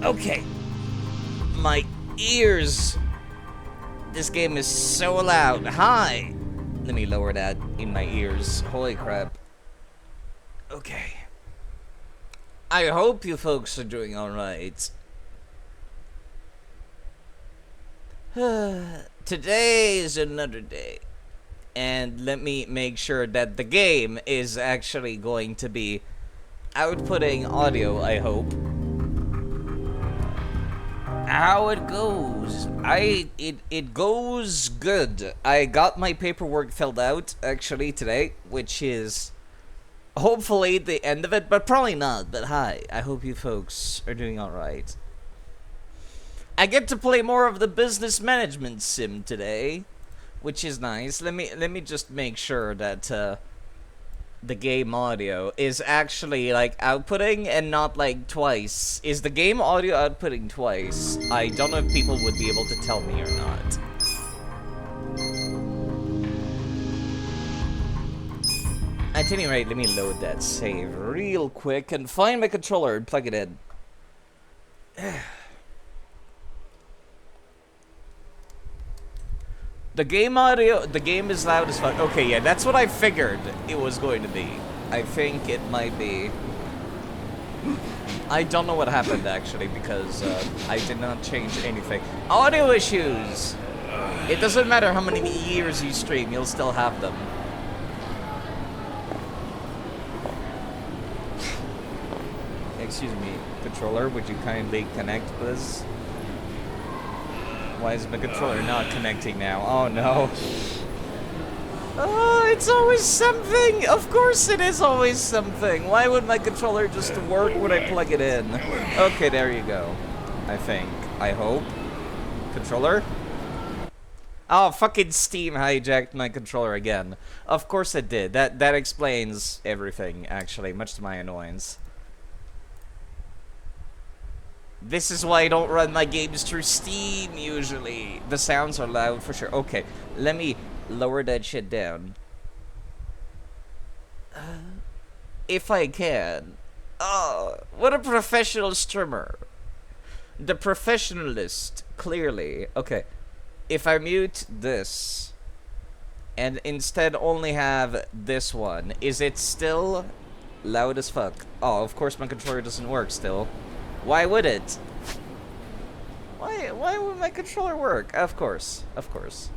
Okay. My ears. This game is so loud. Hi. Let me lower that in my ears. Holy crap. Okay. I hope you folks are doing alright. Today is another day. And let me make sure that the game is actually going to be outputting audio, I hope. How it goes. It goes good. I got my paperwork filled out actually today, which is hopefully the end of it, but probably not. But hi, I hope you folks are doing alright. I get to play more of the business management sim today, which is nice. Let me just make sure that the game audio is actually like outputting and not like twice. Is the game audio outputting twice? I don't know if people would be able to tell me or not. At any rate, let me load that save real quick and find my controller and plug it in. The game audio, the game is loud as fuck. Okay, yeah, that's what I figured it was going to be. I think it might be. I don't know what happened actually because I did not change anything. Audio issues! It doesn't matter how many years you stream, you'll still have them. Excuse me, controller, would you kindly connect, please? Why is my controller not connecting now? Oh no. Oh, it's always something! Of course it is always something! Why would my controller just work when I plug it in? Okay, there you go. I think. I hope. Controller? Oh, fucking Steam hijacked my controller again. Of course it did. That explains everything, actually, much to my annoyance. This is why I don't run my games through Steam, usually. The sounds are loud for sure. Okay, let me lower that shit down. If I can. Oh, what a professional streamer. The professionalist, clearly. Okay, if I mute this, and instead only have this one, is it still loud as fuck? Oh, of course my controller doesn't work still. Why would it? Why would my controller work? Of course, of course.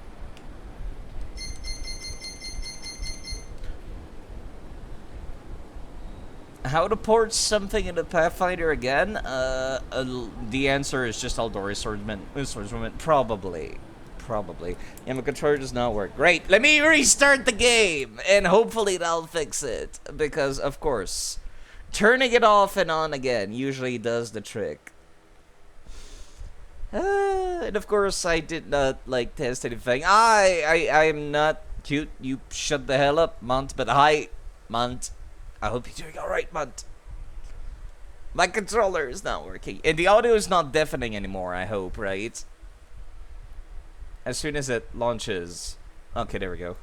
How to port something into Pathfinder again? The answer is just Aldori Swordsman. Probably. Yeah, my controller does not work. Great, let me restart the game, and hopefully that'll fix it. Because, of course, turning it off and on again usually does the trick. And of course, I did not, like, test anything. I'm not cute. You shut the hell up, Mont. But hi, Mont. I hope you're doing alright, Mont. My controller is not working. And the audio is not deafening anymore, I hope, right? As soon as it launches. Okay, there we go.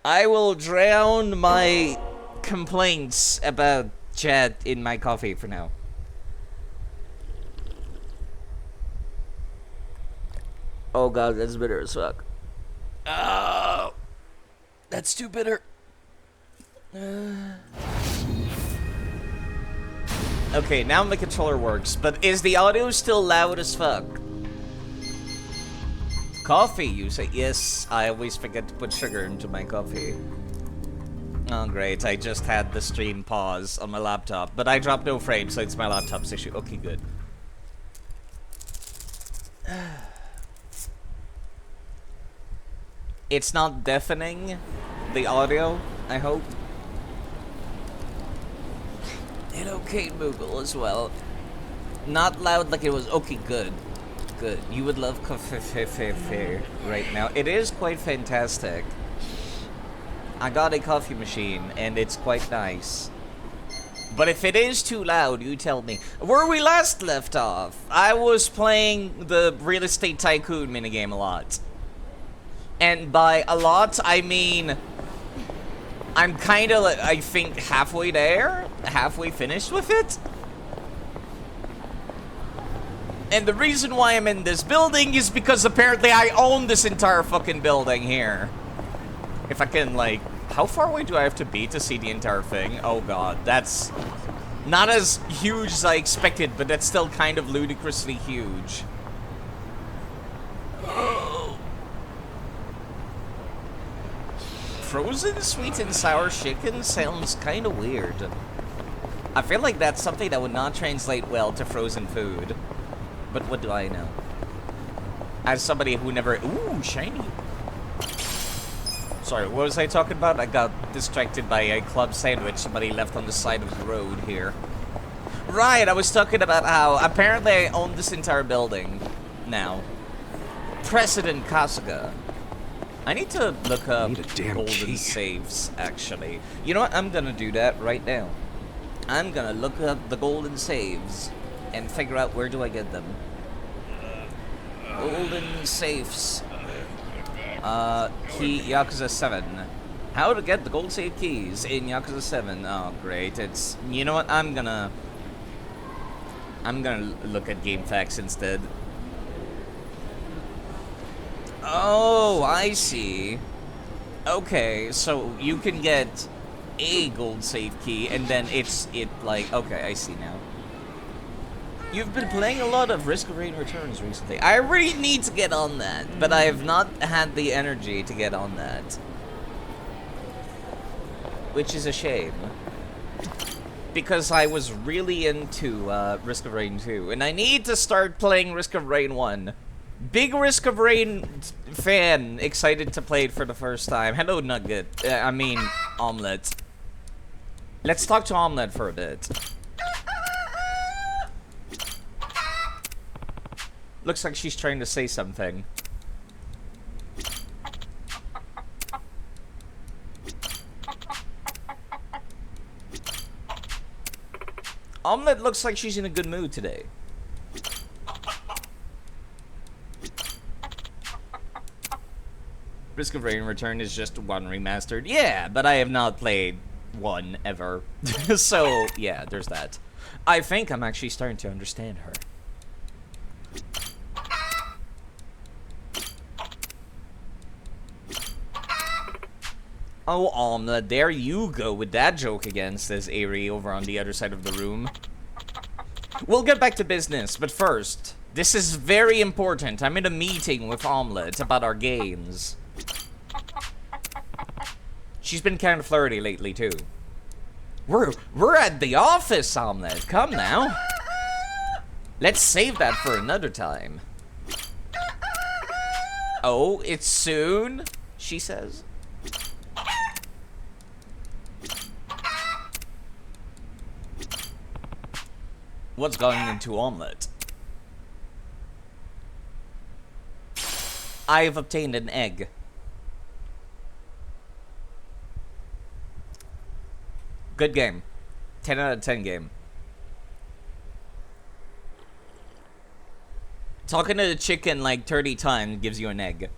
I will drown my complaints about chat in my coffee for now. Oh god, that's bitter as fuck. Oh, that's too bitter. Okay, now my controller works, but is the audio still loud as fuck? Coffee, you say? Yes, I always forget to put sugar into my coffee. Oh great, I just had the stream pause on my laptop, but I dropped no frames, so it's my laptop's issue. Okay, good. It's not deafening the audio, I hope. And okay, Moogle as well. Not loud like it was. Okay, good. Good. You would love coffee right now. It is quite fantastic. I got a coffee machine, and it's quite nice. But if it is too loud, you tell me. Where we last left off, I was playing the Real Estate Tycoon minigame a lot. And by a lot, I mean I'm kind of, I think, halfway there, halfway finished with it. And the reason why I'm in this building is because apparently I own this entire fucking building here. If I can, like, how far away do I have to be to see the entire thing? Oh god, that's not as huge as I expected, but that's still kind of ludicrously huge. Frozen sweet and sour chicken sounds kind of weird. I feel like that's something that would not translate well to frozen food. But what do I know? As somebody who never... Ooh, shiny. Sorry, what was I talking about? I got distracted by a club sandwich somebody left on the side of the road here. Right, I was talking about how apparently I own this entire building now. President Kasuga. I need to look up golden safes, actually. You know what? I'm gonna do that right now. I'm gonna look up the golden saves and figure out where do I get them. Golden safes. Key Yakuza 7. How to get the gold safe keys in Yakuza 7. Oh, great. It's... You know what? I'm gonna look at game facts instead. Oh, I see. Okay, so you can get a gold safe key, and then it's like... Okay, I see now. You've been playing a lot of Risk of Rain Returns recently. I really need to get on that, but I have not had the energy to get on that. Which is a shame. Because I was really into Risk of Rain 2, and I need to start playing Risk of Rain 1. Big Risk of Rain fan, excited to play it for the first time. Hello, Nugget. I mean, Omelette. Let's talk to Omelette for a bit. Looks like she's trying to say something. Omelette looks like she's in a good mood today. Risk of Rain Return is just one remastered. Yeah, but I have not played one ever. So, yeah, there's that. I think I'm actually starting to understand her. Oh, Omelette, there you go with that joke again, says Ari over on the other side of the room. We'll get back to business, but first, this is very important. I'm in a meeting with Omelette about our games. She's been kind of flirty lately, too. We're at the office, Omelette. Come now. Let's save that for another time. Oh, it's soon, she says. What's going into Omelette? I have obtained an egg. Good game. 10 out of 10 game. Talking to the chicken like 30 times gives you an egg.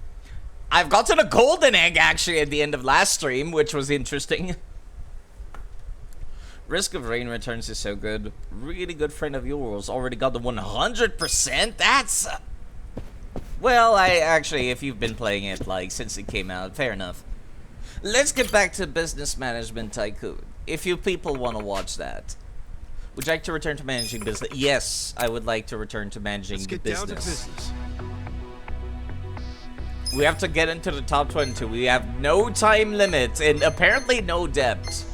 I've gotten a golden egg actually at the end of last stream, which was interesting. Risk of Rain Returns is so good. Really good friend of yours. Already got the 100%? That's... Well, if you've been playing it, like, since it came out, fair enough. Let's get back to Business Management Tycoon. If you people want to watch that. Would you like to return to managing business? Yes, I would like to return to managing the business. Let's get down to business. We have to get into the top 22. We have no time limit and apparently no debt.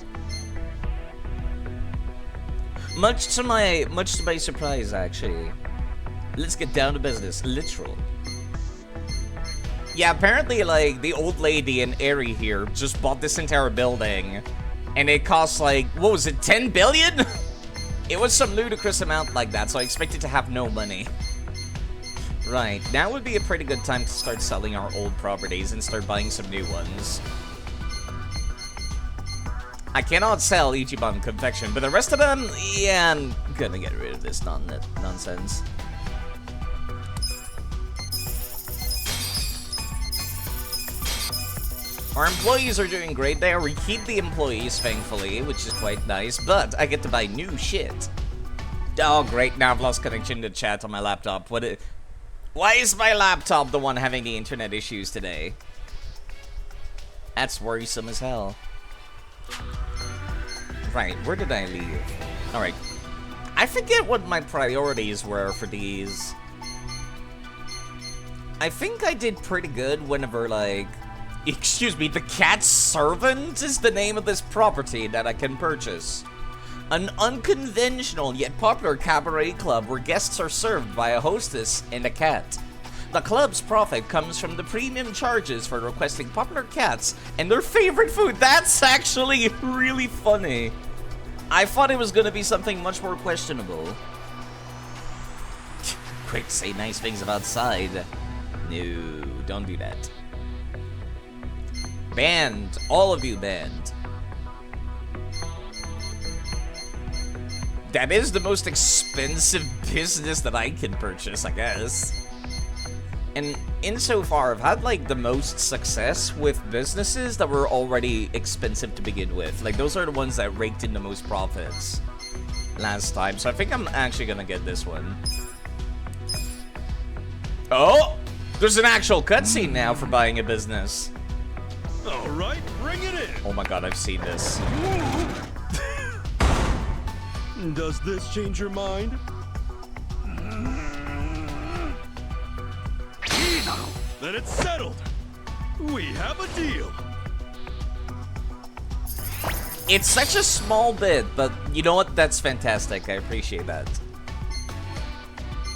Much to my surprise, actually. Let's get down to business. Literal. Yeah, apparently, like, the old lady and Ari here just bought this entire building. And it costs, like, what was it, 10 billion? It was some ludicrous amount like that, so I expected to have no money. Right, now would be a pretty good time to start selling our old properties and start buying some new ones. I cannot sell Ichiban Confection, but the rest of them, yeah, I'm gonna get rid of this nonsense. Our employees are doing great there. We keep the employees, thankfully, which is quite nice. But I get to buy new shit. Oh, great. Now I've lost connection to chat on my laptop. Why is my laptop the one having the internet issues today? That's worrisome as hell. Right, where did I leave? Alright. I forget what my priorities were for these. I think I did pretty good whenever, like... Excuse me, the Cat Servant is the name of this property that I can purchase. An unconventional yet popular cabaret club where guests are served by a hostess and a cat. The club's profit comes from the premium charges for requesting popular cats and their favorite food. That's actually really funny. I thought it was gonna be something much more questionable. Quick, say nice things about side. No, don't do that. Banned. All of you banned. That is the most expensive business that I can purchase, I guess. And insofar, I've had, like, the most success with businesses that were already expensive to begin with. Like, those are the ones that raked in the most profits last time. So I think I'm actually gonna get this one. Oh! There's an actual cutscene now for buying a business. All right, bring it in. Oh my god, I've seen this. Does this change your mind? Then it's settled. We have a deal. It's such a small bit, but you know what? That's fantastic. I appreciate that.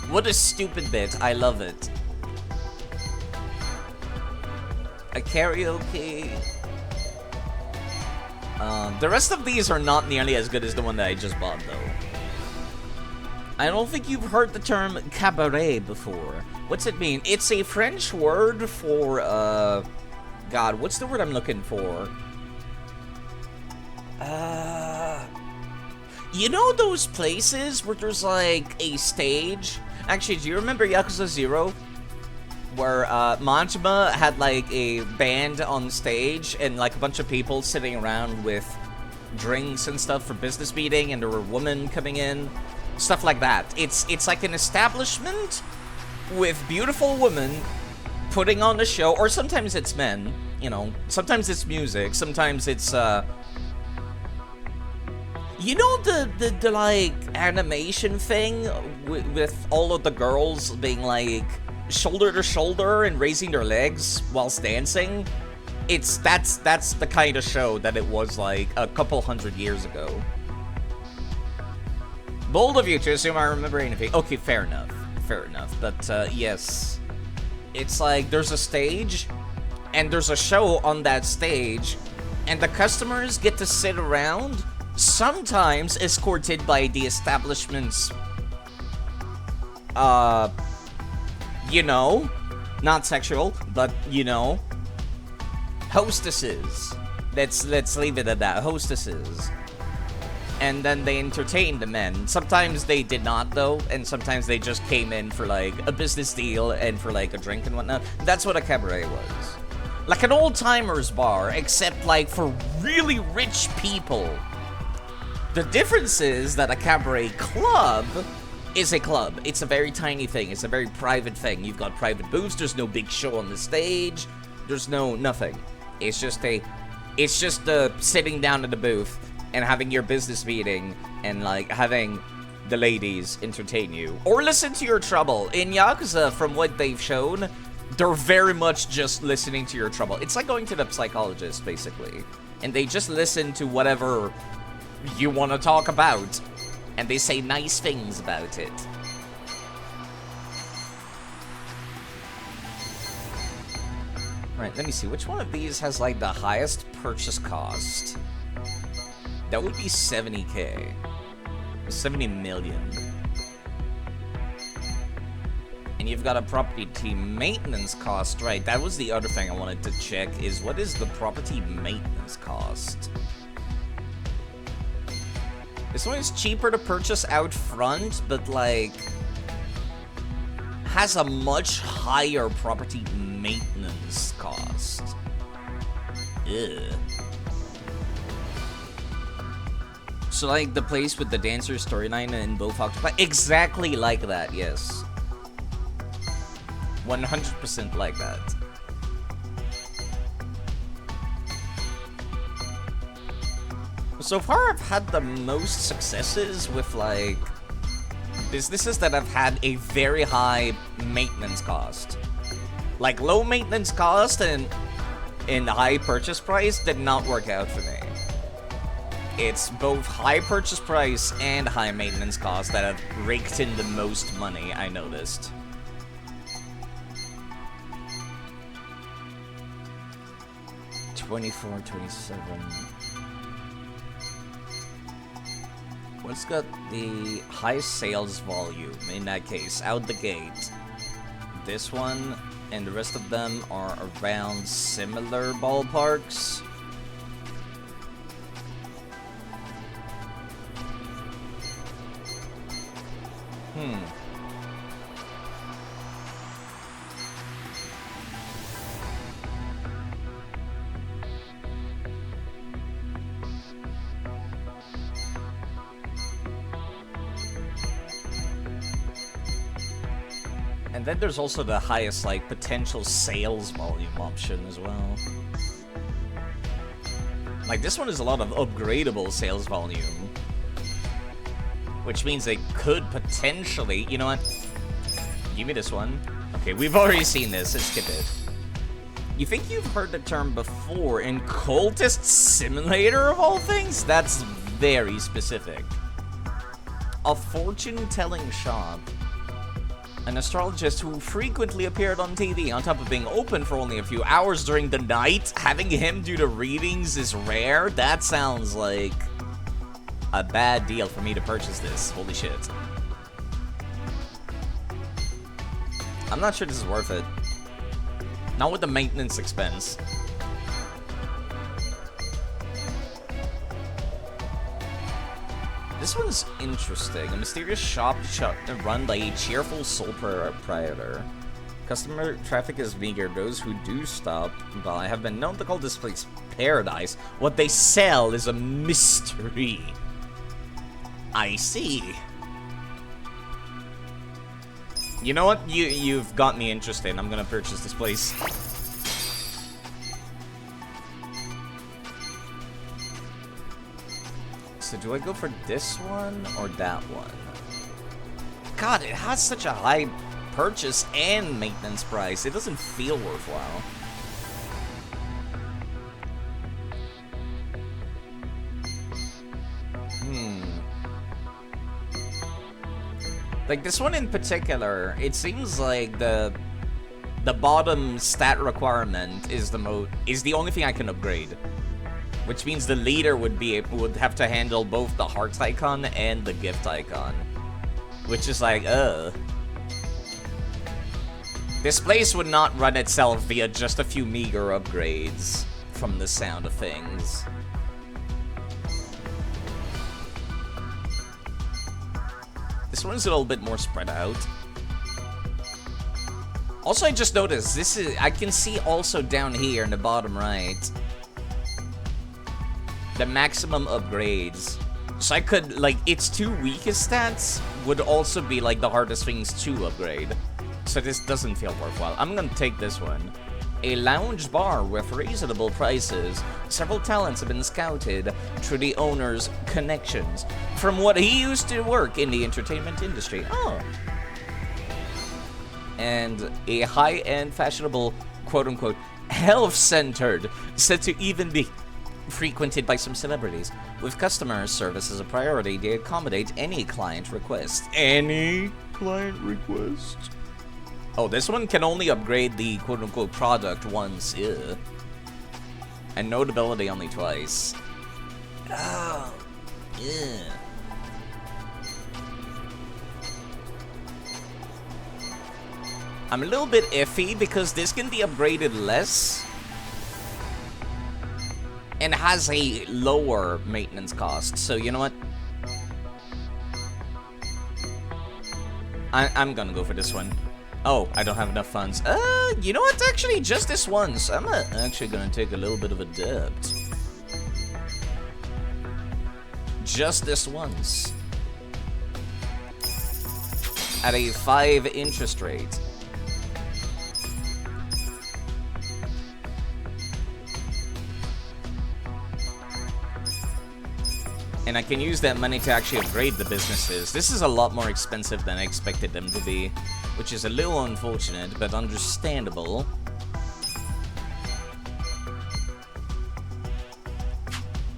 What a stupid bit. I love it. A karaoke. The rest of these are not nearly as good as the one that I just bought, though. I don't think you've heard the term cabaret before. What's it mean? It's a French word for, God, what's the word I'm looking for? You know those places where there's, like, a stage? Actually, do you remember Yakuza 0? Where, Majima had, like, a band on stage and, like, a bunch of people sitting around with drinks and stuff for business meeting, and there were women coming in. Stuff like that. It's like an establishment with beautiful women putting on a show, or sometimes it's men, you know, sometimes it's music, sometimes it's, you know the like, animation thing with all of the girls being, like, shoulder to shoulder and raising their legs whilst dancing? That's the kind of show that it was, like, a couple hundred years ago. Bold of you to assume I remember anything. Okay, fair enough. Fair enough. But, yes. It's like, there's a stage, and there's a show on that stage, and the customers get to sit around, sometimes escorted by the establishment's, you know, not sexual, but, you know, hostesses. Let's leave it at that. Hostesses. And then they entertained the men. Sometimes they did not, though, and sometimes they just came in for, like, a business deal and for, like, a drink and whatnot. That's what a cabaret was. Like an old-timers bar, except, like, for really rich people. The difference is that a cabaret club is a club. It's a very tiny thing. It's a very private thing. You've got private booths. There's no big show on the stage. There's no nothing. It's just sitting down at the booth and having your business meeting and, like, having the ladies entertain you. Or listen to your trouble. In Yakuza, from what they've shown, they're very much just listening to your trouble. It's like going to the psychologist, basically. And they just listen to whatever you want to talk about. And they say nice things about it. Right, let me see. Which one of these has, like, the highest purchase cost? That would be 70k. 70 million. And you've got a property maintenance cost, right? That was the other thing I wanted to check, is what is the property maintenance cost? This one is cheaper to purchase out front, but, like, has a much higher property maintenance cost. Ew. So like the place with the dancer storyline in both Octopi? Exactly like that, yes. 100% like that. So far I've had the most successes with like businesses that have had a very high maintenance cost. Like low maintenance cost and high purchase price did not work out for me. It's both high purchase price and high maintenance cost that have raked in the most money, I noticed. $24, $27. What's got the highest sales volume in that case? Out the gate. This one and the rest of them are around similar ballparks. And then there's also the highest, like, potential sales volume option as well. Like, this one is a lot of upgradable sales volume. Which means they could potentially... You know what? Give me this one. Okay, we've already seen this. Let's skip it. You think you've heard the term before in Cultist Simulator, of all things? That's very specific. A fortune-telling shop. An astrologist who frequently appeared on TV, on top of being open for only a few hours during the night. Having him do the readings is rare. That sounds like a bad deal for me to purchase this. Holy shit. I'm not sure this is worth it. Not with the maintenance expense. This one's interesting. A mysterious shop run by a cheerful sole proprietor. Customer traffic is meager. Those who do stop by have been known to call this place paradise. What they sell is a mystery. I see. You know what? You've got me interested. I'm gonna purchase this place. So do I go for this one or that one? God, it has such a high purchase and maintenance price. It doesn't feel worthwhile. Like this one in particular, it seems like the bottom stat requirement is the only thing I can upgrade. Which means the leader would have to handle both the heart icon and the gift icon. Which is like, This place would not run itself via just a few meager upgrades, from the sound of things. This one's a little bit more spread out. Also, I just noticed, I can see also down here in the bottom right, the maximum upgrades. So I could, like, its two weakest stats would also be, like, the hardest things to upgrade. So this doesn't feel worthwhile. I'm gonna take this one. A lounge bar with reasonable prices. Several talents have been scouted through the owner's connections from what he used to work in the entertainment industry. Oh. And a high-end, fashionable, quote-unquote, health-centered, said to even be frequented by some celebrities. With customer service as a priority, they accommodate any client request. Any client request? Oh, this one can only upgrade the quote-unquote product once, ew. And notability only twice. Oh, yeah. I'm a little bit iffy because this can be upgraded less and has a lower maintenance cost. So you know what? I'm gonna go for this one. Oh, I don't have enough funds. You know what? Actually, just this once. I'm actually gonna take a little bit of a debt. Just this once. At a 5 interest rate. And I can use that money to actually upgrade the businesses. This is a lot more expensive than I expected them to be, which is a little unfortunate, but understandable.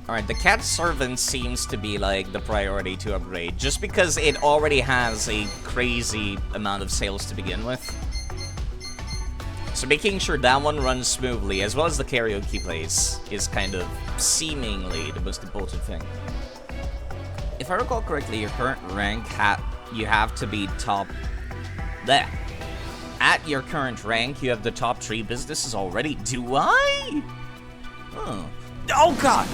Alright, the cat servant seems to be like the priority to upgrade, just because it already has a crazy amount of sales to begin with. So making sure that one runs smoothly, as well as the karaoke place, is kind of seemingly the most important thing. If I recall correctly, your current rank, you have to be top... There. At your current rank, you have the top 3 businesses already. Do I? Oh. Oh, God!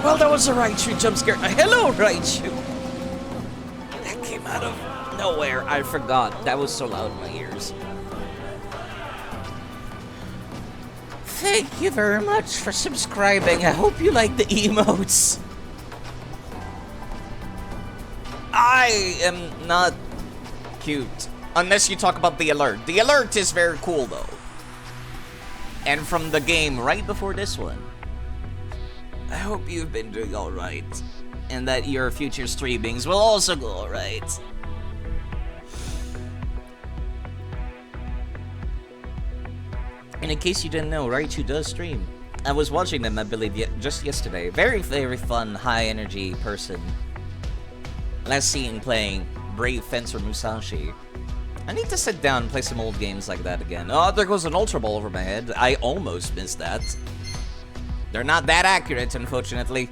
Well, that was a Raichu jump scare. Hello, Raichu! That came out of nowhere. I forgot. That was so loud in my ears. Thank you very much for subscribing. I hope you like the emotes. I am not cute. Unless you talk about the alert. The alert is very cool, though. And from the game right before this one. I hope you've been doing alright. And that your future streamings will also go alright. And in case you didn't know, Raichu does stream. I was watching them, I believe, just yesterday. Very, very fun, high-energy person. Last seen playing Brave Fencer Musashi. I need to sit down and play some old games like that again. Oh, there goes an Ultra Ball over my head. I almost missed that. They're not that accurate, unfortunately.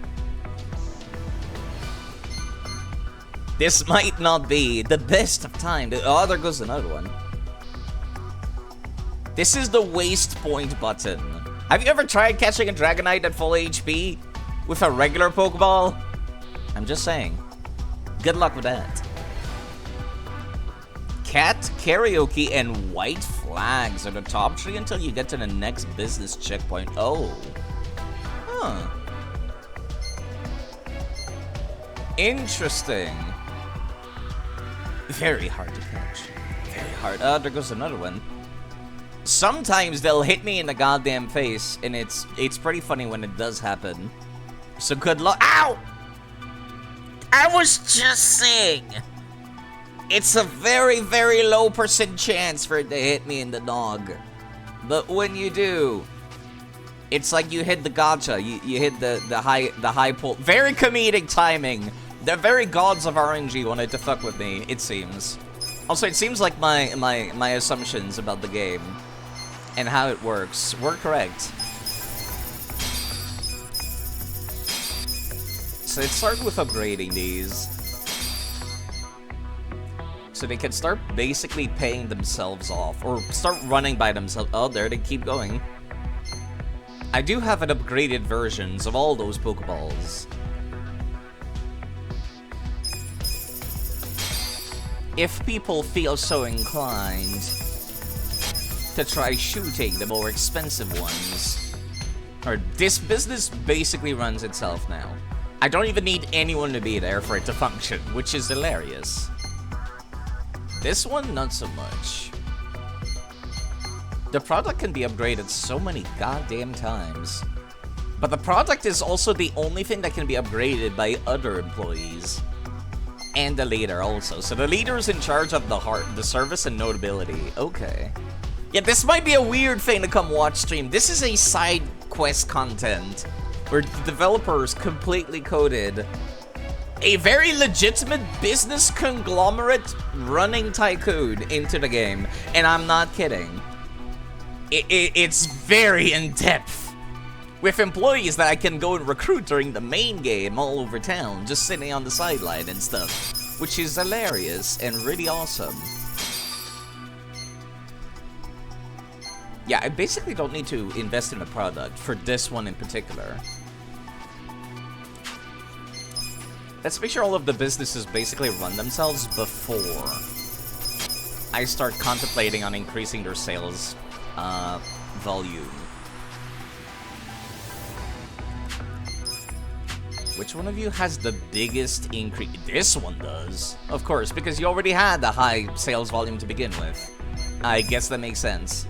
This might not be the best of time. Oh, there goes another one. This is the waste point button. Have you ever tried catching a Dragonite at full HP with a regular Pokeball? I'm just saying. Good luck with that. Cat, karaoke, and white flags are the top 3 until you get to the next business checkpoint. Oh. Huh. Interesting. Very hard to catch. Very hard. Oh, there goes another one. Sometimes they'll hit me in the goddamn face, and it's pretty funny when it does happen. So good luck. Ow! I was just saying. It's a very, very low % chance for it to hit me in the nog. But when you do, it's like you hit the gacha. You hit the high pull. Very comedic timing. The very gods of RNG wanted to fuck with me, it seems. Also, it seems like my assumptions about the game and how it works were correct. So let's start with upgrading these. So they can start basically paying themselves off, or start running by themselves. Oh, there they keep going. I do have an upgraded versions of all those Pokeballs. If people feel so inclined to try shooting the more expensive ones. Or this business basically runs itself now. I don't even need anyone to be there for it to function, which is hilarious. This one, not so much. The product can be upgraded so many goddamn times. But the product is also the only thing that can be upgraded by other employees. And the leader also. So the leader is in charge of the service and notability. Okay. Yeah, this might be a weird thing to come watch stream. This is a side quest content where the developers completely coded a very legitimate business conglomerate running tycoon into the game. And I'm not kidding. It's very in-depth. With employees that I can go and recruit during the main game all over town, just sitting on the sideline and stuff. Which is hilarious and really awesome. Yeah, I basically don't need to invest in a product for this one in particular. Let's make sure all of the businesses basically run themselves before I start contemplating on increasing their sales volume. Which one of you has the biggest increase? This one does. Of course, because you already had the high sales volume to begin with. I guess that makes sense.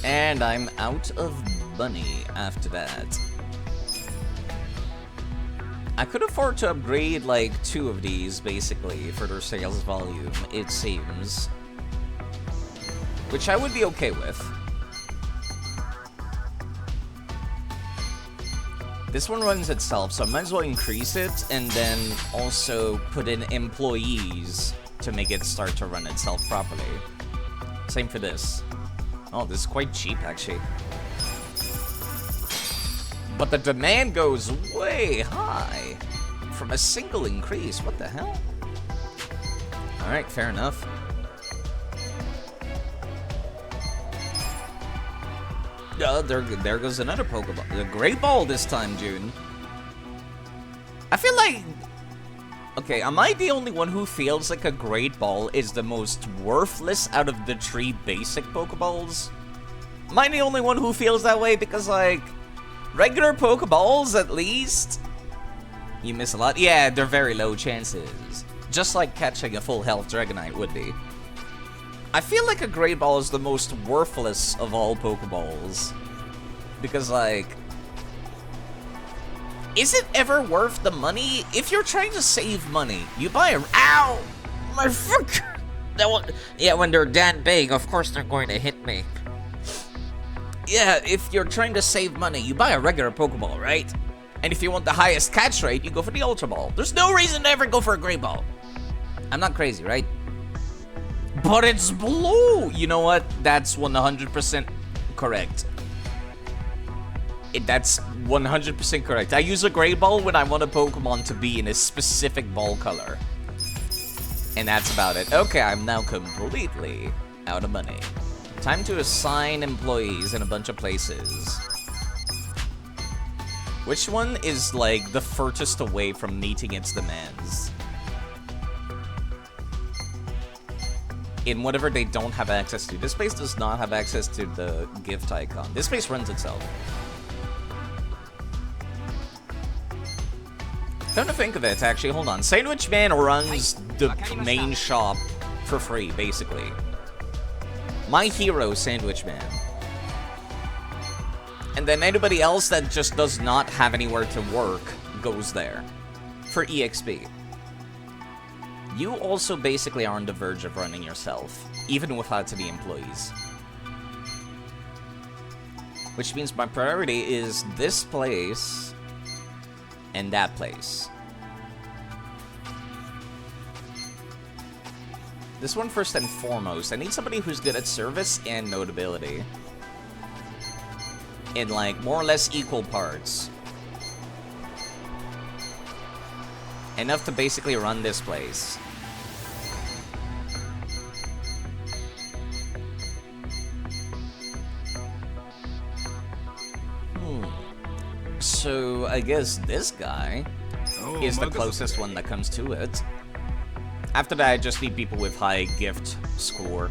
And I'm out of money after that. I could afford to upgrade like 2 of these basically for their sales volume, it seems. Which I would be okay with. This one runs itself, so I might as well increase it and then also put in employees to make it start to run itself properly. Same for this. Oh, this is quite cheap, actually. But the demand goes way high from a single increase. What the hell? Alright, fair enough. There goes another Pokeball. The Great Ball this time, June. I feel like... Okay, am I the only one who feels like a Great Ball is the most worthless out of the 3 basic Pokeballs? Am I the only one who feels that way? Because, like, regular Pokeballs, at least, you miss a lot. Yeah, they're very low chances. Just like catching a full health Dragonite would be. I feel like a Great Ball is the most worthless of all Pokeballs. Because, like... Is it ever worth the money? If you're trying to save money, you buy a... Ow! My foot! That one... Yeah, when they're that big, of course they're going to hit me. Yeah, if you're trying to save money, you buy a regular Pokeball, right? And if you want the highest catch rate, you go for the Ultra Ball. There's no reason to ever go for a Great Ball. I'm not crazy, right? But it's blue! You know what? That's 100% correct. That's 100% correct. I use a Great Ball when I want a Pokemon to be in a specific ball color. And that's about it. Okay, I'm now completely out of money. Time to assign employees in a bunch of places. Which one is, like, the furthest away from meeting its demands? In whatever they don't have access to. This place does not have access to the gift icon. This place runs itself. Come to think of it, actually, hold on. Sandwich Man runs the main shop for free, basically. My hero, Sandwich Man. And then anybody else that just does not have anywhere to work goes there for EXP. You also basically are on the verge of running yourself, even without the employees. Which means my priority is this place and that place. This one first and foremost. I need somebody who's good at service and notability. In, like, more or less equal parts. Enough to basically run this place. So, I guess this guy is the closest one that comes to it. After that, I just need people with high gift score.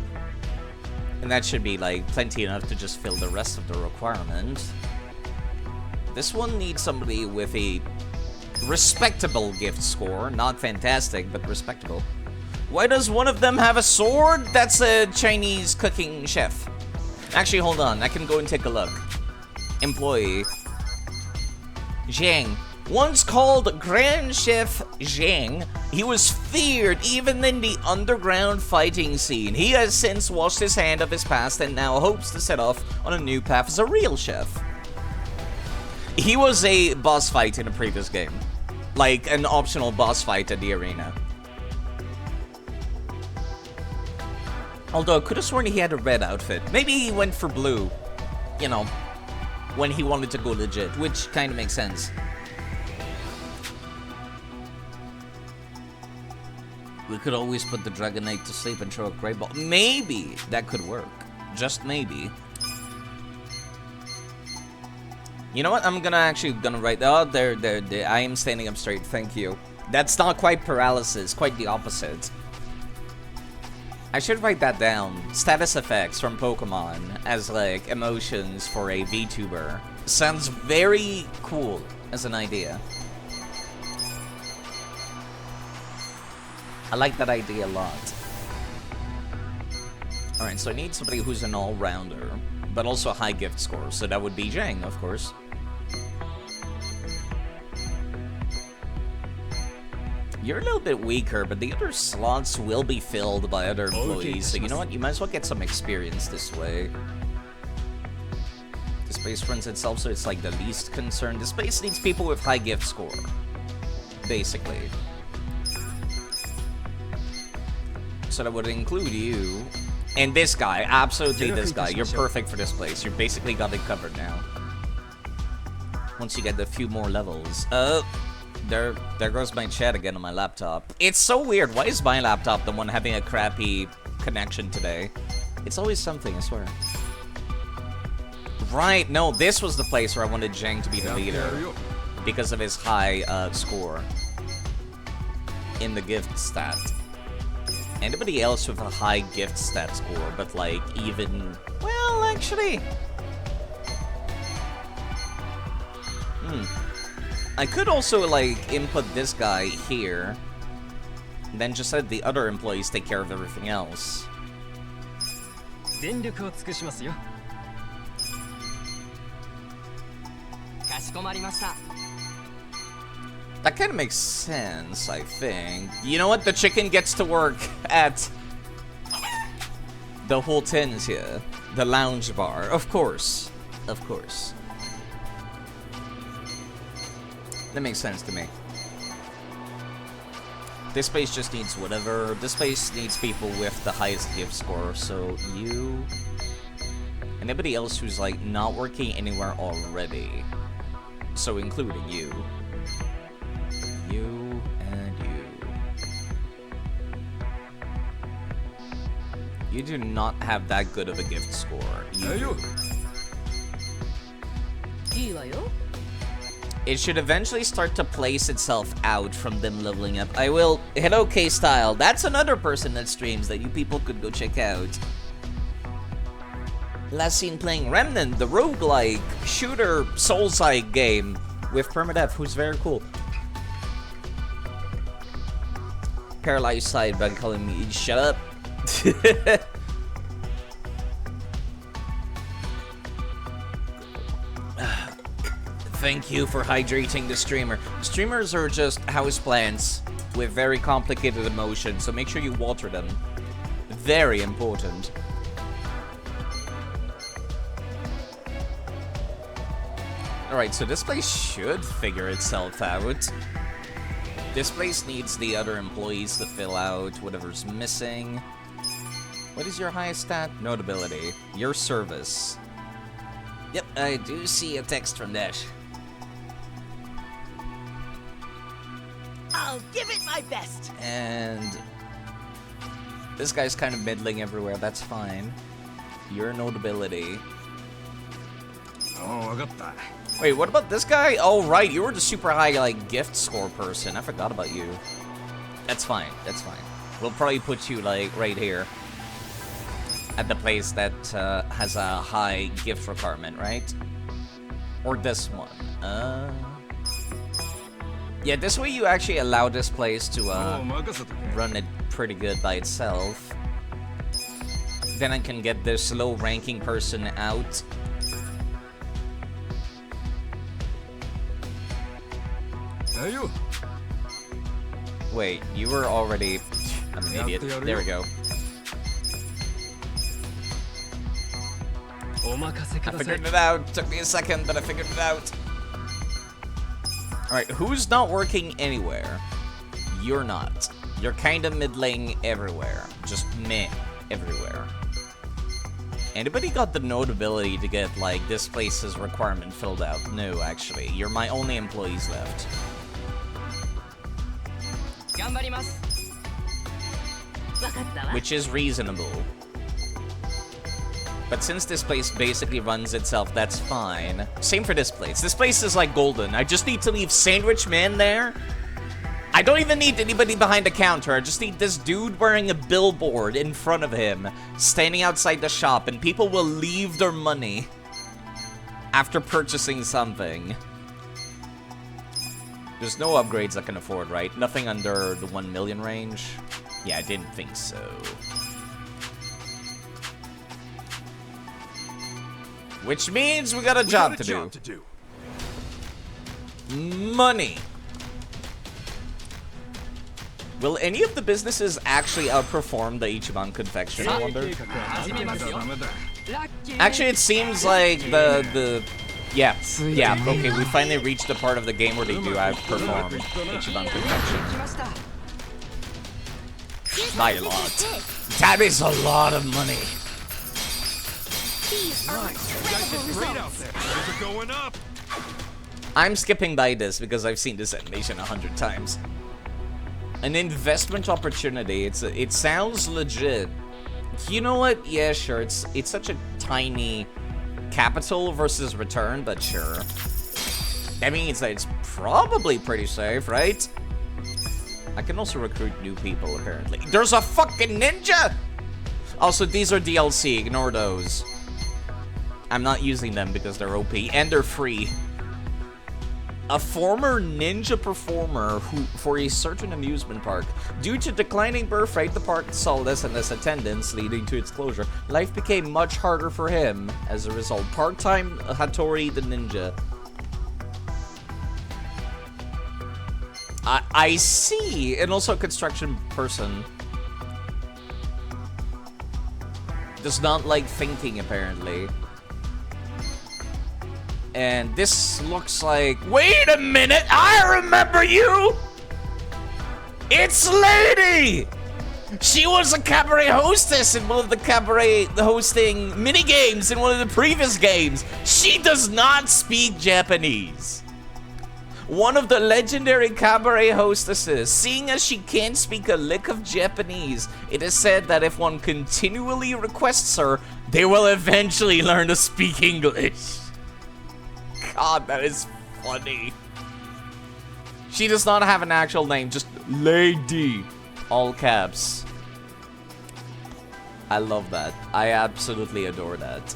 And that should be, like, plenty enough to just fill the rest of the requirement. This one needs somebody with a respectable gift score. Not fantastic, but respectable. Why does one of them have a sword? That's a Chinese cooking chef. Actually, hold on. I can go and take a look. Employee. Zhang. Once called Grand Chef Zhang, he was feared even in the underground fighting scene. He has since washed his hand of his past and now hopes to set off on a new path as a real chef. He was a boss fight in a previous game. Like, an optional boss fight at the arena. Although, I could have sworn he had a red outfit. Maybe he went for blue. You know, when he wanted to go legit, which kind of makes sense. We could always put the Dragonite to sleep and throw a Great Ball. Maybe that could work. Just maybe. You know what? I'm gonna write. Oh, there. I am standing up straight. Thank you. That's not quite paralysis. Quite the opposite. I should write that down. Status effects from Pokemon as like emotions for a VTuber. Sounds very cool as an idea. I like that idea a lot. Alright, so I need somebody who's an all-rounder, but also a high gift score. So that would be Jang, of course. You're a little bit weaker, but the other slots will be filled by other employees. So you know what? You might as well get some experience this way. The space runs itself, so it's like the least concern. The space needs people with high gift score, basically. So that would include you. And this guy, absolutely this guy. You're perfect for this place. You're basically got it covered now. Once you get a few more levels. There goes my chat again on my laptop. It's so weird. Why is my laptop the one having a crappy connection today? It's always something, I swear. Right, no, this was the place where I wanted Jang to be the leader. Because of his high score. In the gift stat. Anybody else with a high gift stat score, but like even... Well, actually... I could also, like, input this guy here, and then just let the other employees take care of everything else. That kind of makes sense, I think. You know what? The chicken gets to work at the hotels here. The lounge bar. Of course. Of course. That makes sense to me. This place just needs whatever. This place needs people with the highest gift score. So you... Anybody else who's like not working anywhere already. So including you. You and you. You do not have that good of a gift score. You. It should eventually start to place itself out from them leveling up. I will... Hello, K-Style. That's another person that streams that you people could go check out. Last seen playing Remnant, the roguelike shooter Souls-like game with Permadeath, who's very cool. Paralyzed side by calling me... Shut up. Thank you for hydrating the streamer. Streamers are just houseplants with very complicated emotions, so make sure you water them. Very important. Alright, so this place should figure itself out. This place needs the other employees to fill out whatever's missing. What is your highest stat? Notability. Your service. Yep, I do see a text from Dash. I'll give it my best. And this guy's kind of middling everywhere. That's fine. Your notability. Oh, I got that. Wait, what about this guy? Oh, right. You were the super high, like, gift score person. I forgot about you. That's fine. That's fine. We'll probably put you, like, right here. At the place that has a high gift requirement, right? Or this one. Yeah, this way you actually allow this place to run it pretty good by itself. Then I can get this low-ranking person out. Wait, you were already... I'm an idiot. There we go. I figured it out. Took me a second, but I figured it out. Alright, who's not working anywhere? You're not. You're kind of middling everywhere. Just meh everywhere. Anybody got the notability to get, like, this place's requirement filled out? No, actually. You're my only employees left. Which is reasonable. But since this place basically runs itself, that's fine. Same for this place. This place is like golden. I just need to leave Sandwich Man there. I don't even need anybody behind the counter. I just need this dude wearing a billboard in front of him, standing outside the shop, and people will leave their money after purchasing something. There's no upgrades I can afford, right? Nothing under the 1 million range? Yeah, I didn't think so. Which means we got a job to do. Money. Will any of the businesses actually outperform the Ichiban Confection, I wonder? Actually, it seems like yeah, okay, we finally reached the part of the game where they do outperform Ichiban Confection. By a lot. That is a lot of money. I'm skipping by this because I've seen this animation 100 times. An investment opportunity. It sounds legit. You know what? Yeah, sure. It's such a tiny capital versus return, but sure. That means that it's probably pretty safe, right? I can also recruit new people, apparently. There's a fucking ninja! Also, these are DLC. Ignore those. I'm not using them because they're OP and they're free. A former ninja performer who, for a certain amusement park, due to declining birth rate, the park saw less and less attendance, leading to its closure. Life became much harder for him as a result. Part-time Hattori the ninja. I see, and also a construction person. Does not like fainting, apparently. And this looks like... Wait a minute! I remember you! It's Lady! She was a cabaret hostess in one of the hosting mini-games in one of the previous games. She does not speak Japanese. One of the legendary cabaret hostesses. Seeing as she can't speak a lick of Japanese, it is said that if one continually requests her, they will eventually learn to speak English. God, that is funny. She does not have an actual name, just Lady. All caps. I love that. I absolutely adore that.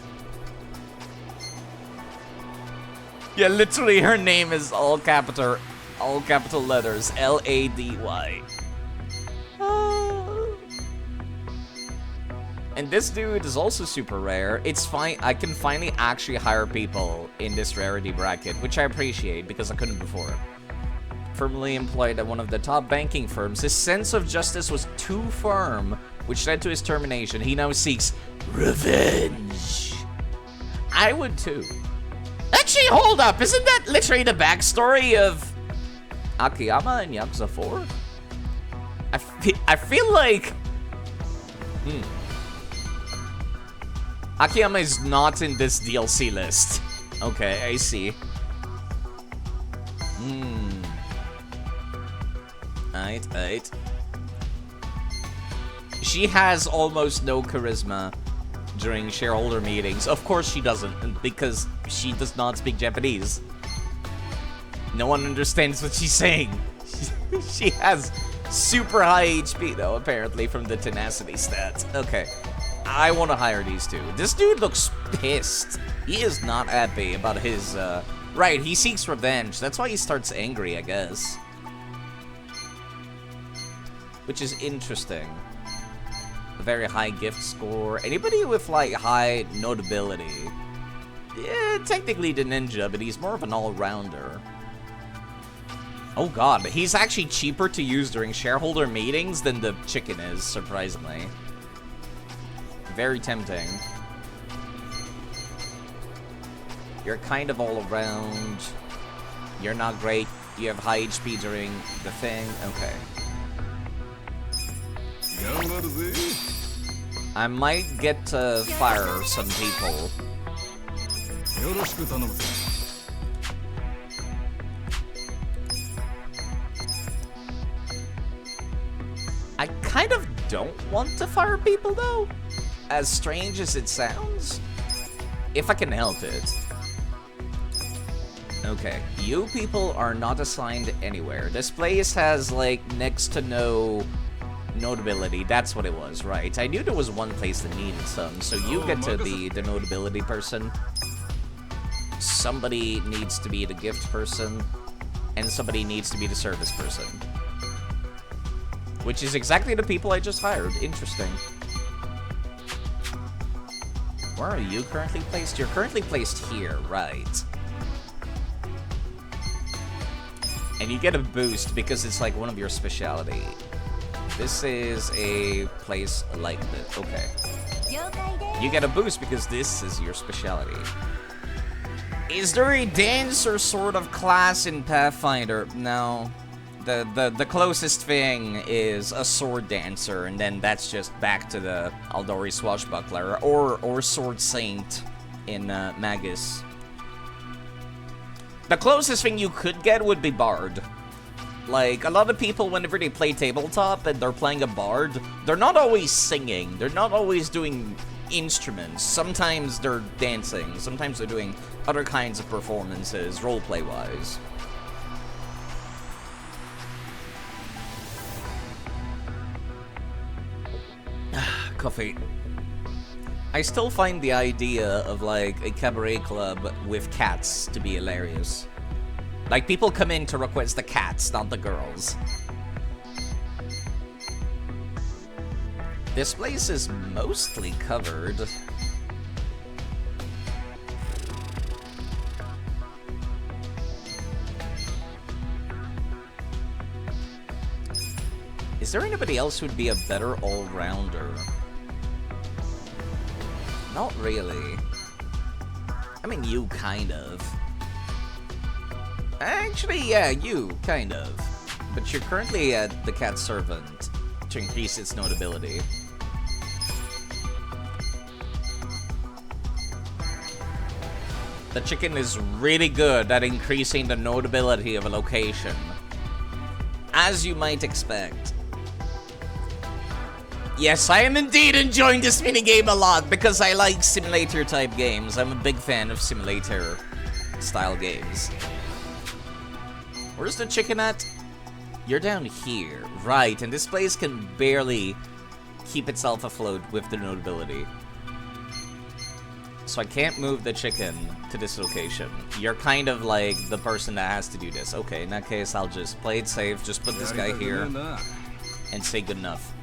Yeah, literally her name is all capital letters. L-A-D-Y. And this dude is also super rare. It's fine. I can finally actually hire people in this rarity bracket, which I appreciate because I couldn't before. Firmly employed at one of the top banking firms, his sense of justice was too firm, which led to his termination. He now seeks revenge. I would too. Actually, hold up. Isn't that literally the backstory of Akiyama in Yakuza 4? I feel like... Akiyama is not in this DLC list. Okay, I see. Aight. She has almost no charisma during shareholder meetings. Of course she doesn't, because she does not speak Japanese. No one understands what she's saying. She has super high HP, though, apparently, from the tenacity stats. Okay. I want to hire these two. This dude looks pissed. He is not happy about his, Right, he seeks revenge. That's why he starts angry, I guess. Which is interesting. A very high gift score. Anybody with, like, high notability? Yeah, technically the ninja, but he's more of an all-rounder. Oh god, he's actually cheaper to use during shareholder meetings than the chicken is, surprisingly. Very tempting. You're kind of all around. You're not great. You have high HP during the thing. Okay. I might get to fire some people. I kind of don't want to fire people, though. as strange as it sounds, if I can help it. Okay, you people are not assigned anywhere. This place has, like, next to no notability. That's what it was, right? I knew there was one place that needed some, so you get to be the notability person. Somebody needs to be the gift person, and somebody needs to be the service person. Which is exactly the people I just hired. Interesting. Where are you currently placed? You're currently placed here, right? And you get a boost because it's like one of your specialty. This is a place like this. Okay. You get a boost because this is your specialty. Is there a dancer sort of class in Pathfinder? No. The closest thing is a sword dancer, and then that's just back to the Aldori swashbuckler or sword saint in Magus. The closest thing you could get would be bard. Like, a lot of people, whenever they play tabletop and they're playing a bard, they're not always singing. They're not always doing instruments. Sometimes they're dancing. Sometimes they're doing other kinds of performances, roleplay-wise. Coffee. I still find the idea of, like, a cabaret club with cats to be hilarious. Like, people come in to request the cats, not the girls. This place is mostly covered. Is there anybody else who'd be a better all-rounder? Not really. I mean, you kind of. Actually, yeah, you kind of. But you're currently at the cat servant to increase its notability. The chicken is really good at increasing the notability of a location, as you might expect. Yes, I am indeed enjoying this minigame a lot because I like simulator-type games. I'm a big fan of simulator-style games. Where's the chicken at? You're down here. Right, and this place can barely keep itself afloat with the notability. So I can't move the chicken to this location. You're kind of like the person that has to do this. Okay, in that case, I'll just play it safe. Just put this guy here and say good enough.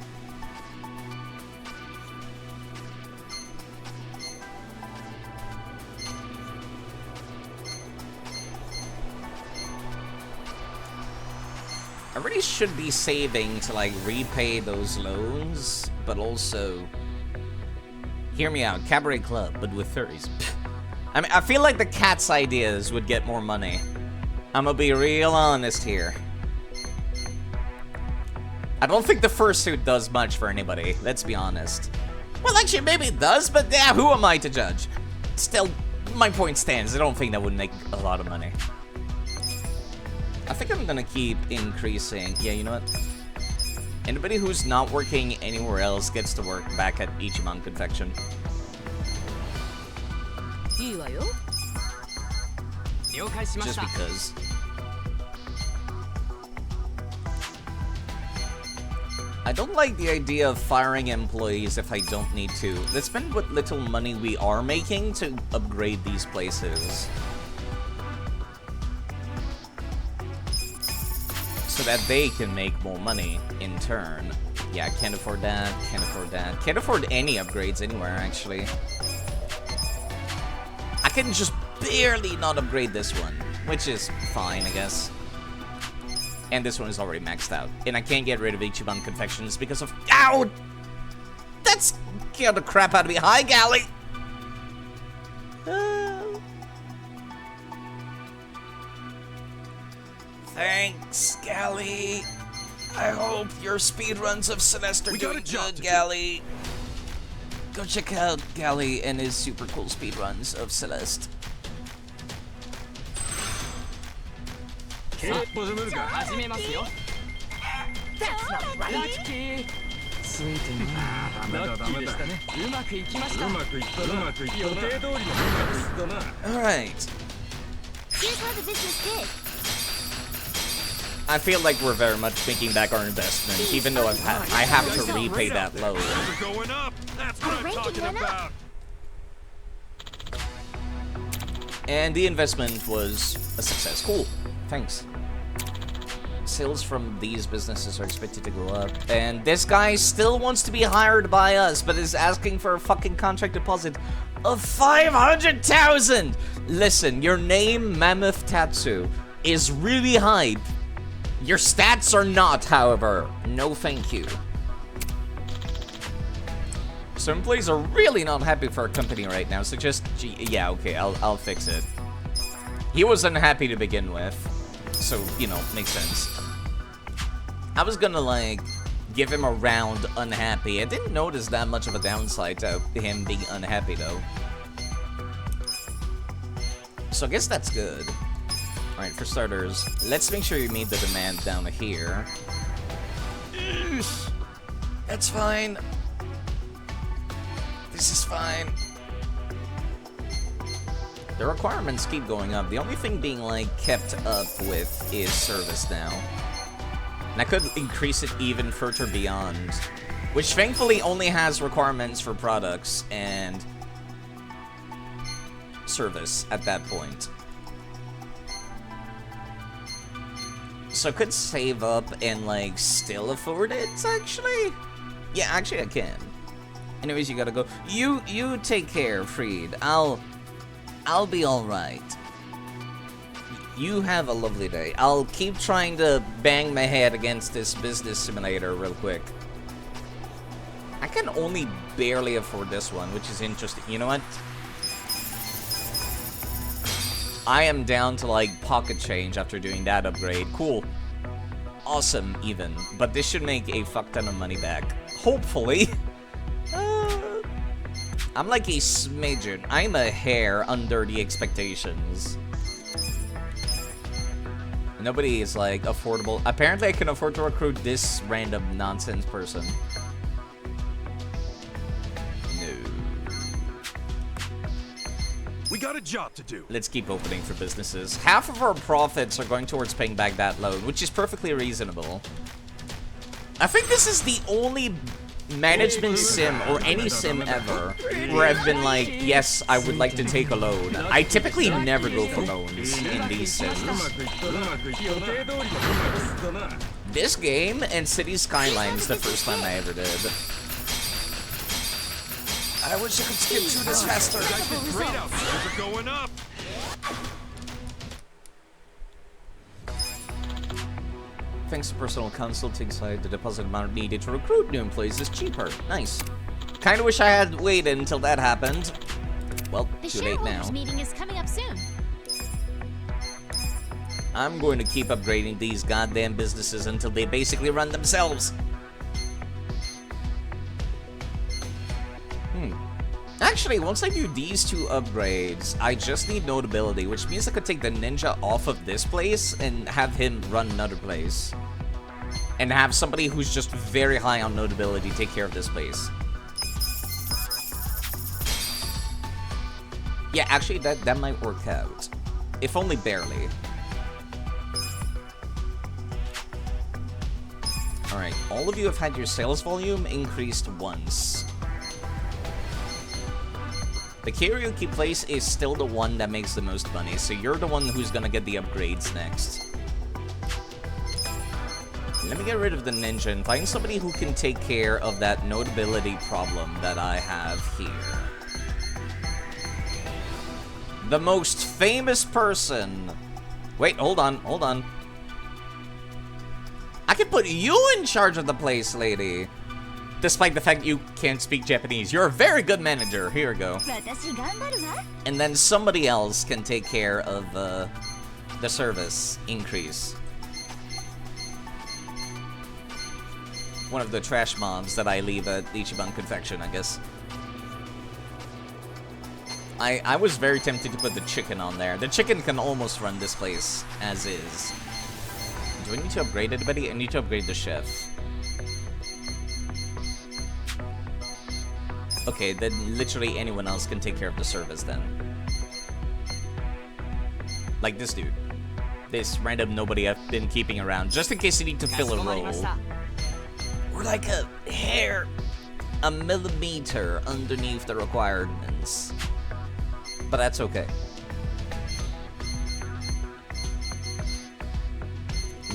I really should be saving to, like, repay those loans, but also... Hear me out, cabaret club, but with furries. I mean, I feel like the cat's ideas would get more money. I'm gonna be real honest here. I don't think the fursuit does much for anybody, let's be honest. Well, actually, maybe it does, but yeah, who am I to judge? Still, my point stands, I don't think that would make a lot of money. I think I'm gonna keep increasing. Yeah, you know what? Anybody who's not working anywhere else gets to work back at Ichiban Confection. Just because. I don't like the idea of firing employees if I don't need to. Let's spend what little money we are making to upgrade these places. So that they can make more money in turn. Yeah, can't afford that, can't afford that. Can't afford any upgrades anywhere, actually. I can just barely not upgrade this one, which is fine, I guess. And this one is already maxed out. And I can't get rid of Ichiban Confections because of... Ow! That's scared the crap out of me. Hi, Galley! Thanks, Galley. I hope your speedruns of Celeste are doing good, Galley. Go check out Galley and his super cool speedruns of Celeste. That's not right. Alright. Here's how the business did. I feel like we're very much making back our investment, even though I have to repay that loan. We're going up. That's what I'm talking about. And the investment was a success. Cool. Thanks. Sales from these businesses are expected to go up. And this guy still wants to be hired by us, but is asking for a fucking contract deposit of 500,000! Listen, your name, Mammoth Tatsu, is really hype. Your stats are not, however. No thank you. Some employees are really not happy for our company right now, so just... yeah, okay, I'll fix it. He was unhappy to begin with, so, you know, makes sense. I was gonna, like, give him a round unhappy. I didn't notice that much of a downside to him being unhappy, though. So I guess that's good. Alright, for starters, let's make sure you meet the demand down here. That's fine. This is fine. The requirements keep going up. The only thing being, like, kept up with is service now. And I could increase it even further beyond. Which, thankfully, only has requirements for products and service at that point. So I could save up and, like, still afford it, actually? Yeah, actually I can. Anyways, you gotta go. You take care, Freed. I'll be alright. You have a lovely day. I'll keep trying to bang my head against this business simulator real quick. I can only barely afford this one, which is interesting. You know what? I am down to, like, pocket change after doing that upgrade. Cool. Awesome, even. But this should make a fuck ton of money back. Hopefully. I'm like a smidgen. I'm a hair under the expectations. Nobody is, like, affordable. Apparently, I can afford to recruit this random nonsense person. We got a job to do. Let's keep opening for businesses. Half of our profits are going towards paying back that loan, which is perfectly reasonable. I think this is the only management sim, or any sim ever, where I've been like, yes, I would like to take a loan. I typically never go for loans in these sims. This game and City Skylines the first time I ever did. I wish I could skip through this faster. Great out. We're going up. Thanks to personal consulting side, the deposit amount needed to recruit new employees is cheaper. Nice. Kinda wish I had waited until that happened. Well, too late now. The shareholders meeting is coming up soon. I'm going to keep upgrading these goddamn businesses until they basically run themselves. Actually, once I do these two upgrades, I just need notability, which means I could take the ninja off of this place and have him run another place. And have somebody who's just very high on notability take care of this place. Yeah, actually, that might work out. If only barely. Alright, all of you have had your sales volume increased once. The karaoke place is still the one that makes the most money, so you're the one who's gonna get the upgrades next. Let me get rid of the ninja and find somebody who can take care of that notability problem that I have here. The most famous person. Wait, hold on, hold on. I can put you in charge of the place, lady. Despite the fact you can't speak Japanese. You're a very good manager. Here we go. And then somebody else can take care of the service increase. One of the trash mobs that I leave at Ichiban Confection, I guess. I was very tempted to put the chicken on there. The chicken can almost run this place as is. Do I need to upgrade anybody? I need to upgrade the chef. Okay, then literally anyone else can take care of the service then. Like this dude. This random nobody I've been keeping around, just in case you need to fill a role. We're like a millimeter underneath the requirements. But that's okay.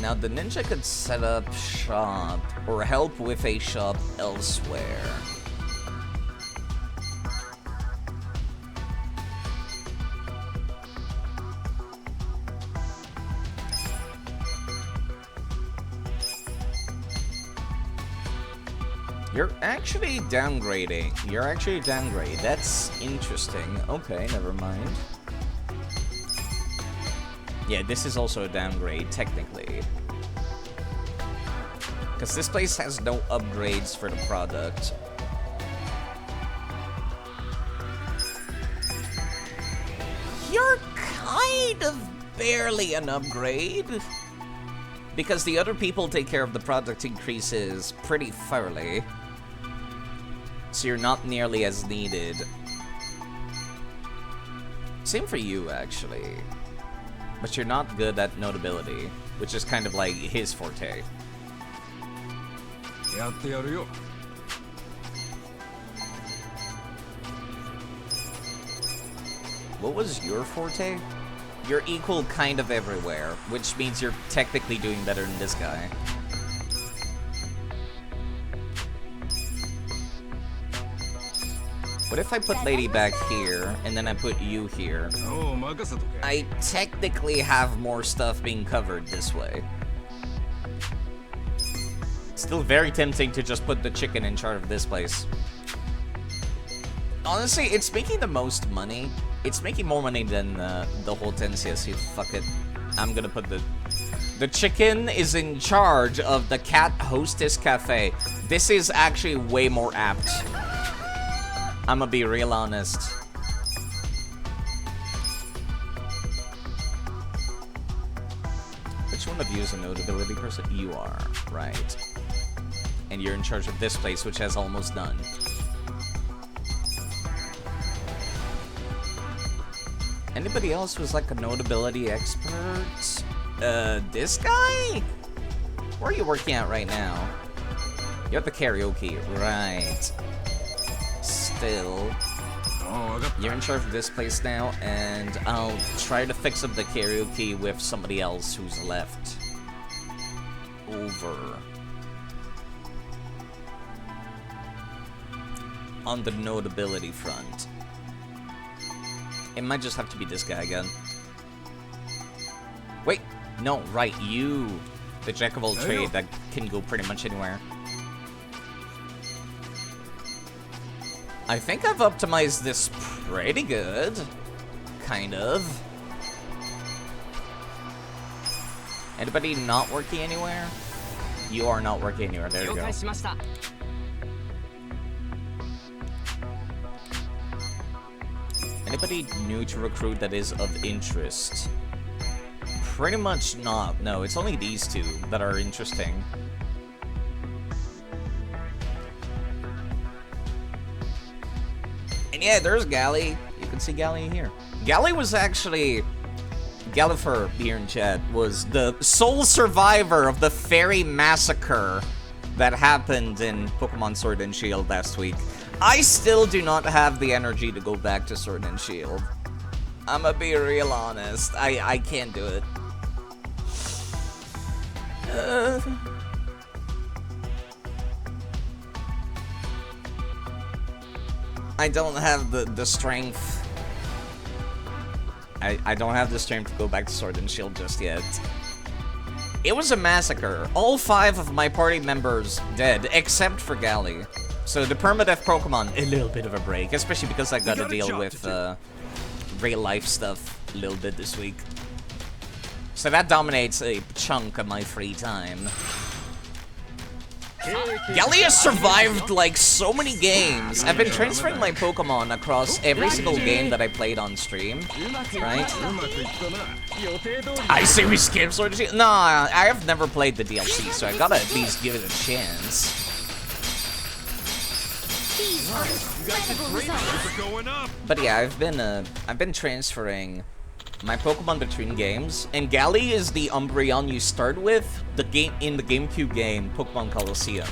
Now the ninja could set up shop or help with a shop elsewhere. You're actually downgrading. You're actually downgrade. That's interesting. Okay, never mind. Yeah, this is also a downgrade, technically. Because this place has no upgrades for the product. You're kind of barely an upgrade. Because the other people take care of the product increases pretty thoroughly. So you're not nearly as needed. Same for you, actually. But you're not good at notability, which is kind of like his forte. What was your forte? You're equal kind of everywhere, which means you're technically doing better than this guy. What if I put Lady back here, and then I put you here? I technically have more stuff being covered this way. Still very tempting to just put the chicken in charge of this place. Honestly, it's making the most money. It's making more money than the whole 10CSC. Fuck it. I'm gonna put the chicken is in charge of the cat hostess cafe. This is actually way more apt. I'm gonna be real honest. Which one of you is a notability person? You are, right. And you're in charge of this place, which has almost none. Anybody else who's like a notability expert? This guy? Where are you working at right now? You're at the karaoke, right. Still, you're in charge of this place now, and I'll try to fix up the karaoke with somebody else who's left over. On the notability front. It might just have to be this guy again. Wait, no, right, you. The jack of all trade that can go pretty much anywhere. I think I've optimized this pretty good. Kind of. Anybody not working anywhere? You are not working anywhere. There you go. Anybody new to recruit that is of interest? Pretty much not. No, it's only these two that are interesting. And yeah, there's Gally. You can see Gally here. Gally was actually... Gallifer here in chat was the sole survivor of the fairy massacre that happened in Pokemon Sword and Shield last week. I still do not have the energy to go back to Sword and Shield. I'ma be real honest. I can't do it. I don't have the strength. I don't have the strength to go back to Sword and Shield just yet. It was a massacre. All 5 of my party members dead, except for Gally. So the permadeath Pokemon, a little bit of a break, especially because I got to deal with real life stuff a little bit this week. So that dominates a chunk of my free time. Gally has survived like so many games. I've been transferring my Pokemon across every single game that I played on stream, right? I say we skip Sword and Shield. Nah, I have never played the DLC, so I gotta at least give it a chance. Incredible results. We're going up. But yeah, I've been transferring my Pokemon between games, and Gally is the Umbreon you start with the game in the GameCube game Pokemon Colosseum.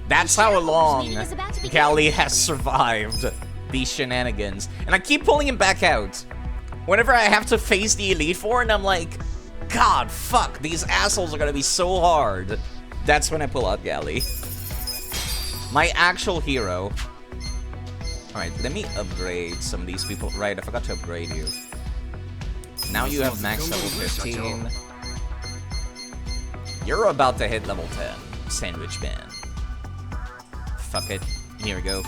That's how long Meeting is about to begin. Gally has survived these shenanigans, and I keep pulling him back out. Whenever I have to face the Elite Four, and I'm like, God, fuck, these assholes are gonna be so hard. That's when I pull out Gally. My actual hero. Alright, let me upgrade some of these people. Right, I forgot to upgrade you. Now you have max level 15. You're about to hit level 10, Sandwich Man. Fuck it. Here we go.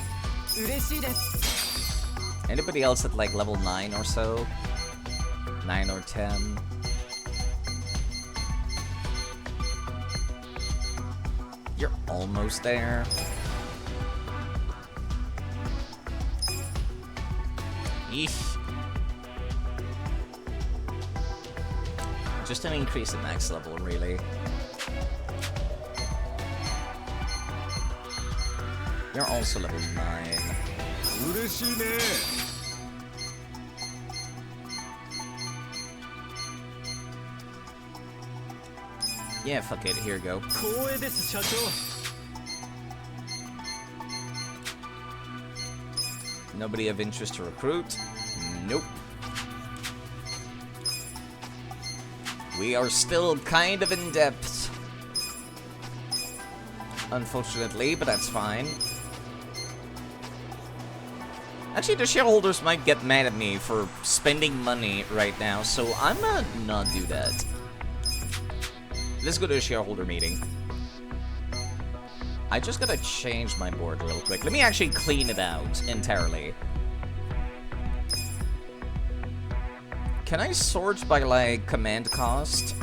Anybody else at like level 9 or so? 9 or 10? You're almost there. Eesh. Just an increase in max level, really. You're also level 9. Yeah, fuck it, here you go. Nobody of interest to recruit? Nope. We are still kind of in depth. Unfortunately, but that's fine. Actually, the shareholders might get mad at me for spending money right now, so I'm gonna not do that. Let's go to a shareholder meeting. I just gotta change my board real quick. Let me actually clean it out entirely. Can I sort by, like, command cost?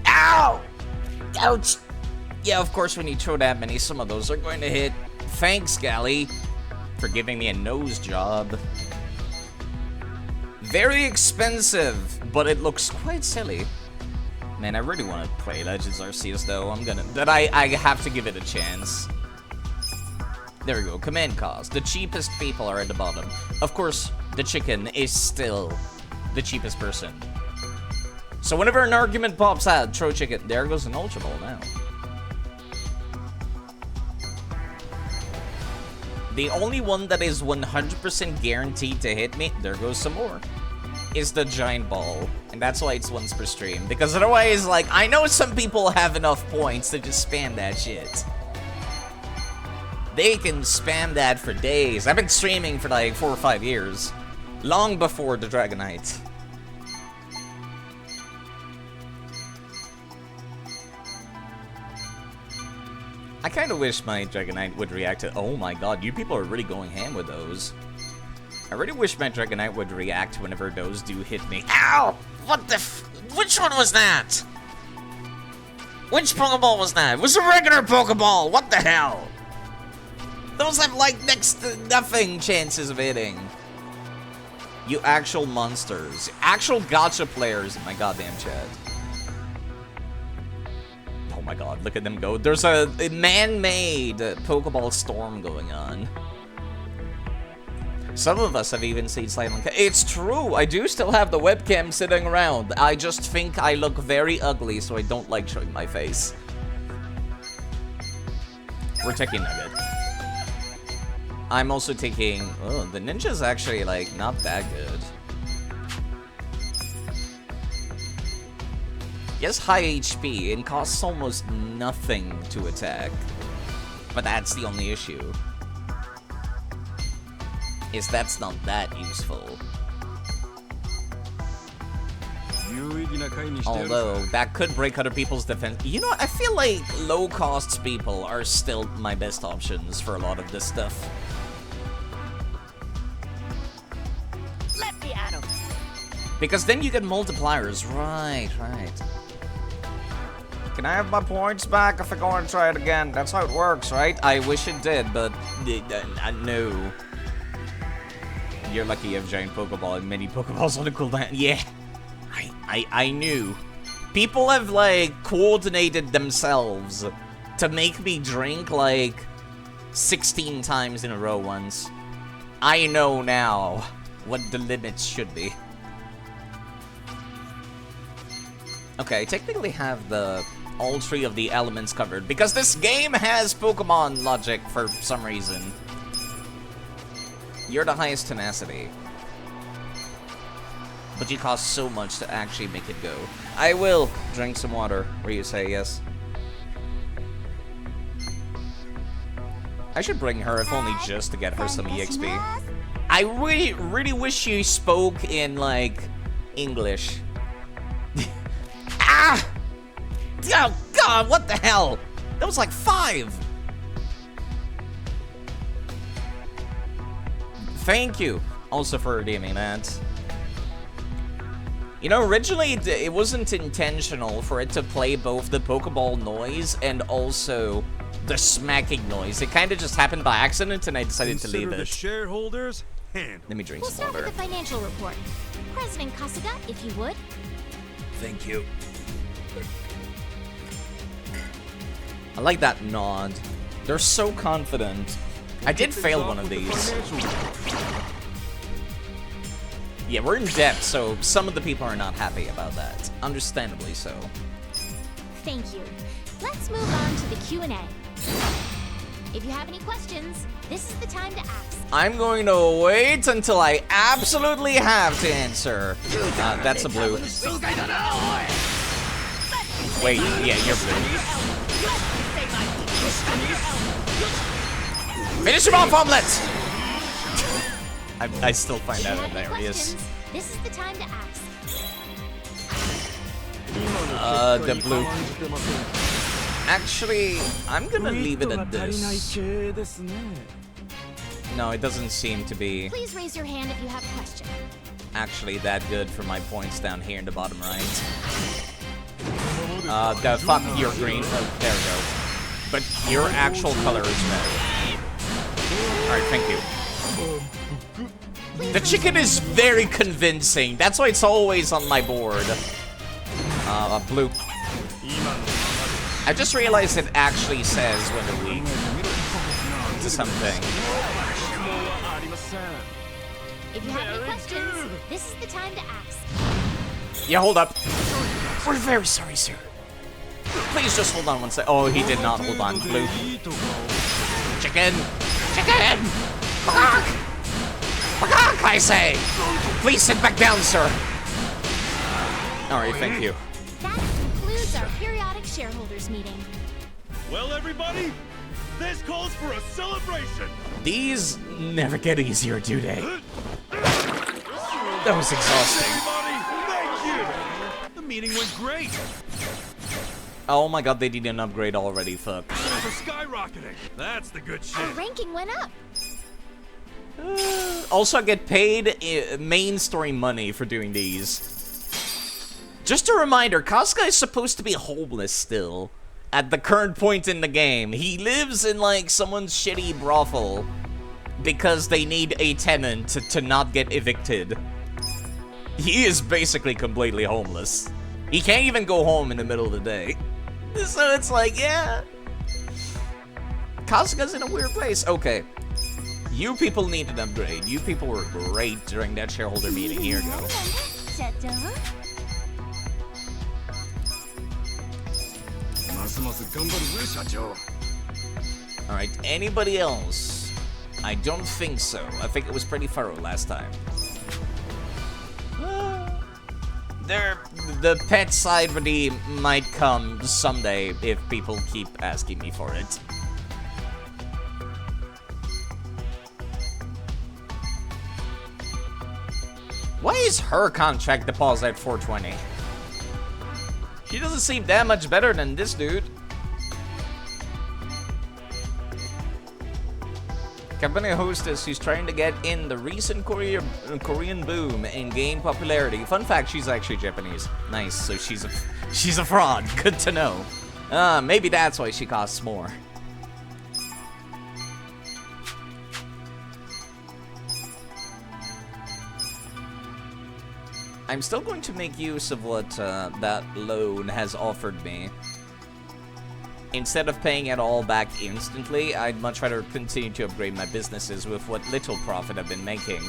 Ow! Ouch! Yeah, of course, when you throw that many, some of those are going to hit. Thanks, Gally, for giving me a nose job. Very expensive, but it looks quite silly. Man, I really want to play Legends Arceus, though. But I have to give it a chance. There we go. Command cost. The cheapest people are at the bottom. Of course, the chicken is still the cheapest person. So whenever an argument pops out, throw chicken. There goes an Ultra Ball now. The only one that is 100% guaranteed to hit me, there goes some more, is the Giant Ball. And that's why it's once per stream. Because otherwise, like, I know some people have enough points to just spam that shit. They can spam that for days. I've been streaming for like 4 or 5 years. Long before the Dragonite. I kind of wish my Dragonite would react to... Oh my god, you people are really going ham with those. I really wish my Dragonite would react whenever those do hit me. Ow! What the f... Which one was that? Which Pokeball was that? It was a regular Pokeball! What the hell? Those have like next to nothing chances of hitting. You actual monsters. Actual gacha players in my goddamn chat. Oh my god, look at them go. There's a man-made Pokeball storm going on. Some of us have even seen Silent Cat. It's true, I do still have the webcam sitting around. I just think I look very ugly, so I don't like showing my face. We're taking Nugget. I'm also taking... Oh, the ninja's actually, like, not that good. Yes, high HP, and costs almost nothing to attack. But that's the only issue. Is that's not that useful. Although, that could break other people's defense. You know, I feel like low-cost people are still my best options for a lot of this stuff. Let me at him. Because then you get multipliers. Right, right. Can I have my points back if I go and try it again? That's how it works, right? I wish it did, but no. You're lucky you have giant Pokeball and many Pokeballs on the cooldown. Yeah, I knew. People have, like, coordinated themselves to make me drink, like, 16 times in a row once. I know now what the limits should be. Okay, I technically have all 3 of the elements covered, because this game has Pokemon logic for some reason. You're the highest tenacity. But you cost so much to actually make it go. I will drink some water, where you say yes. I should bring her, if only just to get her some EXP. I really wish she spoke in, like, English. Ah! Oh, God, what the hell? That was like 5! Thank you, also for redeeming that. You know, originally it wasn't intentional for it to play both the Pokeball noise and also the smacking noise. It kind of just happened by accident, and I decided to leave it. The shareholders hand. Let me drink We'll some start water. with the financial report. President Kasuga, if you would. Thank you. I like that nod. They're so confident. I did fail one of these. Yeah, we're in debt, so some of the people are not happy about that. Understandably so. Thank you. Let's move on to the Q&A. If you have any questions, this is the time to ask. I'm going to wait until I absolutely have to answer. That's a blue. Wait, yeah, you're blue. Finish him off, omelets! I still find that hilarious. This is the time to ask. The blue. Actually, I'm gonna leave it at this. No, it doesn't seem to be Please raise your hand if you have a question. actually that good for my points down here in the bottom right. The fuck your green. Oh, there we go. But your actual color is red. Alright, thank you. The chicken is very convincing. That's why it's always on my board. Blue. I just realized it actually says when they're weak to something. If you have any questions, this is the time to ask. Yeah, hold up. We're very sorry, sir. Please just hold on one sec. Oh, he did not hold on. Blue. Chicken! Chicken! Quack! Quack, I say! Please sit back down, sir. Alright, thank you. That concludes our periodic shareholders meeting. Well, everybody, this calls for a celebration. These never get easier, do they? That was exhausting. Everybody, thank you. The meeting went great. Oh my god, they did an upgrade already, fuck. We're skyrocketing. That's the good shit. Our ranking went up. Also, I get paid main story money for doing these. Just a reminder, Kasuga is supposed to be homeless still. At the current point in the game. He lives in, like, someone's shitty brothel. Because they need a tenant to not get evicted. He is basically completely homeless. He can't even go home in the middle of the day. So it's like, yeah. Kasuga's in a weird place. Okay. You people need an upgrade. You people were great during that shareholder meeting. Here you go. Alright, anybody else? I don't think so. I think it was pretty thorough last time. The pet side redeem might come someday if people keep asking me for it. Why is her contract deposit at 420? She doesn't seem that much better than this dude. Company hostess who's trying to get in the recent Korean boom in game popularity. Fun fact, she's actually Japanese. Nice, so she's a fraud. Good to know. Maybe that's why she costs more. I'm still going to make use of what that loan has offered me. Instead of paying it all back instantly, I'd much rather continue to upgrade my businesses with what little profit I've been making.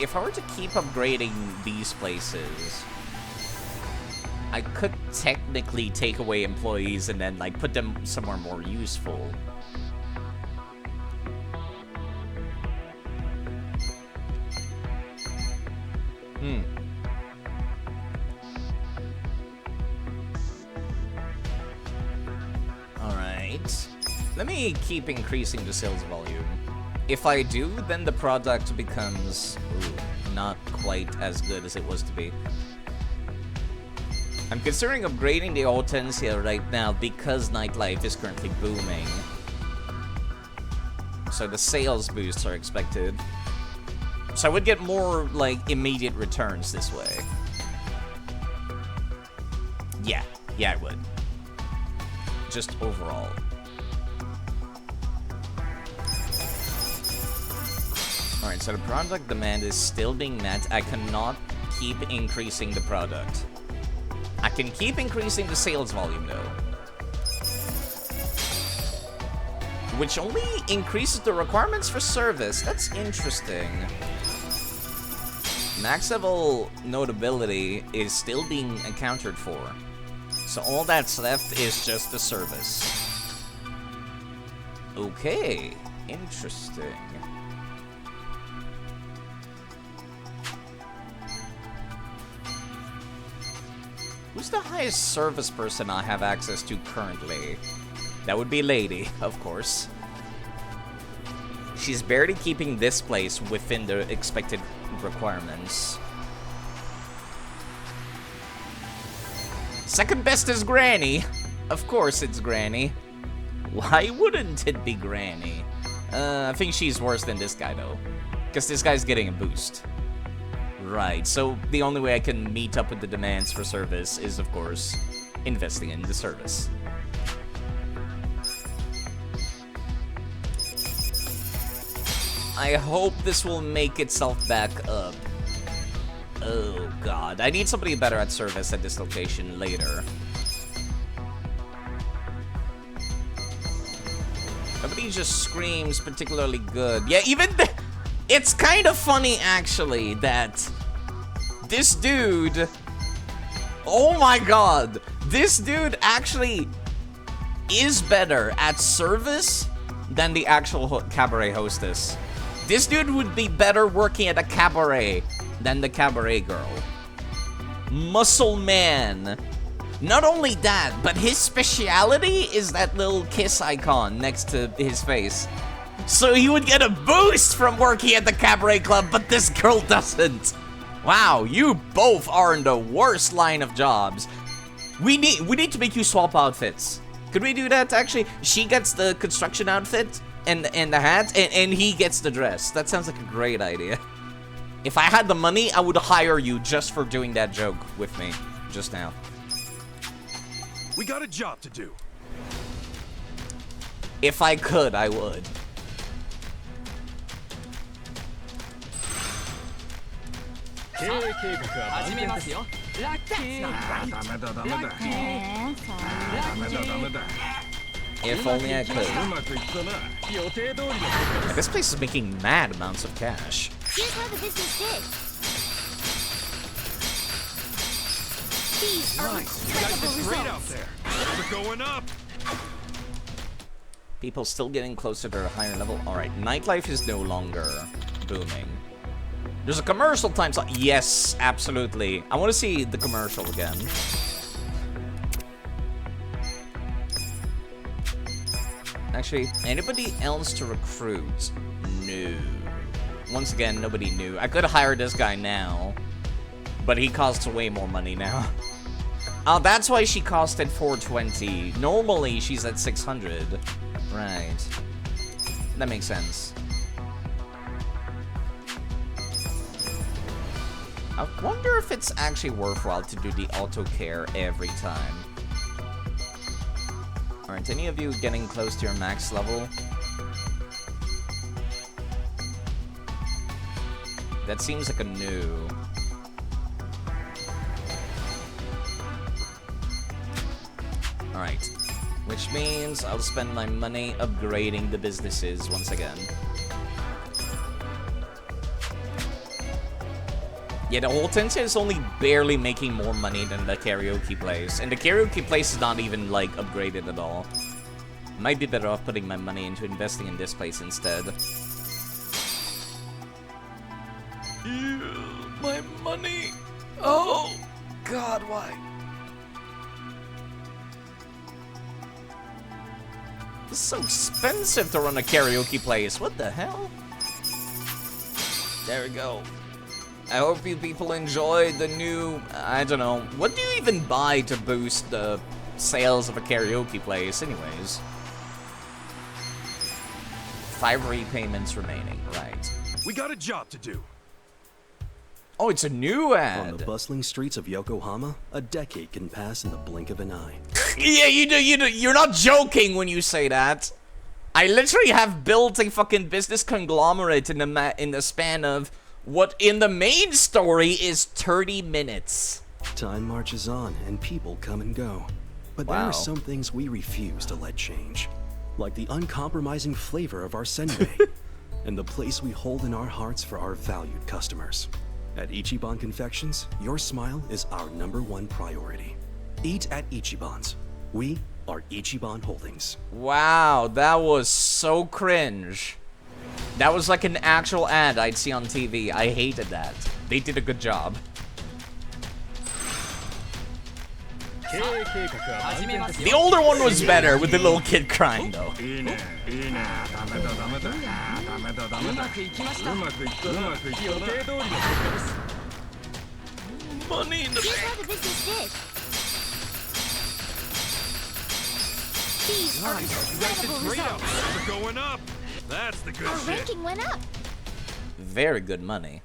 If I were to keep upgrading these places, I could technically take away employees and then, like, put them somewhere more useful. Alright. Let me keep increasing the sales volume. If I do, then the product becomes not quite as good as it was to be. I'm considering upgrading the Hortensia right now because nightlife is currently booming. So the sales boosts are expected. So I would get more, like, immediate returns this way. Yeah, I would. Just overall. Alright, so the product demand is still being met. I cannot keep increasing the product. I can keep increasing the sales volume, though. Which only increases the requirements for service. That's interesting. Max level notability is still being accounted for. So all that's left is just the service. Okay, interesting. Who's the highest service person I have access to currently? That would be Lady, of course. She's barely keeping this place within the expected requirements. Second best is Granny. Of course it's Granny. Why wouldn't it be Granny? I think she's worse than this guy, though. Because this guy's getting a boost. Right, so the only way I can meet up with the demands for service is, of course, investing in the service. I hope this will make itself back up. Oh god, I need somebody better at service at this location later. Nobody just screams particularly good. Yeah, even it's kind of funny actually that this dude, oh my god, this dude actually is better at service than the actual cabaret hostess. This dude would be better working at a cabaret than the cabaret girl. Muscle man. Not only that, but his speciality is that little kiss icon next to his face. So he would get a boost from working at the cabaret club, but this girl doesn't. Wow, you both are in the worst line of jobs. We need to make you swap outfits. Could we do that, actually? She gets the construction outfit and the hat, and he gets the dress. That sounds like a great idea. If I had the money, I would hire you just for doing that joke with me just now. We got a job to do. If I could, I would. If only I could. Yeah, this place is making mad amounts of cash. Here's how the business did. These are incredible Great out results. there. We're going up. People still getting closer to a higher level. Alright, nightlife is no longer booming. There's a commercial time slot. Yes, absolutely. I want to see the commercial again. Actually, anybody else to recruit? No. Once again, nobody knew. I could hire this guy now, but he costs way more money now. Oh, that's why she costed 420. Normally, she's at 600. Right. That makes sense. I wonder if it's actually worthwhile to do the auto care every time. Aren't any of you getting close to your max level? That seems like a new. Alright. Which means I'll spend my money upgrading the businesses once again. Yeah, the Hortensia is only barely making more money than the karaoke place. And the karaoke place is not even, like, upgraded at all. Might be better off putting my money into investing in this place instead. My money! Oh! God, why? It's so expensive to run a karaoke place. What the hell? There we go. I hope you people enjoyed the new, I don't know, what do you even buy to boost the sales of a karaoke place anyways? 5 repayments remaining, right. We got a job to do. Oh, it's a new On ad. the bustling streets of Yokohama, a decade can pass in the blink of an eye. Yeah, you do, you're not joking when you say that. I literally have built a fucking business conglomerate in the span of what in the main story is 30 minutes. Time marches on and people come and go. But there Wow. are some things we refuse to let change. Like the uncompromising flavor of our senbei and the place we hold in our hearts for our valued customers. At Ichiban Confections, your smile is our #1 priority. Eat at Ichiban's. We are Ichiban Holdings. Wow, that was so cringe. That was like an actual ad I'd see on TV. I hated that. They did a good job. The older one was better with the little kid crying though. Money in the Here's how the business did. These are incredible results. We're going up. That's the good Our shit. ranking went up. Very good money.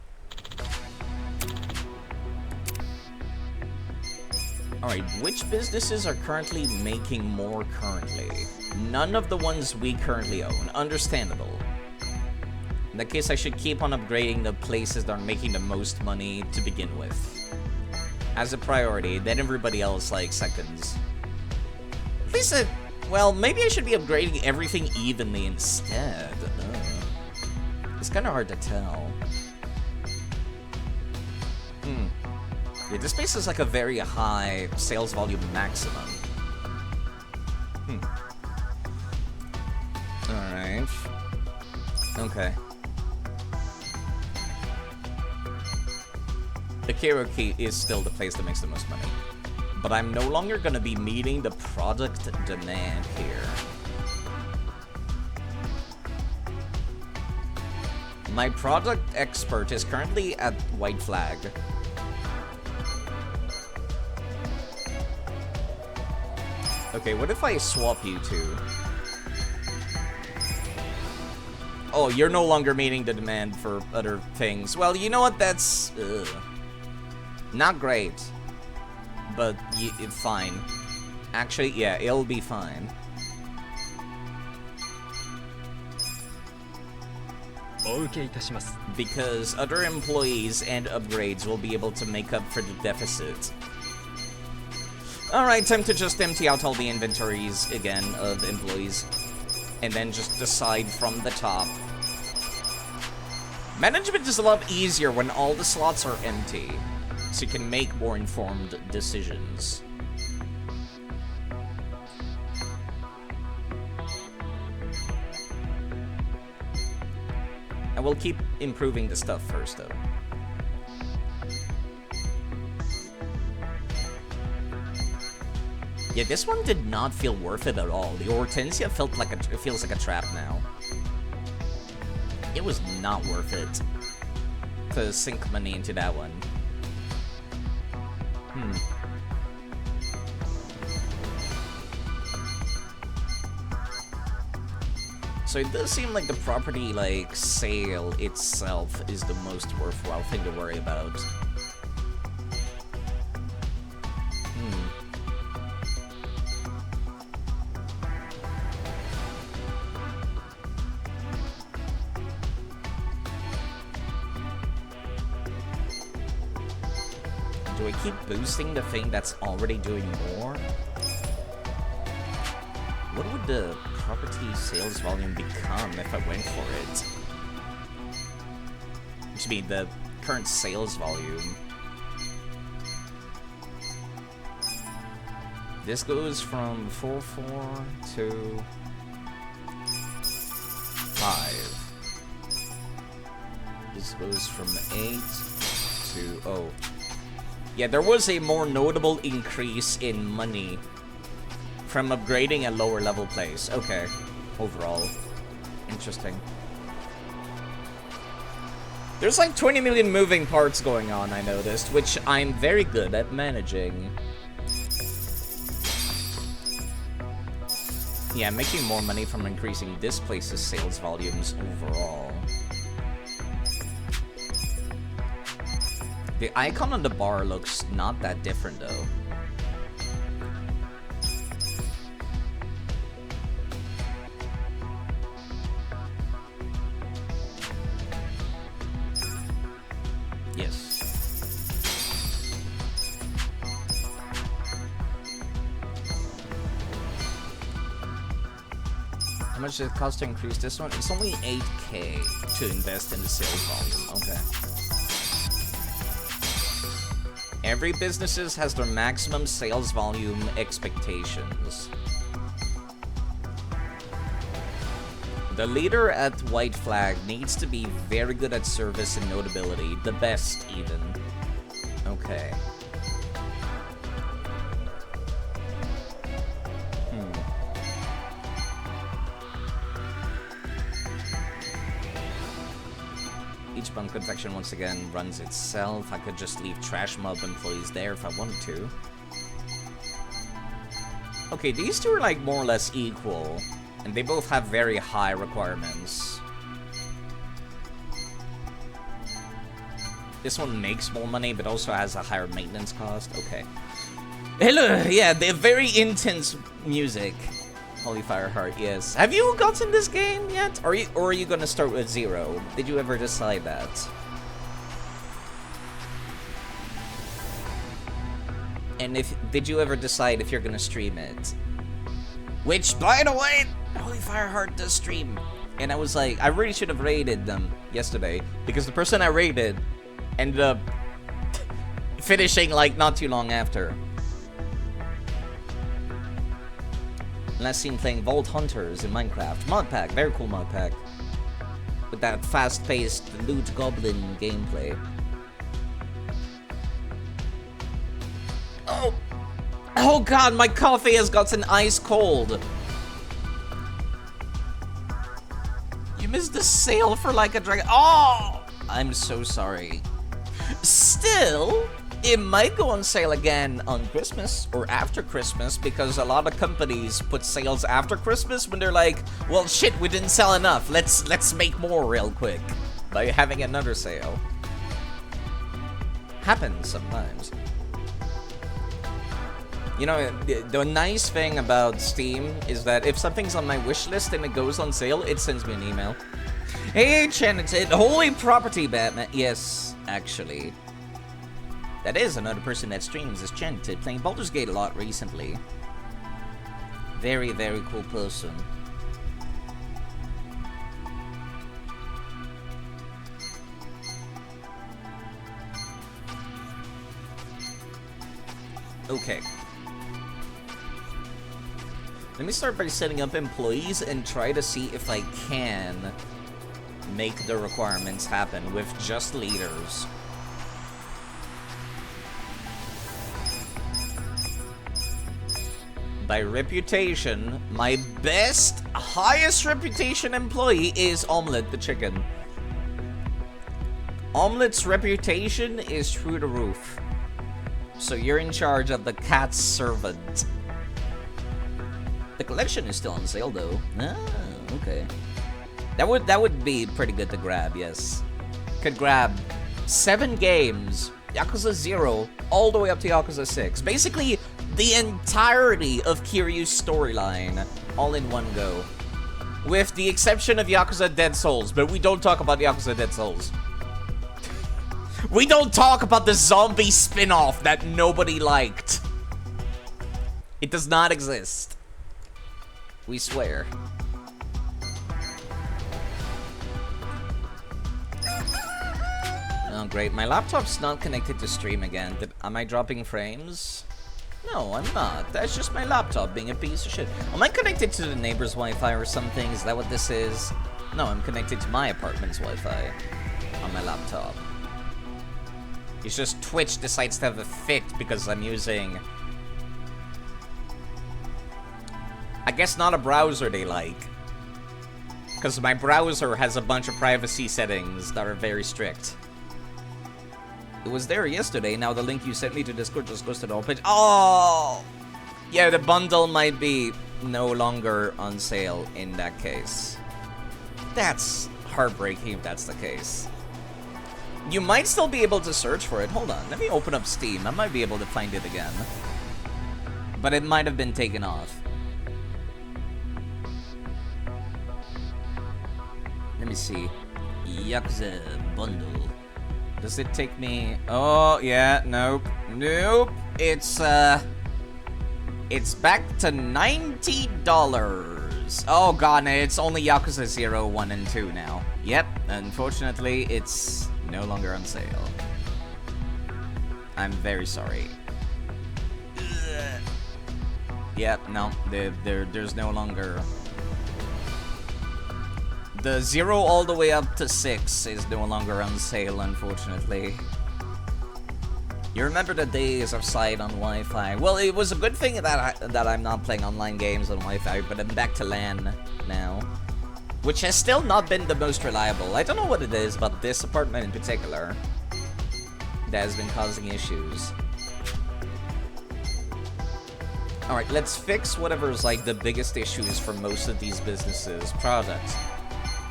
Alright, which businesses are currently making more currently? None of the ones we currently own. Understandable. In that case, I should keep on upgrading the places that are making the most money to begin with. As a priority, then everybody else, like, seconds. At least, well, maybe I should be upgrading everything evenly instead. It's kind of hard to tell. Yeah, this place is like a very high sales volume maximum. Alright. Okay. The karaoke is still the place that makes the most money. But I'm no longer gonna be meeting the product demand here. My product expert is currently at White Flag. Okay, what if I swap you two? Oh, you're no longer meeting the demand for other things. Well, you know what? That's not great, but it's fine. Actually, yeah, it'll be fine. Because other employees and upgrades will be able to make up for the deficit. Alright, time to just empty out all the inventories again of employees. And then just decide from the top. Management is a lot easier when all the slots are empty. So you can make more informed decisions. And we'll keep improving the stuff first, though. Yeah, this one did not feel worth it at all. The Hortensia it feels like a trap now. It was not worth it to sink money into that one. So it does seem like the property, like, sale itself is the most worthwhile thing to worry about. do I keep boosting the thing that's already doing more? What would the property sales volume become if I went for it? Which means the current sales volume. This goes from 4.4 to 5. This goes from 8 to... oh. Yeah, there was a more notable increase in money from upgrading a lower level place. Okay. Overall. Interesting. There's like 20 million moving parts going on, I noticed, which I'm very good at managing. Yeah, I'm making more money from increasing this place's sales volumes overall. The icon on the bar looks not that different though. Yes. How much does it cost to increase this one? It's only 8k to invest in the sales volume. Okay. Every business has their maximum sales volume expectations. The leader at White Flag needs to be very good at service and notability. The best, even. Okay. Each bunk confection once again runs itself. I could just leave trash mob employees there if I wanted to. Okay, these two are like more or less equal. And they both have very high requirements. This one makes more money, but also has a higher maintenance cost. Okay. Hello, yeah, they're very intense music. Holy Fireheart, yes. Have you gotten this game yet? Or are you gonna start with 0? Did you ever decide that? And did you ever decide if you're gonna stream it? Which, by the way, Holy Fireheart does stream. And I was like, I really should have raided them yesterday. Because the person I raided ended up finishing like not too long after. Last seen playing Vault Hunters in Minecraft. Mod pack, very cool mod pack. With that fast-paced loot goblin gameplay. Oh! Oh god, my coffee has gotten ice cold. You missed the sale for like a dragon. Oh! I'm so sorry. Still, it might go on sale again on Christmas or after Christmas because a lot of companies put sales after Christmas when they're like, well, shit, we didn't sell enough. Let's make more real quick by having another sale. Happens sometimes. You know, the nice thing about Steam is that if something's on my wish list and it goes on sale, it sends me an email. Hey, Chanted, holy property, Batman. Yes, actually. That is another person that streams is Chanted, playing Baldur's Gate a lot recently. Very, very cool person. Okay. Let me start by setting up employees and try to see if I can make the requirements happen with just leaders. By reputation, my best, highest reputation employee is Omelette the chicken. Omelette's reputation is through the roof. So you're in charge of the cat's servant. The collection is still on sale though. Ah, okay. That would be pretty good to grab, yes. Could grab 7 games, Yakuza 0, all the way up to Yakuza 6. Basically, the entirety of Kiryu's storyline, all in one go. With the exception of Yakuza Dead Souls, but we don't talk about Yakuza Dead Souls. We don't talk about the zombie spin-off that nobody liked. It does not exist. We swear. Oh, great. My laptop's not connected to stream again. Am I dropping frames? No, I'm not. That's just my laptop being a piece of shit. Am I connected to the neighbor's Wi-Fi or something? Is that what this is? No, I'm connected to my apartment's Wi-Fi on my laptop. It's just Twitch decides to have a fit because I'm using... I guess not a browser they like. Because my browser has a bunch of privacy settings that are very strict. It was there yesterday. Now the link you sent me to Discord just goes to the homepage. Oh! Yeah, the bundle might be no longer on sale in that case. That's heartbreaking if that's the case. You might still be able to search for it. Hold on. Let me open up Steam. I might be able to find it again. But it might have been taken off. Let me see. Yakuza bundle. Does it take me... Oh, yeah, nope. Nope. It's back to $90. Oh, God, it's only Yakuza 0, 1, and 2 now. Yep, unfortunately, it's no longer on sale. I'm very sorry. Ugh. Yep, no, there's no longer... The 0 all the way up to 6 is no longer on sale, unfortunately. You remember the days of Side on Wi-Fi? Well, it was a good thing that I'm not playing online games on Wi-Fi, but I'm back to LAN now. Which has still not been the most reliable. I don't know what it is about this apartment in particular that has been causing issues. Alright, let's fix whatever's like the biggest issues for most of these businesses. Product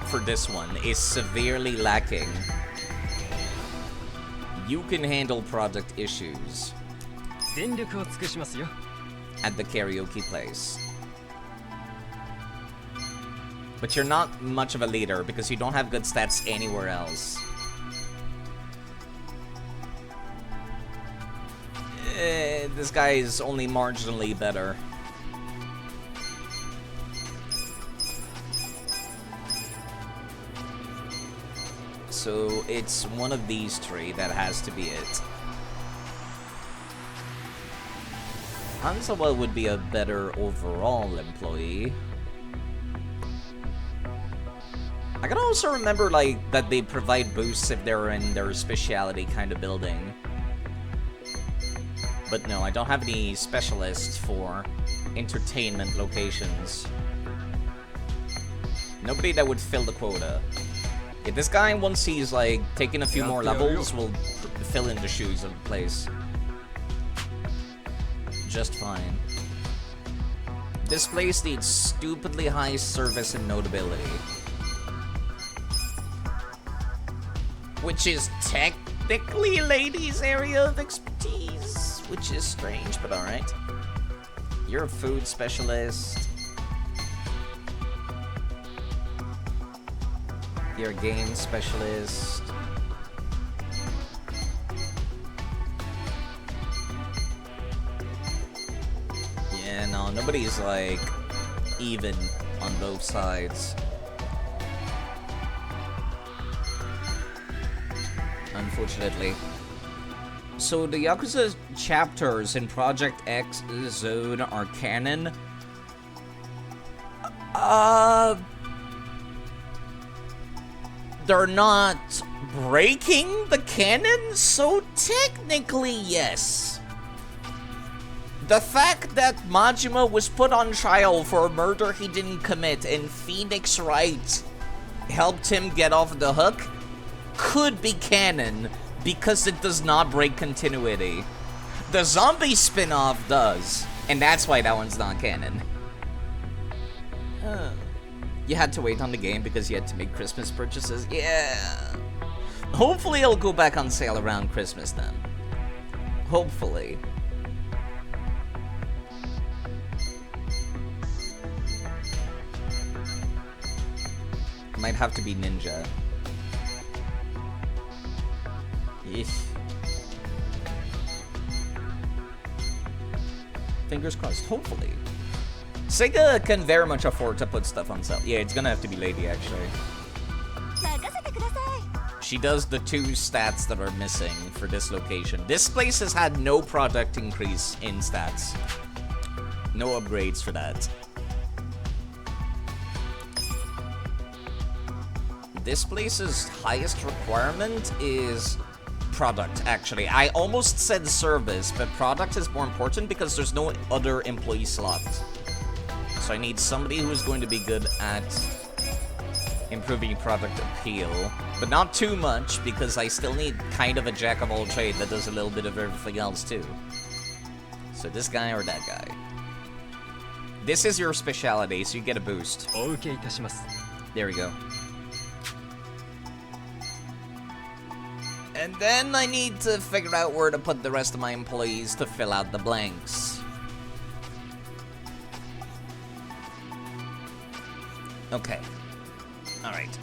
for this one is severely lacking. You can handle product issues at the karaoke place. But you're not much of a leader because you don't have good stats anywhere else. This guy is only marginally better. So it's one of these three that has to be it. Hansawa would be a better overall employee. I can also remember like that they provide boosts if they're in their specialty kind of building. But no, I don't have any specialists for entertainment locations. Nobody that would fill the quota. Yeah, this guy, once he's like taking a few more levels, will fill in the shoes of the place. Just fine. This place needs stupidly high service and notability. Which is technically ladies' area of expertise, which is strange, but alright. You're a food specialist. You're a game specialist. Yeah, no, nobody's like even on both sides. Unfortunately. So the Yakuza chapters in Project X Zone are canon. They're not breaking the canon, so technically yes. The fact that Majima was put on trial for a murder he didn't commit and Phoenix Wright helped him get off the hook could be canon because it does not break continuity. The zombie spin-off does, and that's why that one's not canon. You had to wait on the game because you had to make Christmas purchases? Yeah. Hopefully it'll go back on sale around Christmas then. Hopefully. Might have to be Ninja. Ugh. Fingers crossed, hopefully. Sega can very much afford to put stuff on sale. Yeah, it's gonna have to be Lady, actually. She does the 2 stats that are missing for this location. This place has had no product increase in stats. No upgrades for that. This place's highest requirement is product, actually. I almost said service, but product is more important because there's no other employee slot. So I need somebody who's going to be good at improving product appeal, but not too much because I still need kind of a jack of all trade that does a little bit of everything else too. So this guy or that guy. This is your specialty, so you get a boost. There we go. And then I need to figure out where to put the rest of my employees to fill out the blanks. Okay. Alright.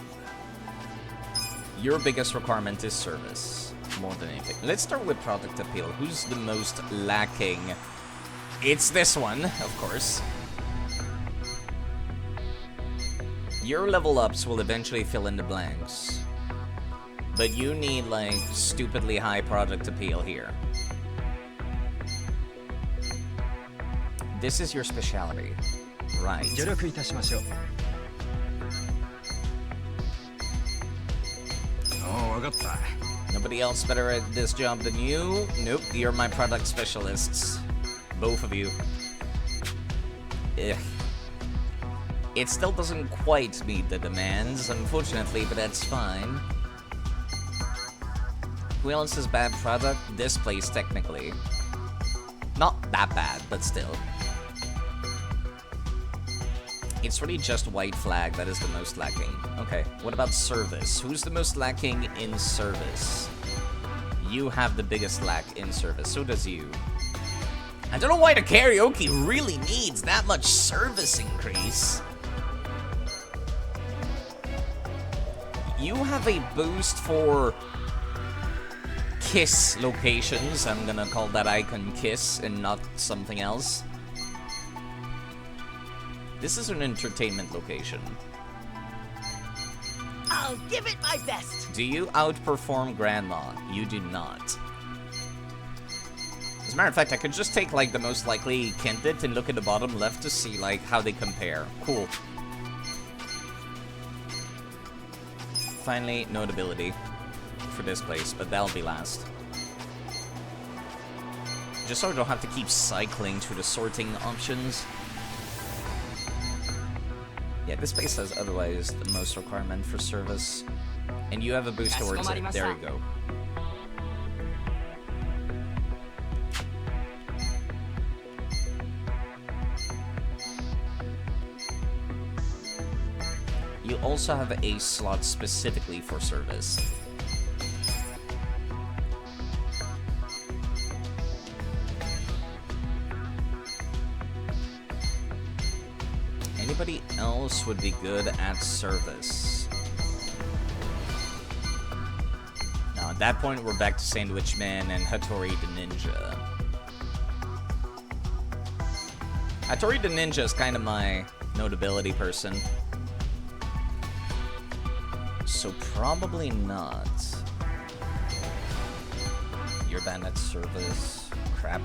Your biggest requirement is service, more than anything. Let's start with product appeal. Who's the most lacking? It's this one, of course. Your level ups will eventually fill in the blanks. But you need, like, stupidly high product appeal here. This is your specialty. Right. Nobody else better at this job than you? Nope, you're my product specialists. Both of you. Ugh. It still doesn't quite meet the demands, unfortunately, but that's fine. Who else has bad product? This place, technically. Not that bad, but still. It's really just white flag that is the most lacking. Okay, what about service? Who's the most lacking in service? You have the biggest lack in service, so does you. I don't know why the karaoke really needs that much service increase. You have a boost for KISS locations. I'm gonna call that icon KISS and not something else. This is an entertainment location. I'll give it my best. Do you outperform Grandma? You do not. As a matter of fact, I could just take, like, the most likely candidate and look at the bottom left to see, like, how they compare. Cool. Finally, notability for this place, but that'll be last. Just so I don't have to keep cycling through the sorting options. Yeah, this place has otherwise the most requirement for service. And you have a boost towards it. There you go. You also have a slot specifically for service. Anybody else would be good at service? Now, at that point, we're back to Sandwich Man and Hattori the Ninja. Hattori the Ninja is kind of my notability person. So probably not. You're bad at service. Crap.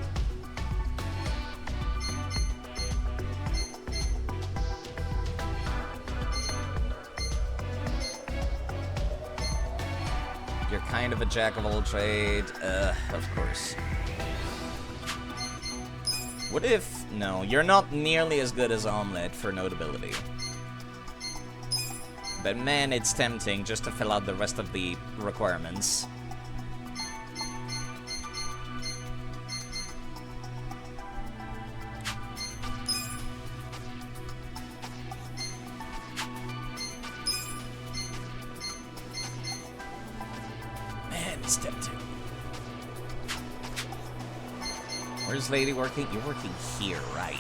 You're kind of a jack of all trade. Of course. What if... No, you're not nearly as good as Omelette for notability. But man, it's tempting just to fill out the rest of the requirements. Man, it's tempting. Where's Lady working? You're working here, right?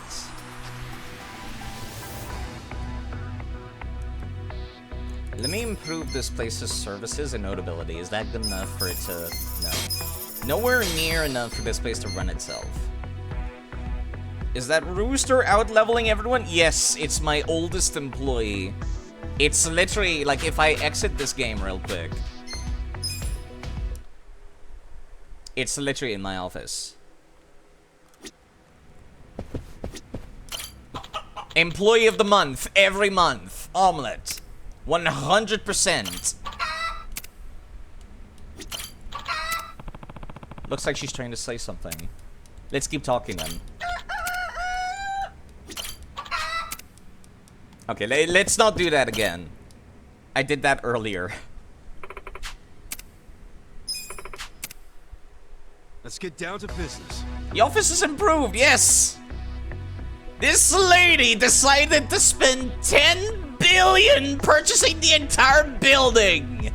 Let me improve this place's services and notability. Is that good enough for it to... No. Nowhere near enough for this place to run itself. Is that rooster out-leveling everyone? Yes, it's my oldest employee. It's literally, like, if I exit this game real quick... It's literally in my office. Employee of the month, every month. Omelette. 100%. Looks like she's trying to say something. Let's keep talking then. Okay, let's not do that again. I did that earlier. Let's get down to business. The office is improved, yes! This lady decided to spend 10 billion purchasing the entire building!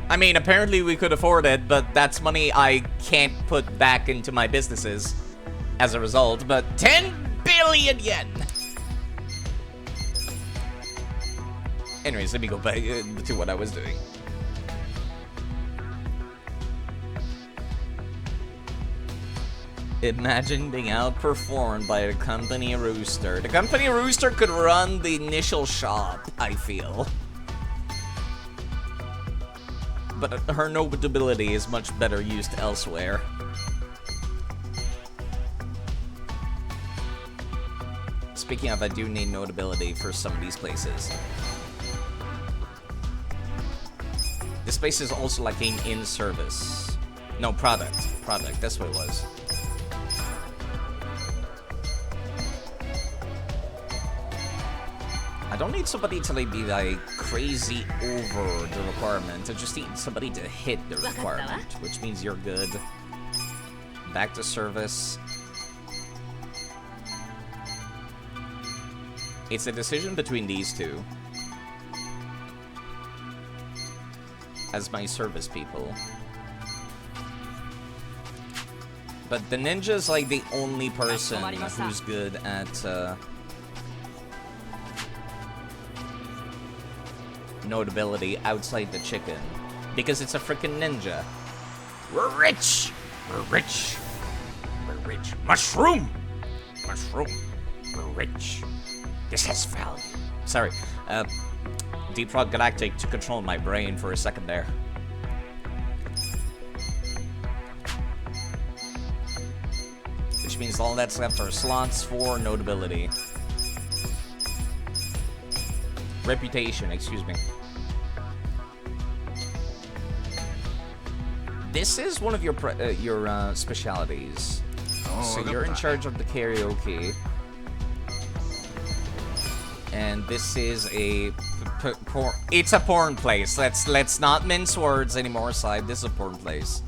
I mean, apparently we could afford it, but that's money I can't put back into my businesses as a result, but 10 billion yen! Anyways, let me go back to what I was doing. Imagine being outperformed by the company rooster. The company rooster could run the initial shop, I feel. But her notability is much better used elsewhere. Speaking of, I do need notability for some of these places. This place is also lacking in service. No, product. Product, that's what it was. I don't need somebody to like be like crazy over the requirement. I just need somebody to hit the requirement, which means you're good. Back to service. It's a decision between these two. As my service people. But the ninja's like the only person who's good at notability outside the chicken. Because it's a freaking ninja. We're rich! We're rich! We're rich. Mushroom! Mushroom! We're rich. This has value. Sorry. Deep Rock Galactic to control my brain for a second there. Which means all that's left are slots for notability. Reputation, excuse me. This is one of your specialities. So you're in charge of the karaoke. And this is it's a porn place. Let's not mince words anymore, side. This is a porn place.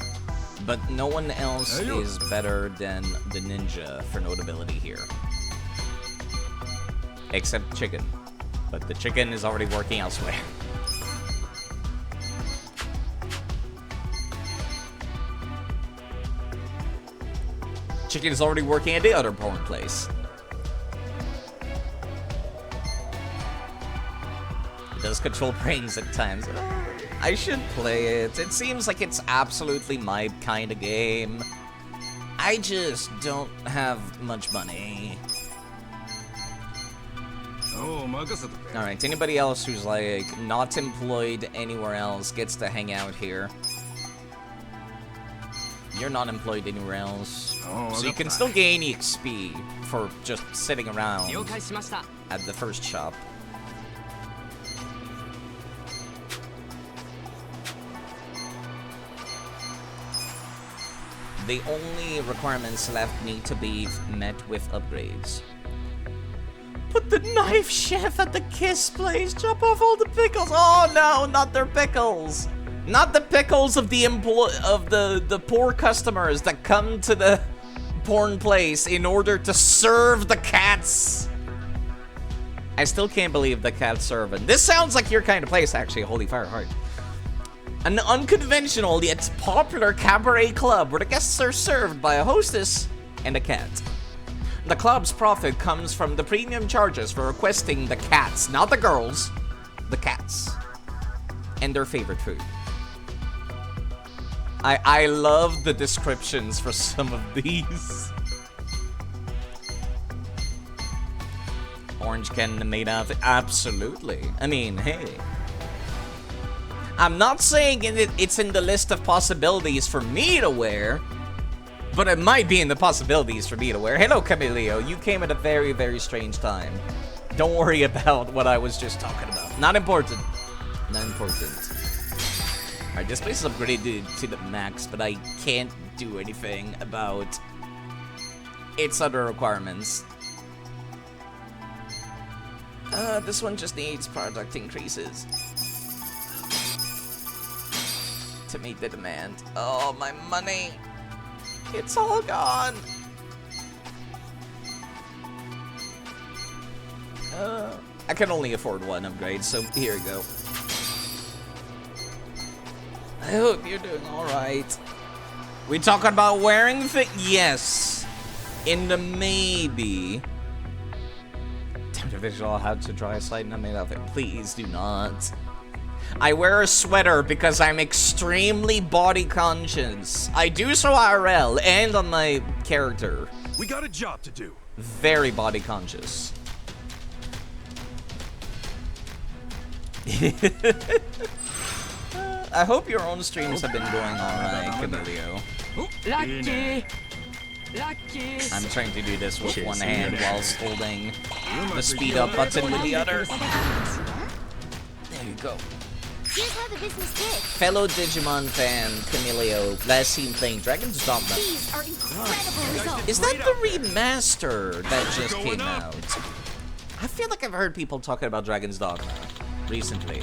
But no one else is better than the ninja for notability here. Except chicken. But the chicken is already working elsewhere. Chicken is already working at the other porn place. It does control brains at times. I should play it. It seems like it's absolutely my kind of game. I just don't have much money. Alright, anybody else who's like not employed anywhere else gets to hang out here. You're not employed anywhere else. So you can still gain XP for just sitting around at the first shop. The only requirements left need to be met with upgrades. Put the knife chef at the Kiss place. Chop off all the pickles. Oh no, not their pickles. Not the pickles of the poor customers that come to the porn place in order to serve the cats. I still can't believe the cat servant. This sounds like your kind of place, actually. Holy fire heart. An unconventional yet popular cabaret club where the guests are served by a hostess and a cat. The club's profit comes from the premium charges for requesting the cats, not the girls, the cats and their favorite food. I love the descriptions for some of these. Orange candy made out of... Absolutely. I mean, hey. I'm not saying it's in the list of possibilities for me to wear, but it might be in the possibilities for me to wear. Hello, Camilio. You came at a very, very strange time. Don't worry about what I was just talking about. Not important. Not important. Alright, this place is upgraded to the max, but I can't do anything about its other requirements. This one just needs product increases to meet the demand. Oh, my money. It's all gone. I can only afford one upgrade, so here we go. I hope you're doing alright. We talking about wearing things? Yes. In the maybe. Time to visual how to draw a slide not made of it. Please do not. I wear a sweater because I'm extremely body conscious. I do so IRL and on my character. We got a job to do. Very body conscious. I hope your own streams have been going alright, Camilio. Lucky! Lucky! I'm trying to do this with one hand whilst holding the speed up button with the other. There you go. Here's how the business did. Fellow Digimon fan, Camilio, last seen playing Dragon's Dogma. These are incredible results. Is that the remaster that just came out? I feel like I've heard people talking about Dragon's Dogma recently.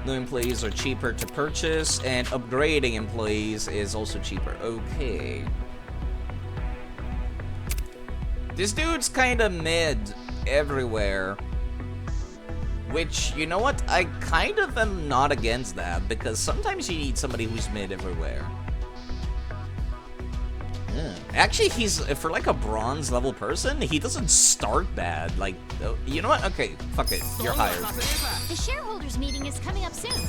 New employees are cheaper to purchase, and upgrading employees is also cheaper. Okay. This dude's kinda mid everywhere. Which, you know what? I kind of am not against that, because sometimes you need somebody who's mid everywhere. Yeah. Actually, he's, for like a bronze level person, he doesn't start bad. Like, you know what? Okay, fuck it. You're hired. The shareholders meeting is coming up soon.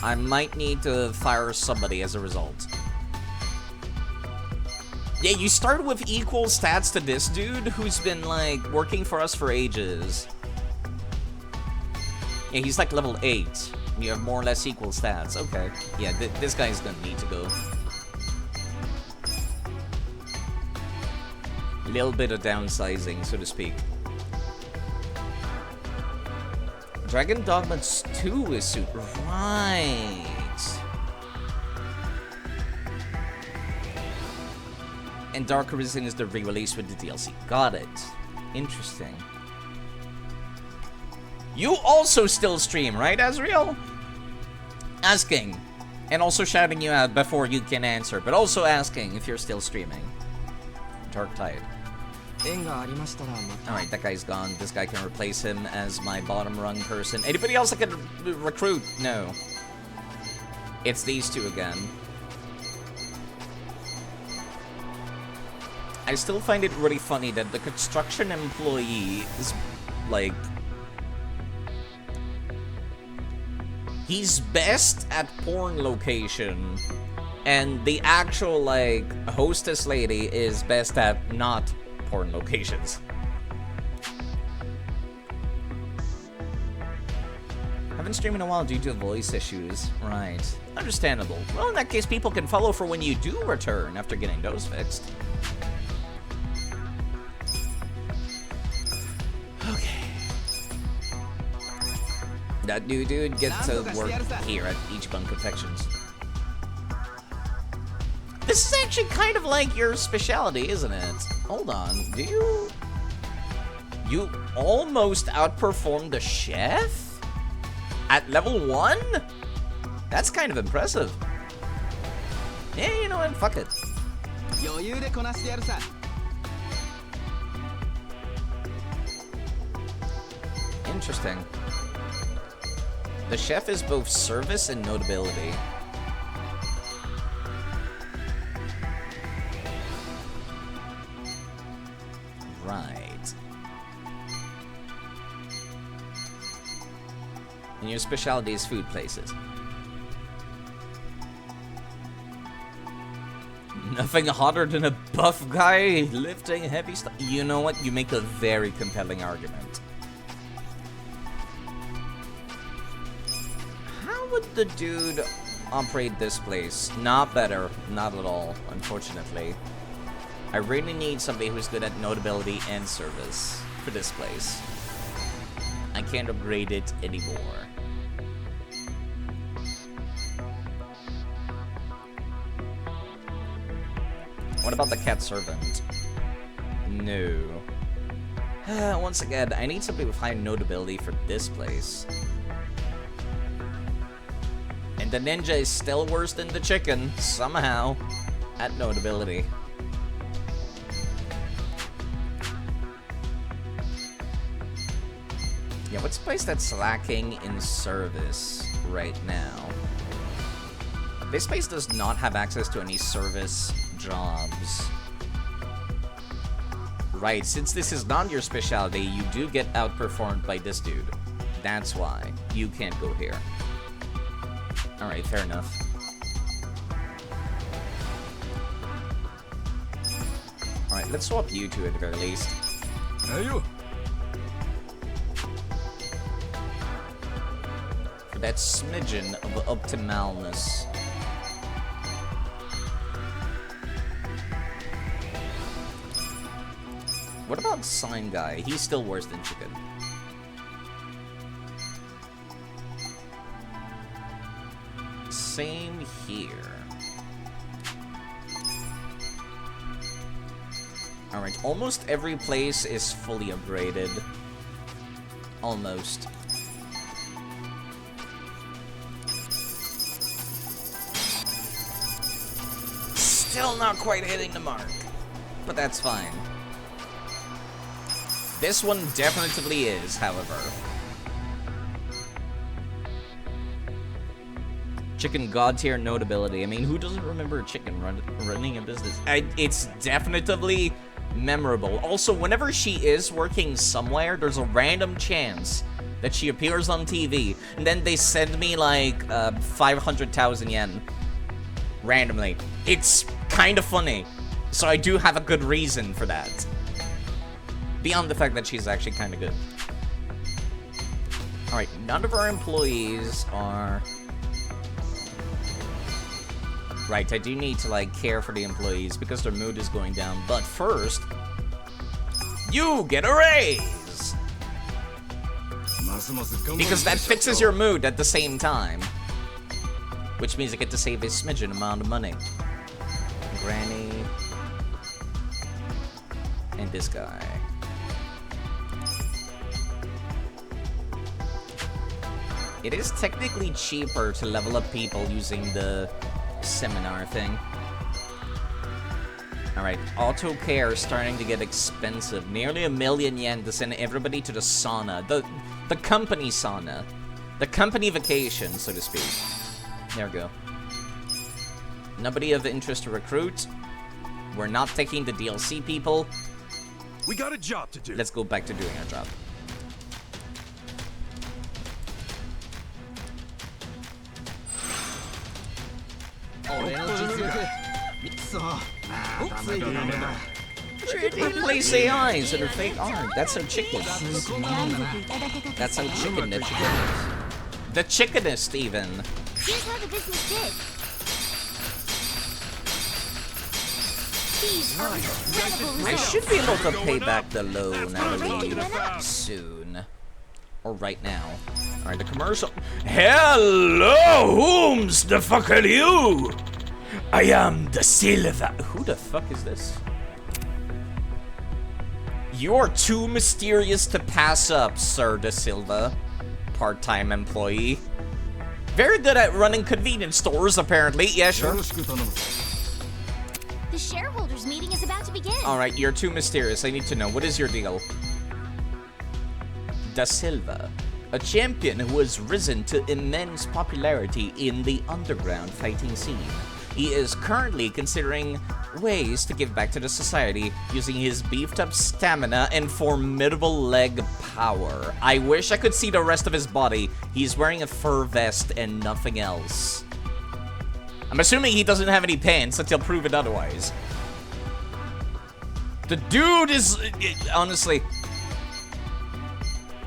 I might need to fire somebody as a result. Yeah, you start with equal stats to this dude who's been, like, working for us for ages. Yeah, he's like level 8. You have more or less equal stats. Okay. Yeah, this guy's gonna need to go. Little bit of downsizing, so to speak. Dragon Dogma 2 is super. Right. And Dark Arisen is the re-release with the DLC. Got it. Interesting. You also still stream, right, Azriel? Asking. And also shouting you out before you can answer, but also asking if you're still streaming. Dark Tide. Alright, that guy's gone. This guy can replace him as my bottom rung person. Anybody else I can recruit? No. It's these two again. I still find it really funny that the construction employee is, like... He's best at porn location, and the actual, like, hostess lady is best at not porn locations. Haven't streamed in a while due to voice issues. Right. Understandable. Well, in that case, people can follow for when you do return after getting those fixed. Okay. That new dude gets to work here at Ichiban Confections. This is actually kind of like your specialty, isn't it? Hold on, do you... You almost outperformed the chef? At level 1? That's kind of impressive. Yeah, you know what, fuck it. Interesting. The chef is both service and notability. Right. And your specialty is food places. Nothing hotter than a buff guy lifting heavy stuff. You know what? You make a very compelling argument. How would the dude operate this place? Not better. Not at all, unfortunately. I really need somebody who's good at notability and service for this place. I can't upgrade it anymore. What about the cat servant? No. Once again, I need somebody with high notability for this place. And the ninja is still worse than the chicken, somehow, at notability. Yeah, what's a place that's lacking in service right now? This place does not have access to any service jobs. Right, since this is not your specialty, you do get outperformed by this dude. That's why you can't go here. Alright, fair enough. Alright, let's swap you two at the very least. Hey, you. For that smidgen of optimalness. What about Sign Guy? He's still worse than Chicken. Same here. Alright, almost every place is fully upgraded. Almost. Still not quite hitting the mark. But that's fine. This one definitely is, however. Chicken god tier notability. I mean, who doesn't remember a chicken running a business? It's definitely memorable. Also, whenever she is working somewhere, there's a random chance that she appears on TV, and then they send me like 500,000 yen randomly. It's kind of funny, so I do have a good reason for that. Beyond the fact that she's actually kind of good. Alright, none of our employees are... Right, I do need to, like, care for the employees because their mood is going down. But first, you get a raise! Because that fixes your mood at the same time. Which means I get to save a smidgen amount of money. Granny. And this guy. It is technically cheaper to level up people using the seminar thing. Alright, auto care is starting to get expensive. Nearly 1,000,000 yen to send everybody to the sauna. The company sauna. The company vacation, so to speak. There we go. Nobody of interest to recruit. We're not taking the DLC people. We got a job to do. Let's go back to doing our job. Replace AIs that are fake art. That's how chicken. That's how chicken the chicken is. The chickenest, even. Here's how the business did. These are incredible I results. should be able to pay back the loan, I believe, soon. Or right now. Alright, the commercial. Hello, whom's the fuck are you? I am the Silva. Who the fuck is this? You're too mysterious to pass up, Sir De Silva. Part-time employee. Very good at running convenience stores, apparently. Yeah, sure. The shareholders meeting is about to begin. Alright, you're too mysterious. I need to know. What is your deal? Da Silva. A champion who has risen to immense popularity in the underground fighting scene. He is currently considering ways to give back to the society using his beefed up stamina and formidable leg power. I wish I could see the rest of his body. He's wearing a fur vest and nothing else. I'm assuming he doesn't have any pants until proven otherwise. The dude is... honestly...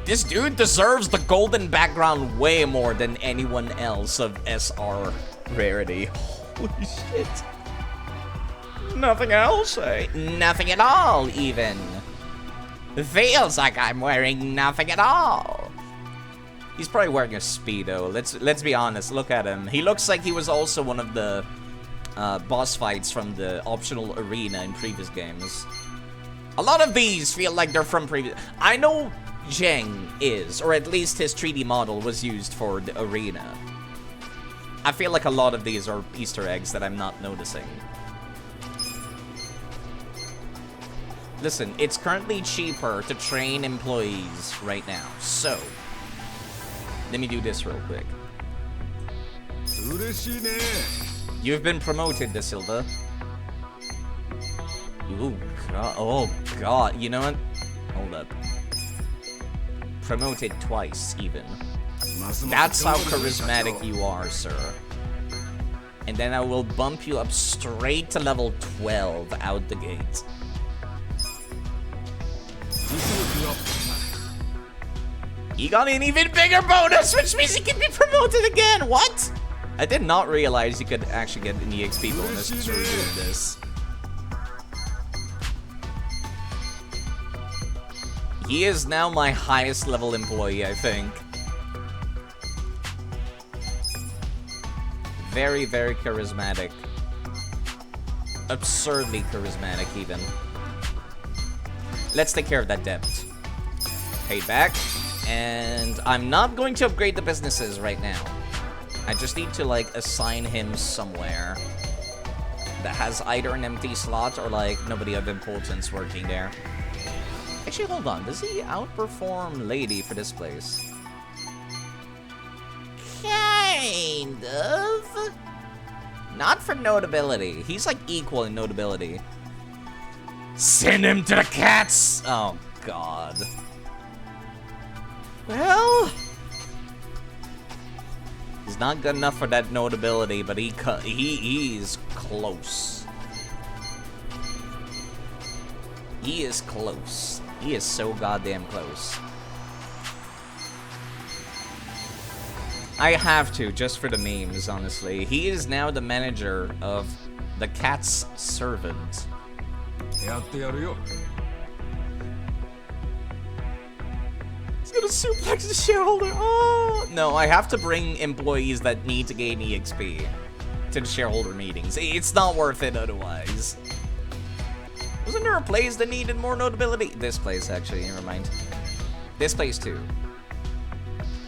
This dude deserves the golden background way more than anyone else of SR rarity. Holy shit. Nothing else? Nothing at all, even. It feels like I'm wearing nothing at all. He's probably wearing a Speedo. Let's be honest. Look at him. He looks like he was also one of the boss fights from the optional arena in previous games. A lot of these feel like they're from previous... I know Zheng is, or at least his 3D model was used for the arena. I feel like a lot of these are Easter eggs that I'm not noticing. Listen, it's currently cheaper to train employees right now, so let me do this real quick. You've been promoted, De Silva. Oh god, you know what? Hold up. Promoted twice, even. That's how charismatic you are, sir. And then I will bump you up straight to level 12 out the gate. He got an even bigger bonus, which means he can be promoted again. What? I did not realize you could actually get an EXP bonus through doing this. He is now my highest level employee, I think. Very, very charismatic. Absurdly charismatic, even. Let's take care of that debt. Paid back. And I'm not going to upgrade the businesses right now. I just need to, like, assign him somewhere that has either an empty slot or, like, nobody of importance working there. Actually, hold on. Does he outperform Lady for this place? Kind of. Not for notability. He's, like, equal in notability. Send him to the cats! Oh, God. Well... He's not good enough for that notability, but he's close. He is close. He is so goddamn close. I have to, just for the memes, honestly. He is now the manager of the cat's servant. He's gonna suplex the shareholder. Oh no, I have to bring employees that need to gain EXP to the shareholder meetings. It's not worth it otherwise. Wasn't there a place that needed more notability? This place, actually, never mind. This place too.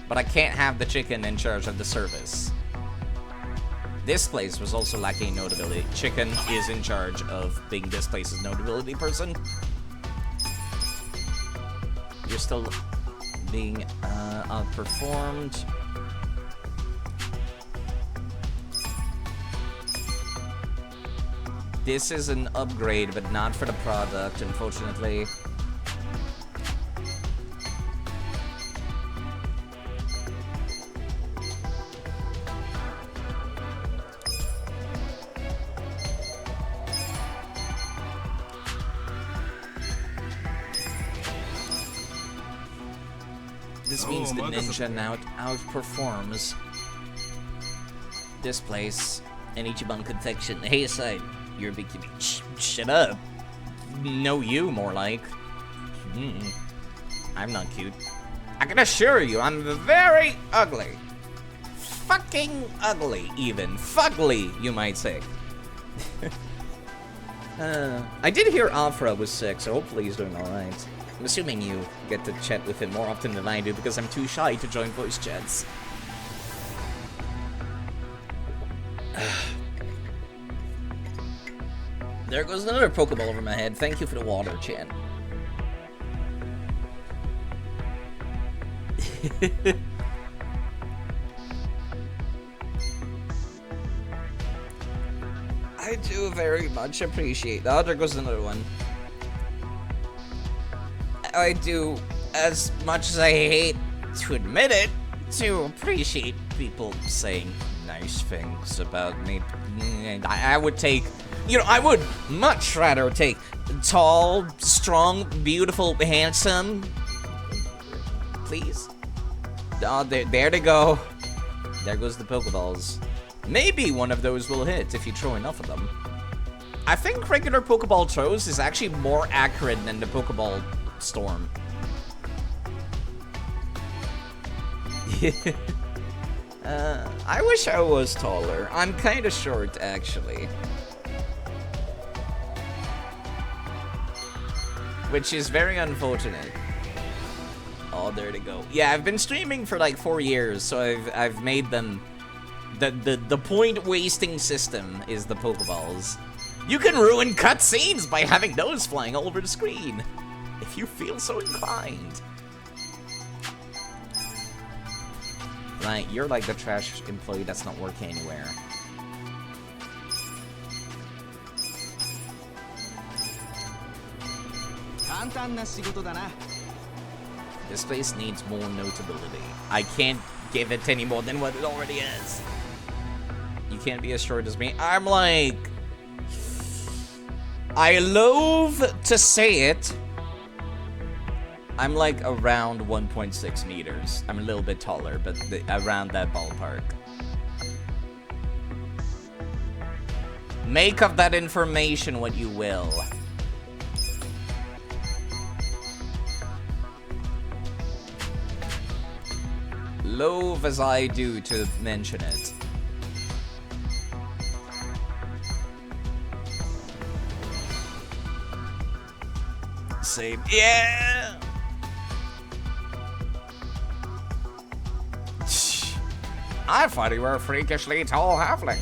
But I can't have the chicken in charge of the service. This place was also lacking notability. Chicken is in charge of being this place's notability person. You're still being outperformed. This is an upgrade, but not for the product, unfortunately. This means the ninja now outperforms this place in Ichiban Confection. Hey, aside, you're a big kitty. Shut up. No, you, more like. I'm not cute. I can assure you, I'm very ugly. Fucking ugly, even. Fugly, you might say. I did hear Afra was sick, so hopefully he's doing alright. I'm assuming you get to chat with him more often than I do because I'm too shy to join voice chats. There goes another Pokeball over my head. Thank you for the water, Chan. I do very much appreciate that. Oh, there goes another one. I do, as much as I hate to admit it, to appreciate people saying nice things about me. I would take, I would much rather take tall, strong, beautiful, handsome. Please. Oh, there they go. There goes the Pokeballs. Maybe one of those will hit if you throw enough of them. I think regular Pokeball throws is actually more accurate than the Pokeball storm. I wish I was taller. I'm kind of short, actually. Which is very unfortunate. Oh, there they go. Yeah, I've been streaming for like 4 years, so I've made them... The point wasting system is the Pokeballs. You can ruin cutscenes by having those flying all over the screen, if you feel so inclined. Like, you're like the trash employee that's not working anywhere. This place needs more notability. I can't give it any more than what it already is. You can't be as short as me. I'm like... I loathe to say it. I'm like around 1.6 meters. I'm a little bit taller, but around that ballpark. Make of that information what you will. Loathe as I do to mention it. Same. Yeah! I thought you were a freakishly tall halfling.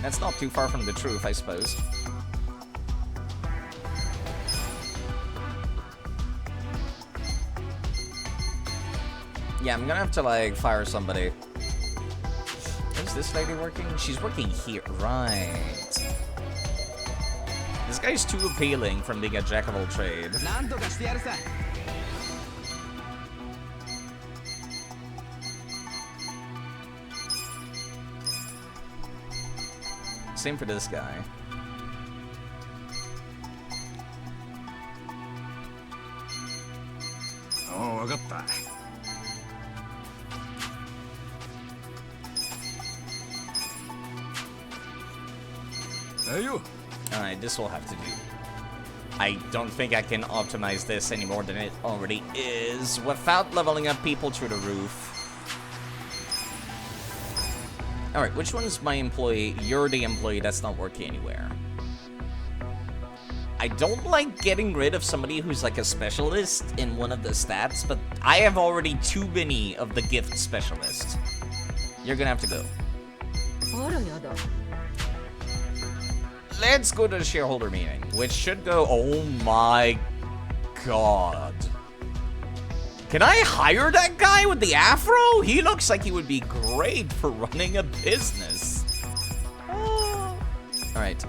That's not too far from the truth, I suppose. Yeah, I'm gonna have to, like, fire somebody. Is this lady working? She's working here. Right. This guy's too appealing from being a jack of all trade. Same for this guy. Oh, I got that. Hey, you. Alright, this will have to do. I don't think I can optimize this any more than it already is without leveling up people through the roof. Alright, which one's my employee? You're the employee that's not working anywhere. I don't like getting rid of somebody who's like a specialist in one of the stats, but I have already too many of the gift specialists. You're gonna have to go. Let's go to the shareholder meeting, which should go... Oh my god. Can I hire that guy with the afro? He looks like he would be great for running a business. Oh. Alright.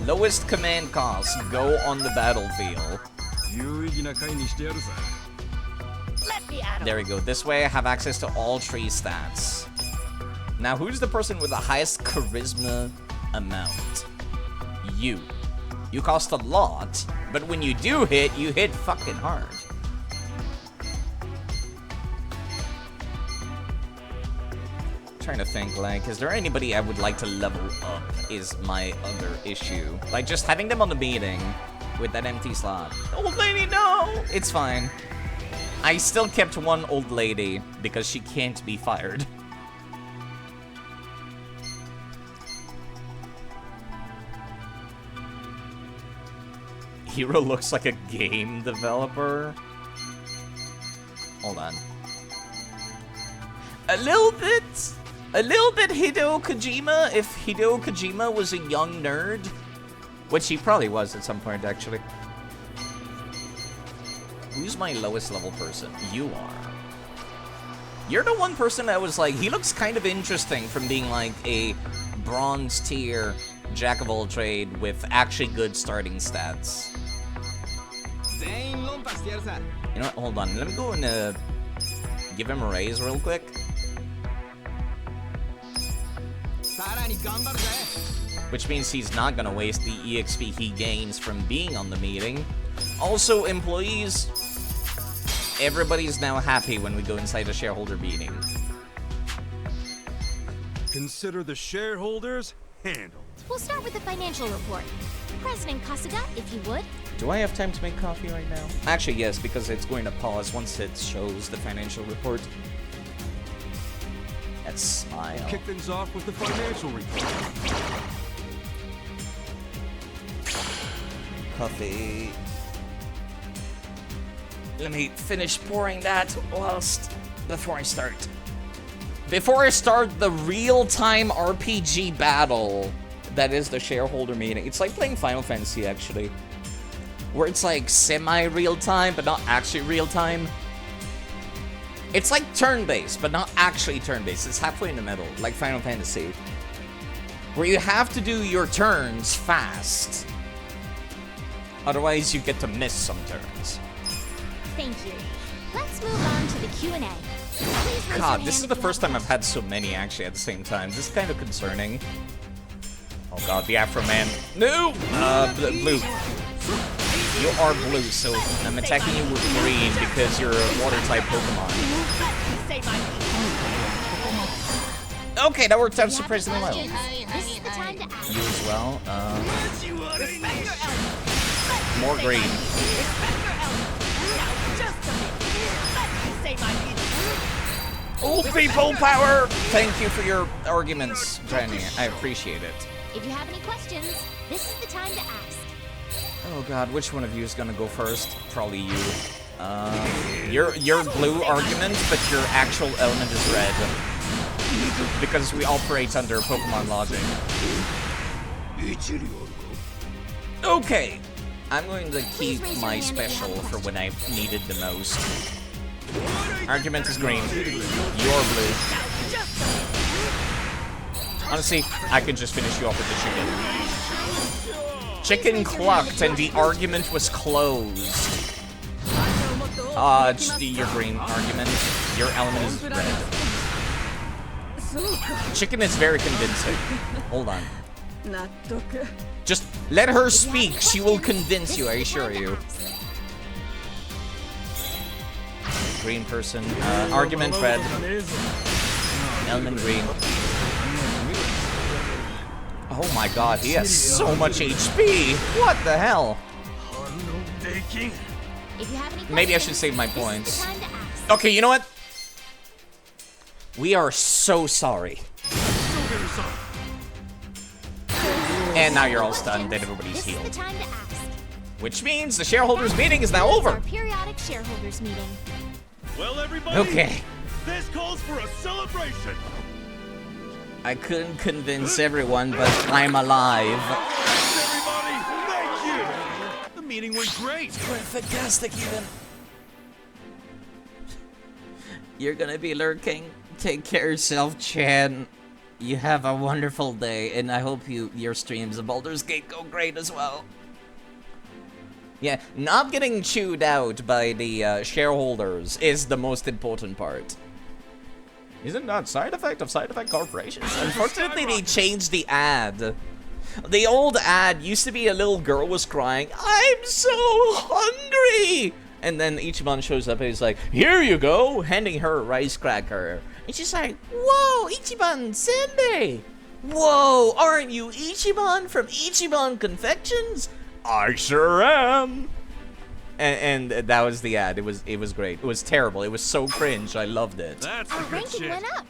Lowest command cost, go on the battlefield. There we go. This way I have access to all 3 stats. Now, who's the person with the highest charisma amount? You. You cost a lot, but when you do hit, you hit fucking hard. Trying to think, like, is there anybody I would like to level up is my other issue. Like, just having them on the meeting with that empty slot. Old lady, no! It's fine. I still kept one old lady because she can't be fired. Hero looks like a game developer. Hold on. A little bit Hideo Kojima, if Hideo Kojima was a young nerd. Which he probably was at some point, actually. Who's my lowest level person? You are. You're the one person that was like, he looks kind of interesting from being like a bronze tier jack of all trade with actually good starting stats. You know what? Hold on. Let me go and give him a raise real quick. Which means he's not gonna waste the EXP he gains from being on the meeting. Also, employees, everybody's now happy when we go inside a shareholder meeting. Consider the shareholders handled. We'll start with the financial report. President Kasuga, if you would. Do I have time to make coffee right now? Actually, yes, because it's going to pause once it shows the financial report. Let's smile. Kick things off with the financial report. Coffee. Let me finish pouring that before I start. Before I start the real-time RPG battle that is the shareholder meeting. It's like playing Final Fantasy, actually. Where it's like semi-real-time, but not actually real-time. It's like turn-based, but not actually turn-based. It's halfway in the middle, like Final Fantasy. Where you have to do your turns fast. Otherwise, you get to miss some turns. Thank you. Let's move on to the Q&A. Please raise God, your this hand is if the you first have time I've had so many actually at the same time. This is kind of concerning. Oh God, the Afro Man. No! Blue. You are blue, so I'm attacking you with green because you're a water-type Pokemon. Okay, that worked out surprisingly well. This is the time to ask. You as well. More green. Oh, people power! Thank you for your arguments, Jenny. I appreciate it. If you have any questions, this is the time to ask. Oh God, which one of you is gonna go first? Probably you. Your blue argument, but your actual element is red. Because we operate under Pokemon logic. Okay. I'm going to keep my special for when I need it the most. Argument is green. You're blue. Honestly, I could just finish you off with the chicken. Chicken clucked and the argument was closed. Your green argument. Your element is red. Chicken is very convincing. Hold on. Just let her speak. She will convince you, I assure you. Green person. Argument red. Element green. Oh my God, he has so much HP. What the hell? If you have any Maybe I should questions, save my this is the points. time to ask. Okay, you know what? We are so sorry. And now you're all stunned and everybody's This is healed. the time to ask. Which means the shareholders meeting is now This over. Our periodic shareholders meeting. Well, everybody, Okay. this calls for a celebration. I couldn't convince everyone, but I'm alive. Thanks, everybody. Thank you. The meeting went great. Fantastic, even. You're gonna be lurking. Take care of yourself, Chan. You have a wonderful day, and I hope your streams of Baldur's Gate go great as well. Yeah, not getting chewed out by the shareholders is the most important part. Isn't that side effect of side effect corporations? Unfortunately, they changed the ad. The old ad used to be a little girl was crying, "I'm so hungry!" And then Ichiban shows up and he's like, "Here you go," handing her a rice cracker. And she's like, "Whoa, Ichiban Senbei! Whoa, aren't you Ichiban from Ichiban Confections?" "I sure am." And that was the ad. It was great. It was terrible. It was so cringe. I loved it. That's Our the good ranking shit. went up.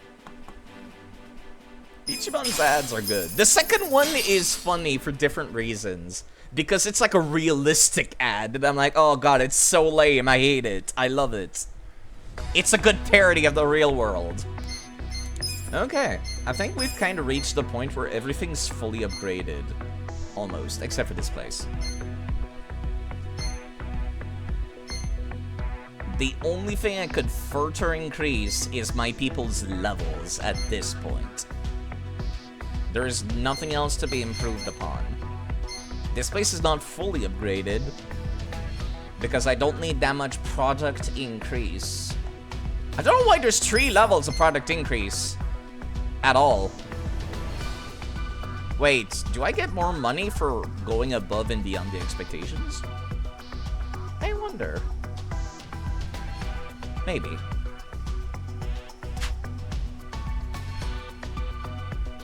Ichiban's ads are good. The second one is funny for different reasons. Because it's like a realistic ad. And I'm like, oh God, it's so lame. I hate it. I love it. It's a good parody of the real world. Okay. I think we've kind of reached the point where everything's fully upgraded. Almost. Except for this place. The only thing I could further increase is my people's levels at this point. There is nothing else to be improved upon. This place is not fully upgraded because I don't need that much product increase. I don't know why there's 3 levels of product increase at all. Wait, do I get more money for going above and beyond the expectations? I wonder. Maybe.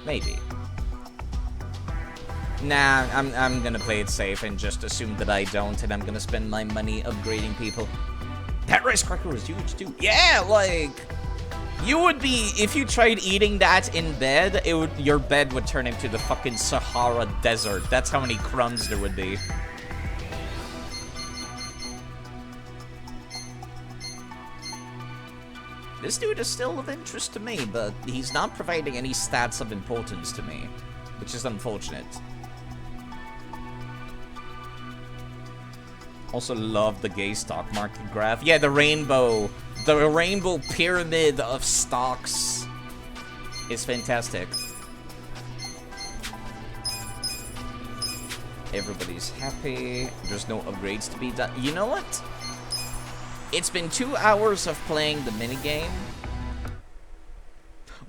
Maybe. Nah, I'm gonna play it safe and just assume that I don't, and I'm gonna spend my money upgrading people. That rice cracker was huge too. Yeah, like you would be if you tried eating that in bed. Your bed would turn into the fucking Sahara Desert. That's how many crumbs there would be. This dude is still of interest to me, but he's not providing any stats of importance to me, which is unfortunate. Also love the gay stock market graph. Yeah, the rainbow pyramid of stocks is fantastic. Everybody's happy. There's no upgrades to be done. You know what? It's been 2 hours of playing the minigame.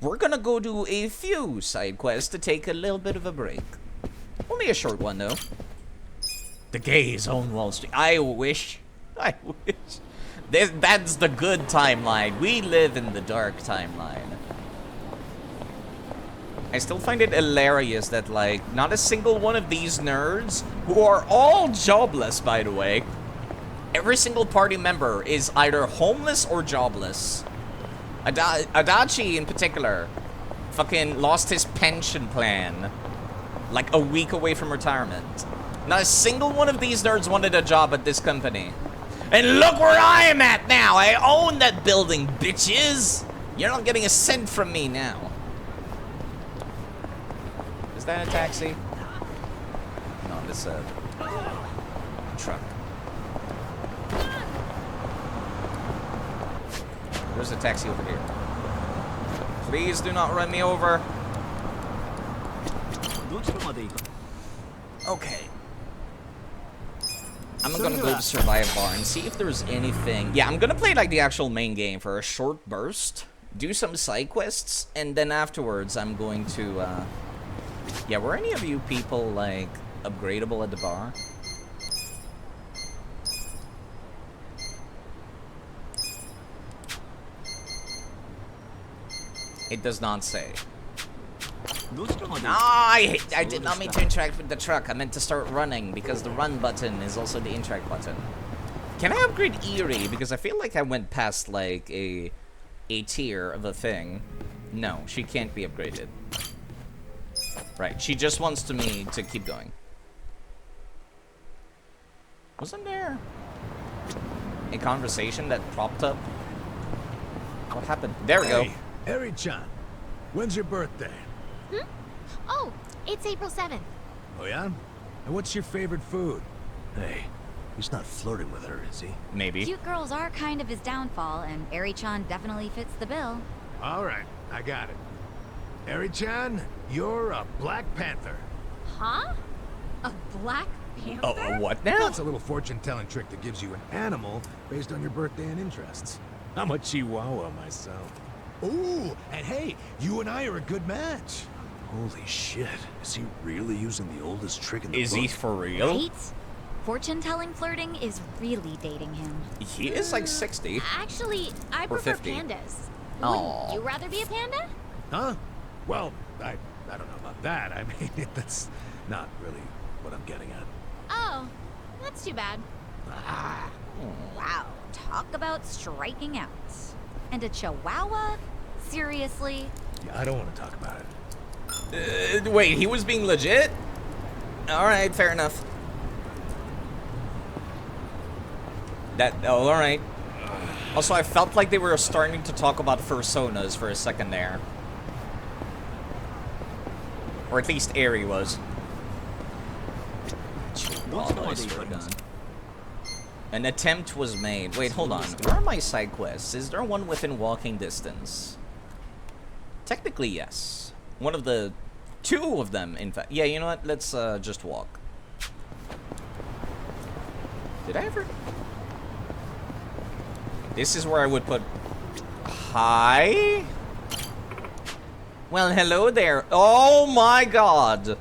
We're gonna go do a few side quests to take a little bit of a break. Only a short one, though. The gays own Wall Street. I wish. I wish. That's the good timeline. We live in the dark timeline. I still find it hilarious that, like, not a single one of these nerds, who are all jobless, by the way, every single party member is either homeless or jobless. Adachi, in particular, fucking lost his pension plan, like, a week away from retirement. Not a single one of these nerds wanted a job at this company. And look where I am at now! I own that building, bitches! You're not getting a cent from me now. Is that a taxi? No, this is a truck. There's a taxi over here. Please do not run me over. Okay. I'm gonna go to Survive Bar and see if there's anything. Yeah, I'm gonna play like the actual main game for a short burst, do some side quests, and then afterwards I'm going to, yeah, were any of you people, like, upgradable at the bar? It does not say. No, I did not mean to interact with the truck. I meant to start running because the run button is also the interact button. Can I upgrade Eerie? Because I feel like I went past like a tier of a thing. No, she can't be upgraded. Right, she just wants me to keep going. Wasn't there a conversation that propped up? What happened? There we go. Eri-chan, when's your birthday? Hmm? Oh, it's April 7th. Oh yeah? And what's your favorite food? Hey, he's not flirting with her, is he? Maybe. Cute girls are kind of his downfall, and Eri-chan definitely fits the bill. All right, I got it. Eri-chan, you're a Black Panther. Huh? A Black Panther? Oh, what now? That's a little fortune-telling trick that gives you an animal based on your birthday and interests. I'm a Chihuahua myself. Ooh, and hey, you and I are a good match. Holy shit. Is he really using the oldest trick in the book? Is he for real? Right? Fortune-telling flirting is really dating him. He is like 60. Actually, I Or prefer 50. pandas. Aw. Wouldn't you rather be a panda? Huh? Well, I don't know about that. I mean, that's not really what I'm getting at. Oh, that's too bad. Wow, talk about striking out. And a chihuahua? Seriously? Yeah, I don't want to talk about it. Wait, he was being legit? Alright, fair enough. Alright. Also, I felt like they were starting to talk about fursonas for a second there. Or at least Eri was. An attempt was made. Wait, hold on. Where are my side quests? Is there one within walking distance? Technically, yes. One of the 2 of them, in fact. Yeah, you know what? Let's just walk. Did I ever? This is where I would put... Hi? Well, hello there. Oh my god.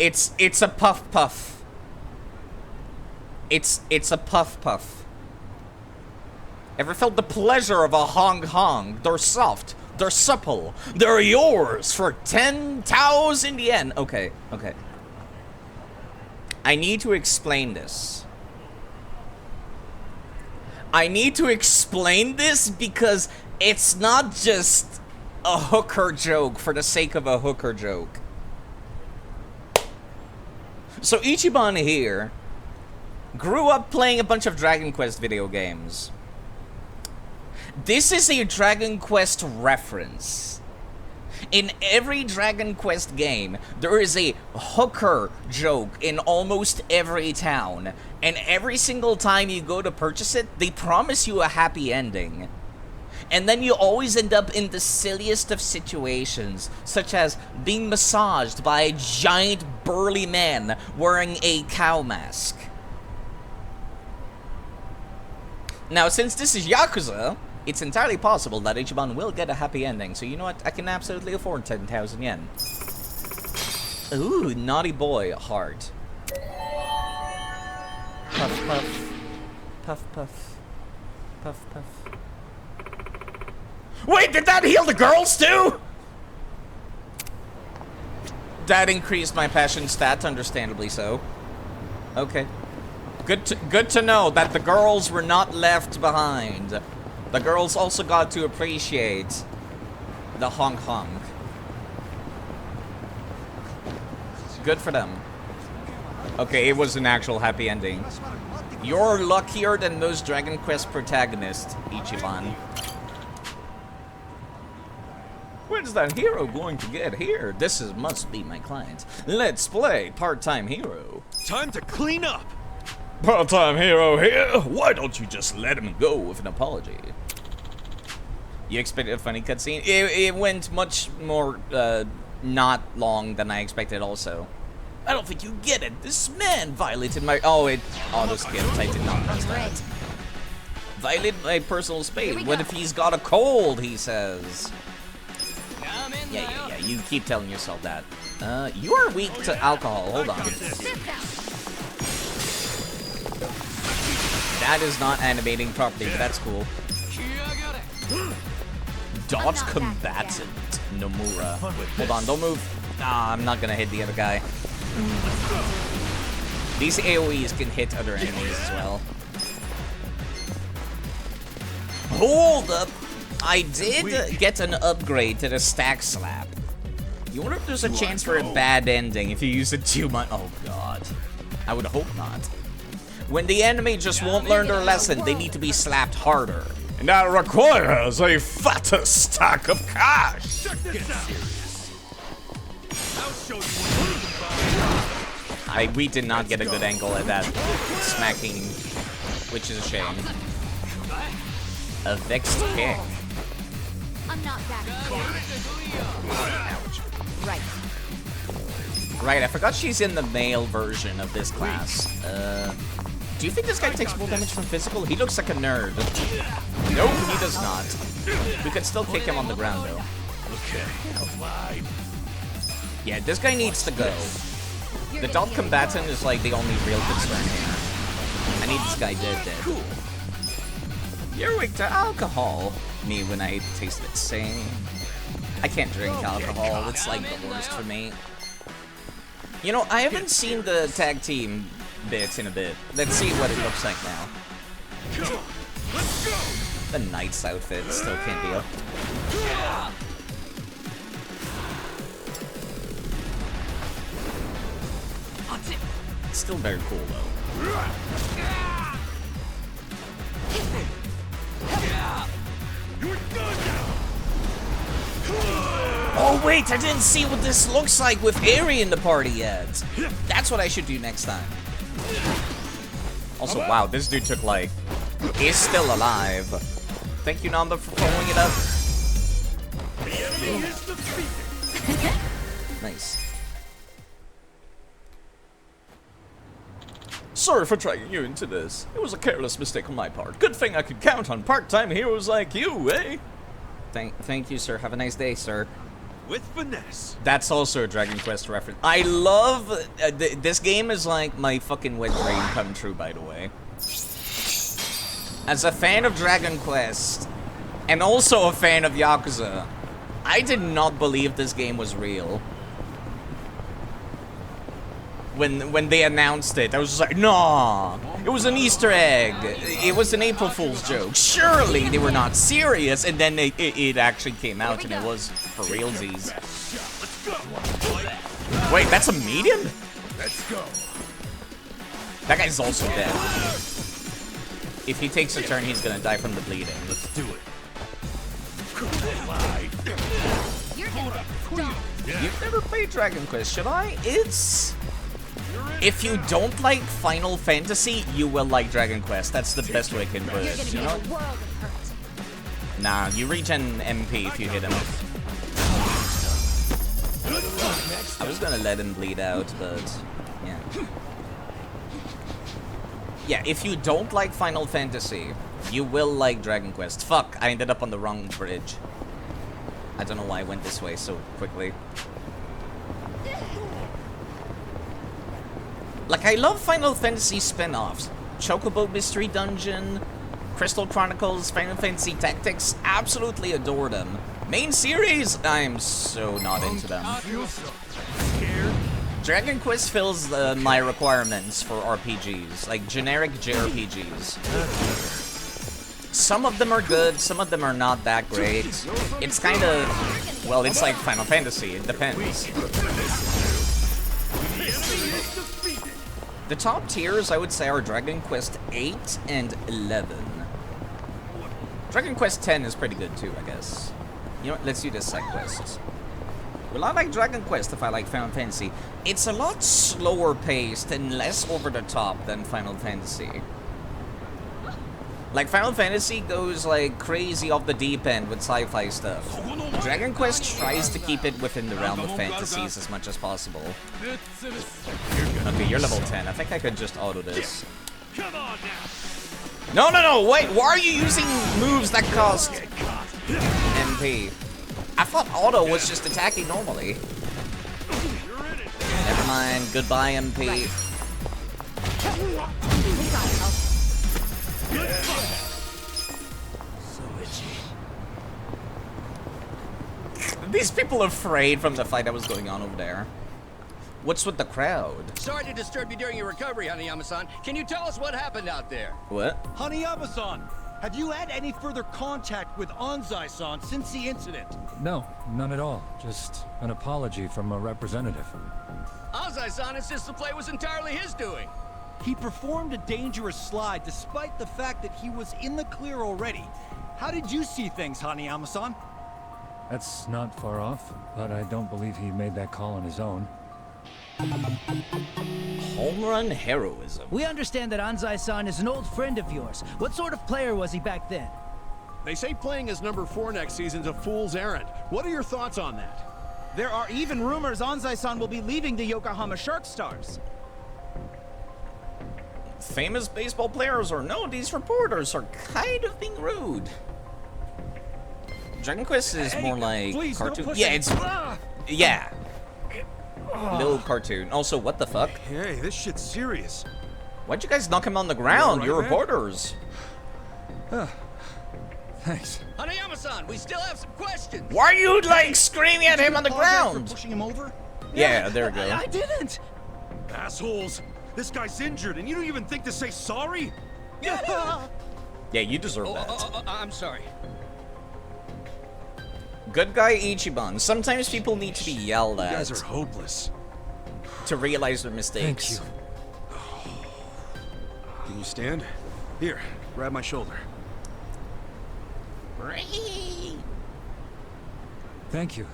It's a puff puff. It's a puff puff. Ever felt the pleasure of a hong hong? They're soft. They're supple. They're yours for 10,000 yen. Okay, okay. I need to explain this. I need to explain this because it's not just a hooker joke for the sake of a hooker joke. So Ichiban here grew up playing a bunch of Dragon Quest video games. This is a Dragon Quest reference. In every Dragon Quest game, there is a hooker joke in almost every town. And every single time you go to purchase it, they promise you a happy ending. And then you always end up in the silliest of situations, such as being massaged by a giant burly man wearing a cow mask. Now, since this is Yakuza, it's entirely possible that Ichiban will get a happy ending. So you know what? I can absolutely afford 10,000 yen. Ooh, naughty boy heart. Puff puff. Puff puff. Puff puff. Wait, did that heal the girls too? That increased my passion stat, understandably so. Okay. Good to know that the girls were not left behind. The girls also got to appreciate the honk honk. Good for them. Okay, it was an actual happy ending. You're luckier than those Dragon Quest protagonists, Ichiban. When's that hero going to get here? This must be my client. Let's play part-time hero. Time to clean up! Part-time hero here? Why don't you just let him go with an apology? You expected a funny cutscene? It went much more, not long than I expected also. I don't think you get it. This man violated my... Oh, it auto-skipped. I did not press that. Violated my personal space. What if he's got a cold, he says. Yeah. You keep telling yourself that. You are weak to alcohol. Hold on. That is not animating properly, but that's cool. Dodge combatant, Nomura. Hold on, don't move. Ah, I'm not gonna hit the other guy. These AoEs can hit other enemies as well. Hold up! I did get an upgrade to the stack slap. You wonder if there's a chance for a bad ending if you use it too much? Oh god. I would hope not. When the enemy just won't learn their lesson, they need to be slapped harder. And that requires a fatter stack of cash. We did not get a good angle at that smacking, which is a shame. A vexed kick. I'm not that bad. Right. Right, I forgot she's in the male version of this class. Do you think this guy takes full damage from physical? He looks like a nerd. Nope, he does not. We could still kick him on the ground, though. Okay. Yeah, this guy needs to go. The dog combatant is like the only real concern here. I need this guy dead. You're weak to alcohol. Me when I taste it. Same. I can't drink alcohol. It's like the worst for me. You know, I haven't seen the tag team bit in a bit. Let's see what it looks like now. The knight's outfit still can't deal. It's still very cool though. Oh wait, I didn't see what this looks like with Eri in the party yet. That's what I should do next time. Also, wow, this dude took like... He's still alive. Thank you, Namba, for following it up. Nice. Sorry for dragging you into this. It was a careless mistake on my part. Good thing I could count on part-time heroes like you, eh? Thank you, sir. Have a nice day, sir. With finesse. That's also a Dragon Quest reference. I love... this game is like my fucking wet dream come true, by the way. As a fan of Dragon Quest, and also a fan of Yakuza, I did not believe this game was real. When they announced it, I was just like, nah, it was an Easter egg. It was an April Fool's joke. Surely they were not serious, and then it actually came out and it was for realsies. Wait, that's a medium? Let's go. That guy's also dead. If he takes a turn, he's gonna die from the bleeding. Let's do it. You're gonna get stomped. You've never played Dragon Quest, should I? It's... If you don't like Final Fantasy, you will like Dragon Quest. That's the best way I can put You're it, gonna be you in know? a world of hurt. Nah, you regen MP if you hit him. I was gonna let him bleed out, but... yeah. Yeah, if you don't like Final Fantasy, you will like Dragon Quest. Fuck, I ended up on the wrong bridge. I don't know why I went this way so quickly. Like, I love Final Fantasy spin-offs. Chocobo Mystery Dungeon, Crystal Chronicles, Final Fantasy Tactics, absolutely adore them. Main series, I'm so not into them. Dragon Quest fills my requirements for RPGs, like generic JRPGs. Some of them are good, some of them are not that great. It's kind of, well, it's like Final Fantasy, it depends. The top tiers, I would say, are Dragon Quest 8 and 11. Dragon Quest 10 is pretty good too, I guess. You know what, let's do this side quest. Will I like Dragon Quest if I like Final Fantasy? It's a lot slower paced and less over the top than Final Fantasy. Like, Final Fantasy goes, like, crazy off the deep end with sci-fi stuff. Dragon Quest tries to keep it within the realm of fantasies as much as possible. Okay, you're level 10. I think I could just auto this. No, wait! Why are you using moves that cost MP? I thought auto was just attacking normally. Never mind. Goodbye, MP. These people are afraid from the fight that was going on over there. What's with the crowd? Sorry to disturb you during your recovery, Hanayama-san. Can you tell us what happened out there? What? Hanayama-san, have you had any further contact with Anzai-san since the incident? No, none at all. Just an apology from a representative. Anzai-san insists the play was entirely his doing. He performed a dangerous slide despite the fact that he was in the clear already. How did you see things, Hanayama-san? That's not far off, but I don't believe he made that call on his own. Home run heroism. We understand that Anzai-san is an old friend of yours. What sort of player was he back then? They say playing as number 4 next season's a fool's errand. What are your thoughts on that? There are even rumors Anzai-san will be leaving the Yokohama Shark Stars. Famous baseball players or no, these reporters are kind of being rude. Dragon Quest is more like please, cartoon. no pushing. Yeah, it's yeah. Little cartoon. Also, what the fuck? Hey, this shit's serious. Why'd you guys knock him on the ground? right, You're man? reporters. Thanks. Hanayama-san, we still have some questions. Why are you like screaming at him on the Apologize for ground? pushing him over? Yeah, there we go. I didn't. Assholes! This guy's injured, and you don't even think to say sorry? Yeah, you deserve that. I'm sorry. Good guy Ichiban. Sometimes people need to be yelled You at guys are hopeless. to realize their mistakes. Thank you. Can you stand? Here, grab my shoulder. Thank you.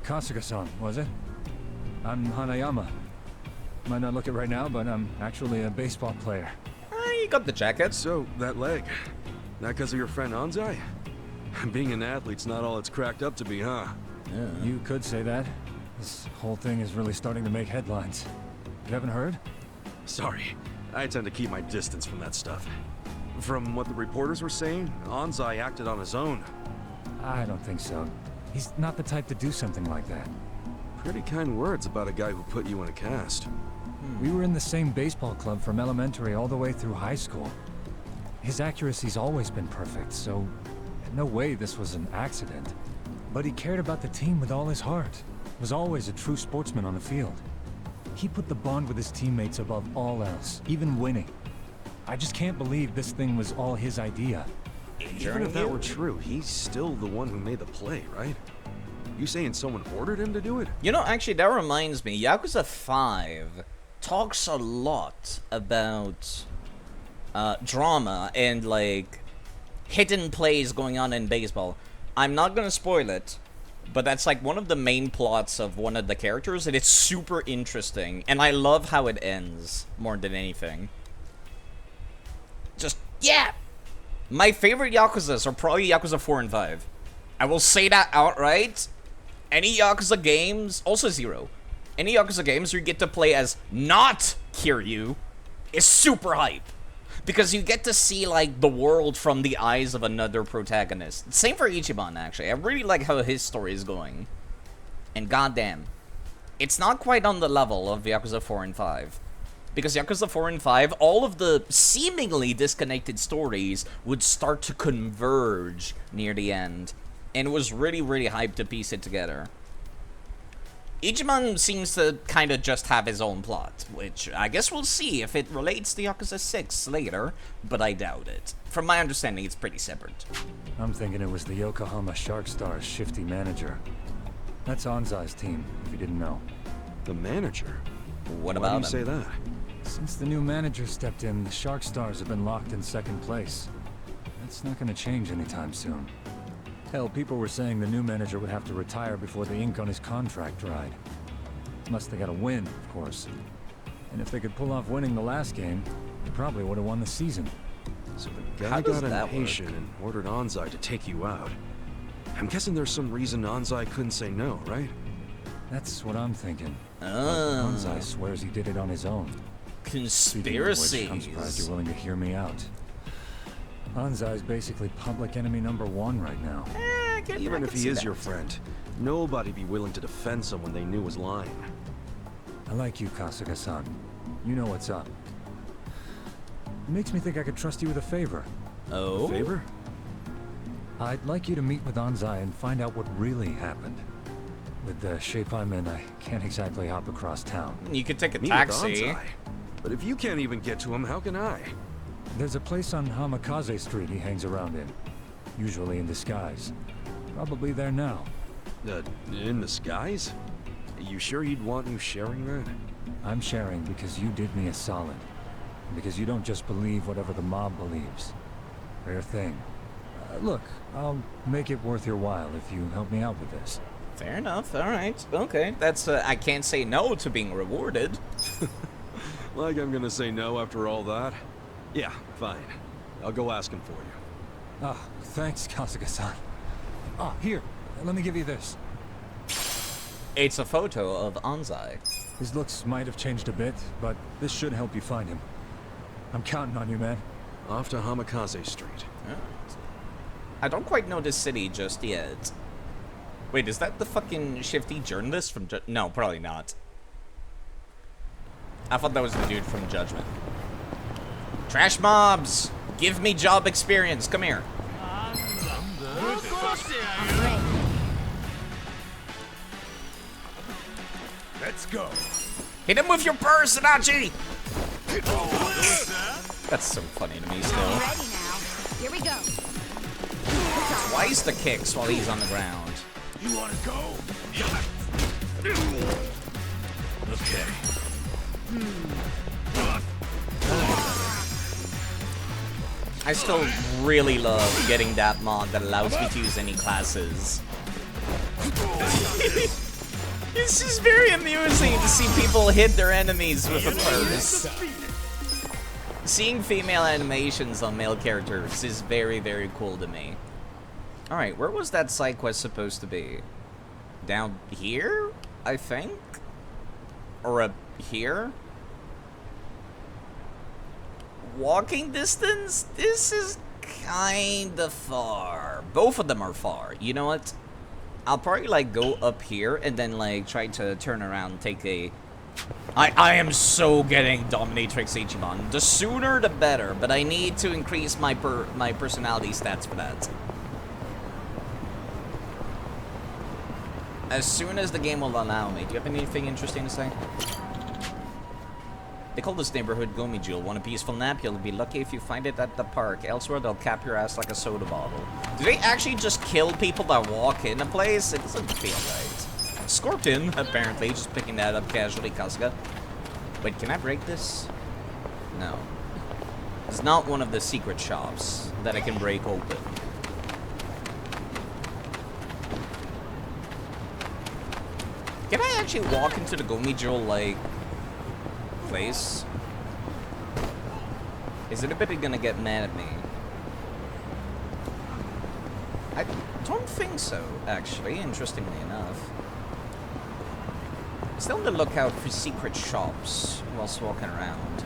Kasuga-san, was it? I'm Hanayama. Might not look it right now, but I'm actually a baseball player. You got the jacket. So, that leg. That because of your friend Anzai? Being an athlete's not all it's cracked up to be, huh? Yeah. You could say that. This whole thing is really starting to make headlines. You haven't heard? Sorry, I tend to keep my distance from that stuff. From what the reporters were saying, Anzai acted on his own. I don't think so. He's not the type to do something like that. Pretty kind words about a guy who put you in a cast. We were in the same baseball club from elementary all the way through high school. His accuracy's always been perfect, so no way this was an accident. But he cared about the team with all his heart. Was always a true sportsman on the field. He put the bond with his teammates above all else, even winning. I just can't believe this thing was all his idea. Even if that were true, he's still the one who made the play, right? You saying someone ordered him to do it? You know, actually, that reminds me. Yakuza 5 talks a lot about drama and, like, hidden plays going on in baseball. I'm not gonna spoil it, but that's, like, one of the main plots of one of the characters, and it's super interesting. And I love how it ends, more than anything. Just, yeah! My favorite Yakuzas are probably Yakuza 4 and 5. I will say that outright. Any Yakuza games, also Zero, any Yakuza games where you get to play as not Kiryu is super hype. Because you get to see, like, the world from the eyes of another protagonist. Same for Ichiban, actually. I really like how his story is going. And goddamn, it's not quite on the level of Yakuza 4 and 5. Because Yakuza 4 and 5, all of the seemingly disconnected stories would start to converge near the end. And it was really, really hyped to piece it together. Ichiban seems to kind of just have his own plot, which I guess we'll see if it relates to Yakuza 6 later, but I doubt it. From my understanding, it's pretty separate. I'm thinking it was the Yokohama Shark Stars' shifty manager. That's Anzai's team, if you didn't know. The manager? What Why about do you say that? Since the new manager stepped in, the Shark Stars have been locked in second place. That's not going to change anytime soon. Hell, people were saying the new manager would have to retire before the ink on his contract dried. Unless they got a win, of course. And if they could pull off winning the last game, they probably would have won the season. So the guy got impatient and ordered Anzai to take you out. I'm guessing there's some reason Anzai couldn't say no, right? That's what I'm thinking. Oh. Anzai swears he did it on his own. Conspiracies. I'm surprised you're willing to hear me out. Anzai's basically public enemy #1 right now. Even if he is your friend, nobody'd be willing to defend someone they knew was lying. I like you, Kasuga-san. You know what's up. It makes me think I could trust you with a favor. Oh? A favor? I'd like you to meet with Anzai and find out what really happened. With the shape I'm in, I can't exactly hop across town. You could take a Meet taxi. with Anzai? But if you can't even get to him, how can I? There's a place on Hamikaze Street he hangs around in. Usually in disguise. Probably there now. In disguise? You sure you'd want you sharing that? I'm sharing because you did me a solid. Because you don't just believe whatever the mob believes. Rare thing. Look, I'll make it worth your while if you help me out with this. Fair enough, alright. Okay, that's, I can't say no to being rewarded. Like I'm gonna say no after all that? Yeah, fine. I'll go ask him for you. Ah, thanks, Kasuga-san. Ah, here, let me give you this. It's a photo of Anzai. His looks might have changed a bit, but this should help you find him. I'm counting on you, man. Off to Hamikaze Street. Alright. I don't quite know this city just yet. Wait, is that the fucking shifty journalist from No, probably not. I thought that was the dude from Judgment. Trash mobs! Give me job experience. Come here. Let's go. Hit him with your purse, Anachi! That's so funny to me still. Ready now. Here we go. Twice the kicks while he's on the ground. You wanna go? Okay. I still really love getting that mod that allows me to use any classes. It's just very amusing to see people hit their enemies with a purse. Seeing female animations on male characters is very, very cool to me. Alright, where was that side quest supposed to be? Down here, I think? Or up here? Walking distance? This is kinda far. Both of them are far. You know what? I'll probably like go up here and then like try to turn around and take a... I am so getting Dominatrix Ichiban. The sooner the better, but I need to increase my personality stats for that. As soon as the game will allow me. Do you have anything interesting to say? They call this neighborhood Gomi Jewel. Want a peaceful nap? You'll be lucky if you find it at the park. Elsewhere, they'll cap your ass like a soda bottle. Do they actually just kill people that walk in a place? It doesn't feel right. Scorpion, apparently, just picking that up casually, Kasuga. Wait, can I break this? No. It's not one of the secret shops that I can break open. Can I actually walk into the Gomi Jewel, like, place? Is it a bit gonna get mad at me? I don't think so, actually, interestingly enough. Still on the lookout for secret shops whilst walking around.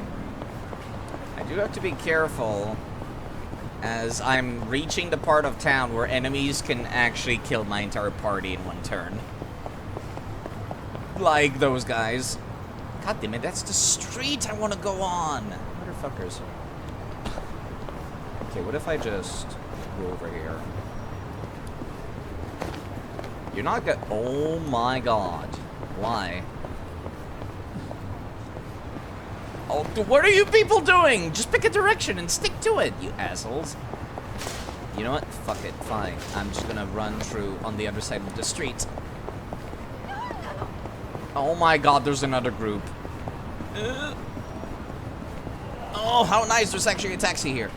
I do have to be careful as I'm reaching the part of town where enemies can actually kill my entire party in one turn. Like those guys. God damn it, that's the street I want to go on. Motherfuckers. Okay, what if I just go over here? You're not gonna... Oh my god. Why? Oh, what are you people doing? Just pick a direction and stick to it, you assholes. You know what? Fuck it. Fine. I'm just gonna run through on the other side of the street. Oh my god, there's another group. Oh, how nice. There's actually a taxi here.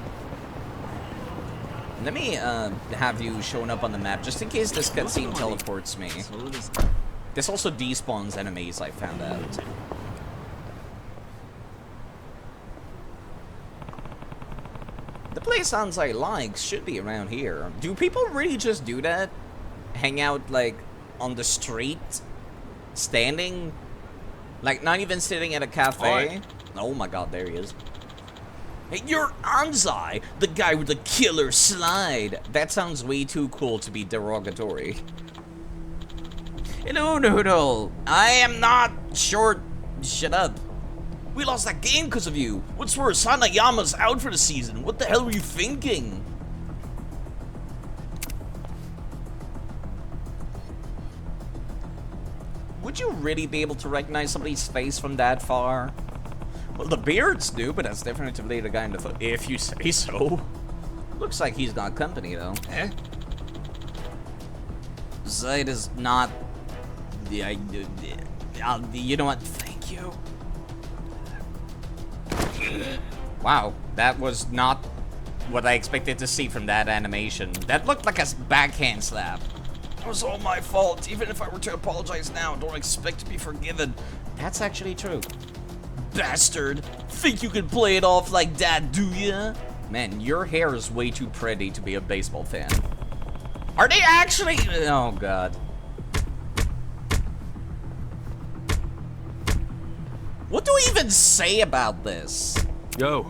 Let me have you showing up on the map, just in case this cutscene teleports me. This also despawns enemies, I found out. The place Anzai likes should be around here. Do people really just do that? Hang out, like, on the street? Standing? Like, not even sitting at a cafe? Oh my god, there he is. Hey, you're Anzai, the guy with the killer slide. That sounds way too cool to be derogatory. No, I am not short. Shut up. We lost that game because of you. What's worse, Hanayama's out for the season. What the hell were you thinking? Would you really be able to recognize somebody's face from that far? Well, the beards do, but that's definitively the guy in the foot. If you say so. Looks like he's got company, though. Eh? Zaid is not... Yeah, you know what? Thank you. Wow, that was not what I expected to see from that animation. That looked like a backhand slap. It was all my fault. Even if I were to apologize now, don't expect to be forgiven. That's actually true. Bastard! Think you can play it off like that, do ya? Man, your hair is way too pretty to be a baseball fan. Are they actually? Oh god. What do we even say about this? Yo.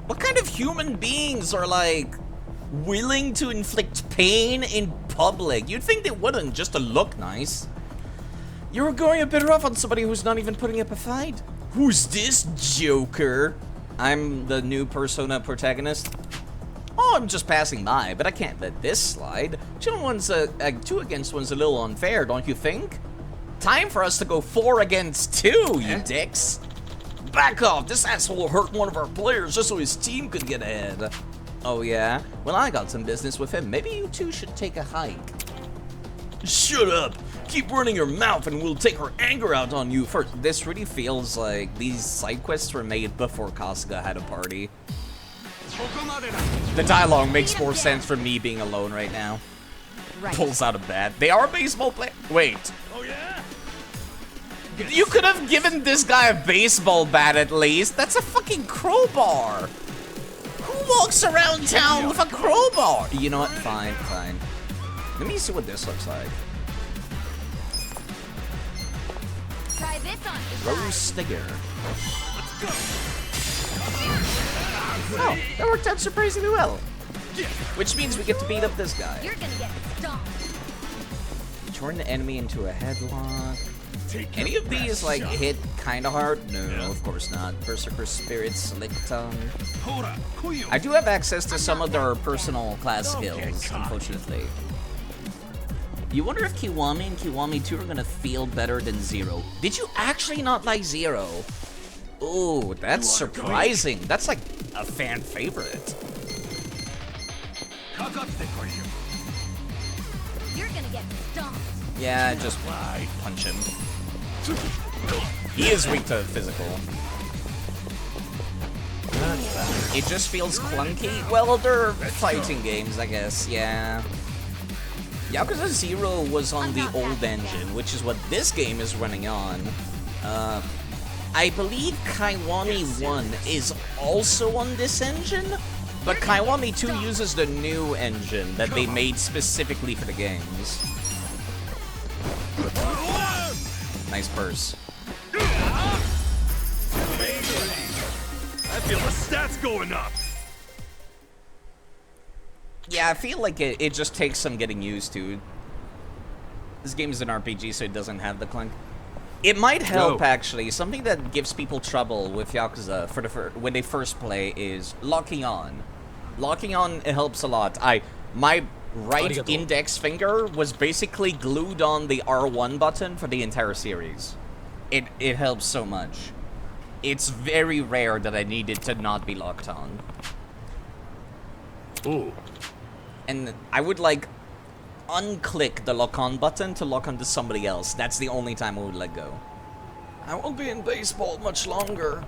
What kind of human beings are like willing to inflict pain in public? You'd think they wouldn't, just to look nice. You're going a bit rough on somebody who's not even putting up a fight. Who's this joker? I'm the new Persona protagonist. Oh, I'm just passing by, but I can't let this slide. 2 against 1's a little unfair, don't you think? Time for us to go 4 against 2, you dicks. Back off, this asshole hurt one of our players just so his team could get ahead. Oh yeah? Well, I got some business with him. Maybe you two should take a hike. Shut up! Keep running your mouth and we'll take our anger out on you first. This really feels like these side quests were made before Kasuga had a party. The dialogue makes more sense for me being alone right now. Right. Pulls out a bat. They are baseball players. Wait. Oh yeah? You could have given this guy a baseball bat at least. That's a fucking crowbar. Who walks around town with a crowbar? You know what? Fine, fine. Let me see what this looks like. Try this on. Rose Stigger. Oh, that worked out surprisingly well. Which means we get to beat up this guy. You're gonna get stomped. Turn the enemy into a headlock. Any of these like hit kind of hard? No, of course not. Berserker Spirit, Slick Tongue. I do have access to some of their personal class skills, unfortunately. You wonder if Kiwami and Kiwami 2 are gonna feel better than Zero. Did you actually not like Zero? Oh, that's surprising. That's like a fan favorite. You're gonna get stomped. Yeah, just punch him. He is weak to physical. It just feels clunky. Well, they're fighting games, I guess, yeah. Yakuza 0 was on the old engine, which is what this game is running on. I believe Kiwami 1 is also on this engine, but Kiwami 2 uses the new engine that they made specifically for the games. Nice purse. I feel the stats going up. Yeah, I feel like it just takes some getting used to. This game is an RPG, so it doesn't have the clunk. It might help, actually. Something that gives people trouble with Yakuza when they first play is locking on. Locking on, it helps a lot. My right index finger was basically glued on the R1 button for the entire series. It helps so much. It's very rare that I need it to not be locked on. Ooh. And I would like unclick the lock on button to lock onto somebody else. That's the only time I would let go. I won't be in baseball much longer.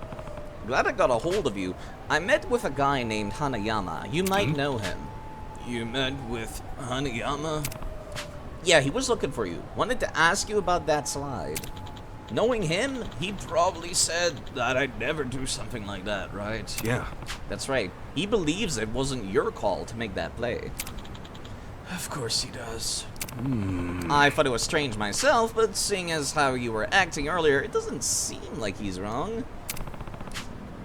Glad I got a hold of you. I met with a guy named Hanayama. You might know him. You met with Hanayama? Yeah, he was looking for you. Wanted to ask you about that slide. Knowing him, he probably said that I'd never do something like that, right? Yeah. That's right. He believes it wasn't your call to make that play. Of course he does. I thought it was strange myself, but seeing as how you were acting earlier, it doesn't seem like he's wrong.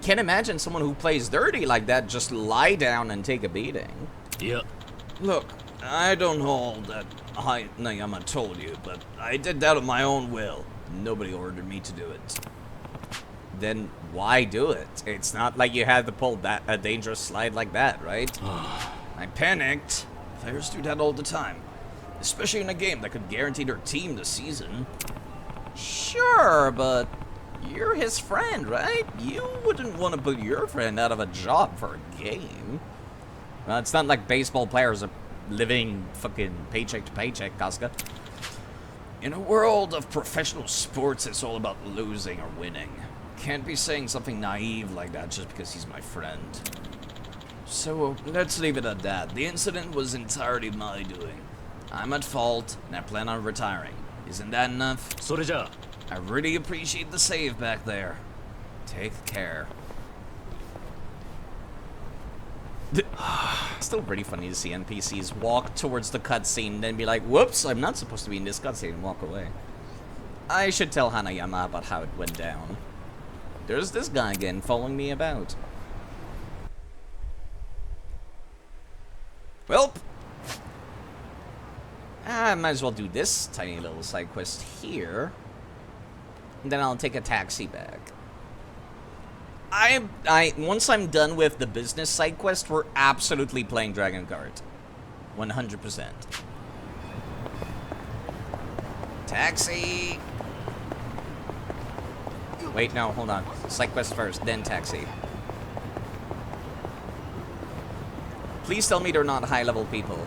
Can't imagine someone who plays dirty like that just lie down and take a beating. Yep. Look, I don't know all that Hanayama told you, but I did that of my own will. Nobody ordered me to do it. Then why do it? It's not like you had to pull a dangerous slide like that, right? I panicked. Players do that all the time. Especially in a game that could guarantee their team the season. Sure, but you're his friend, right? You wouldn't want to put your friend out of a job for a game. Well, it's not like baseball players are living fucking paycheck to paycheck, Casca. In a world of professional sports, it's all about losing or winning. Can't be saying something naive like that just because he's my friend. So, let's leave it at that. The incident was entirely my doing. I'm at fault, and I plan on retiring. Isn't that enough? それじゃあ I really appreciate the save back there. Take care. Still pretty funny to see NPCs walk towards the cutscene and then be like, whoops, I'm not supposed to be in this cutscene, and walk away. I should tell Hanayama about how it went down. There's this guy again following me about. Welp. I might as well do this tiny little side quest here. And then I'll take a taxi back. Once I'm done with the business side quest, we're absolutely playing Dragon Kart. 100%. Taxi! Wait, no, hold on. Side quest first, then taxi. Please tell me they're not high-level people.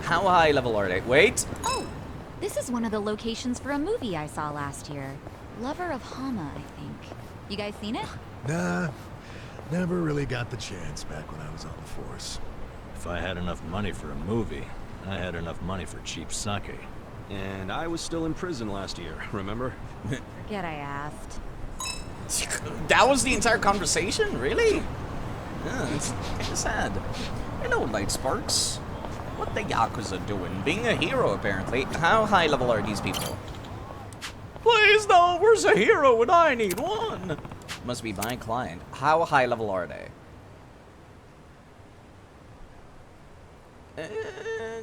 How high level are they? Wait! Oh! This is one of the locations for a movie I saw last year. Lover of Hama, I think. You guys seen it? Nah, never really got the chance back when I was on the force. If I had enough money for a movie, I had enough money for cheap sake. And I was still in prison last year, remember? Forget I asked. That was the entire conversation? Really? Yeah, it's kind of sad. Hello, Light Sparks. What the Yakuza doing? Being a hero, apparently. How high level are these people? Please no, where's a hero and I need one? Must be my client. How high level are they?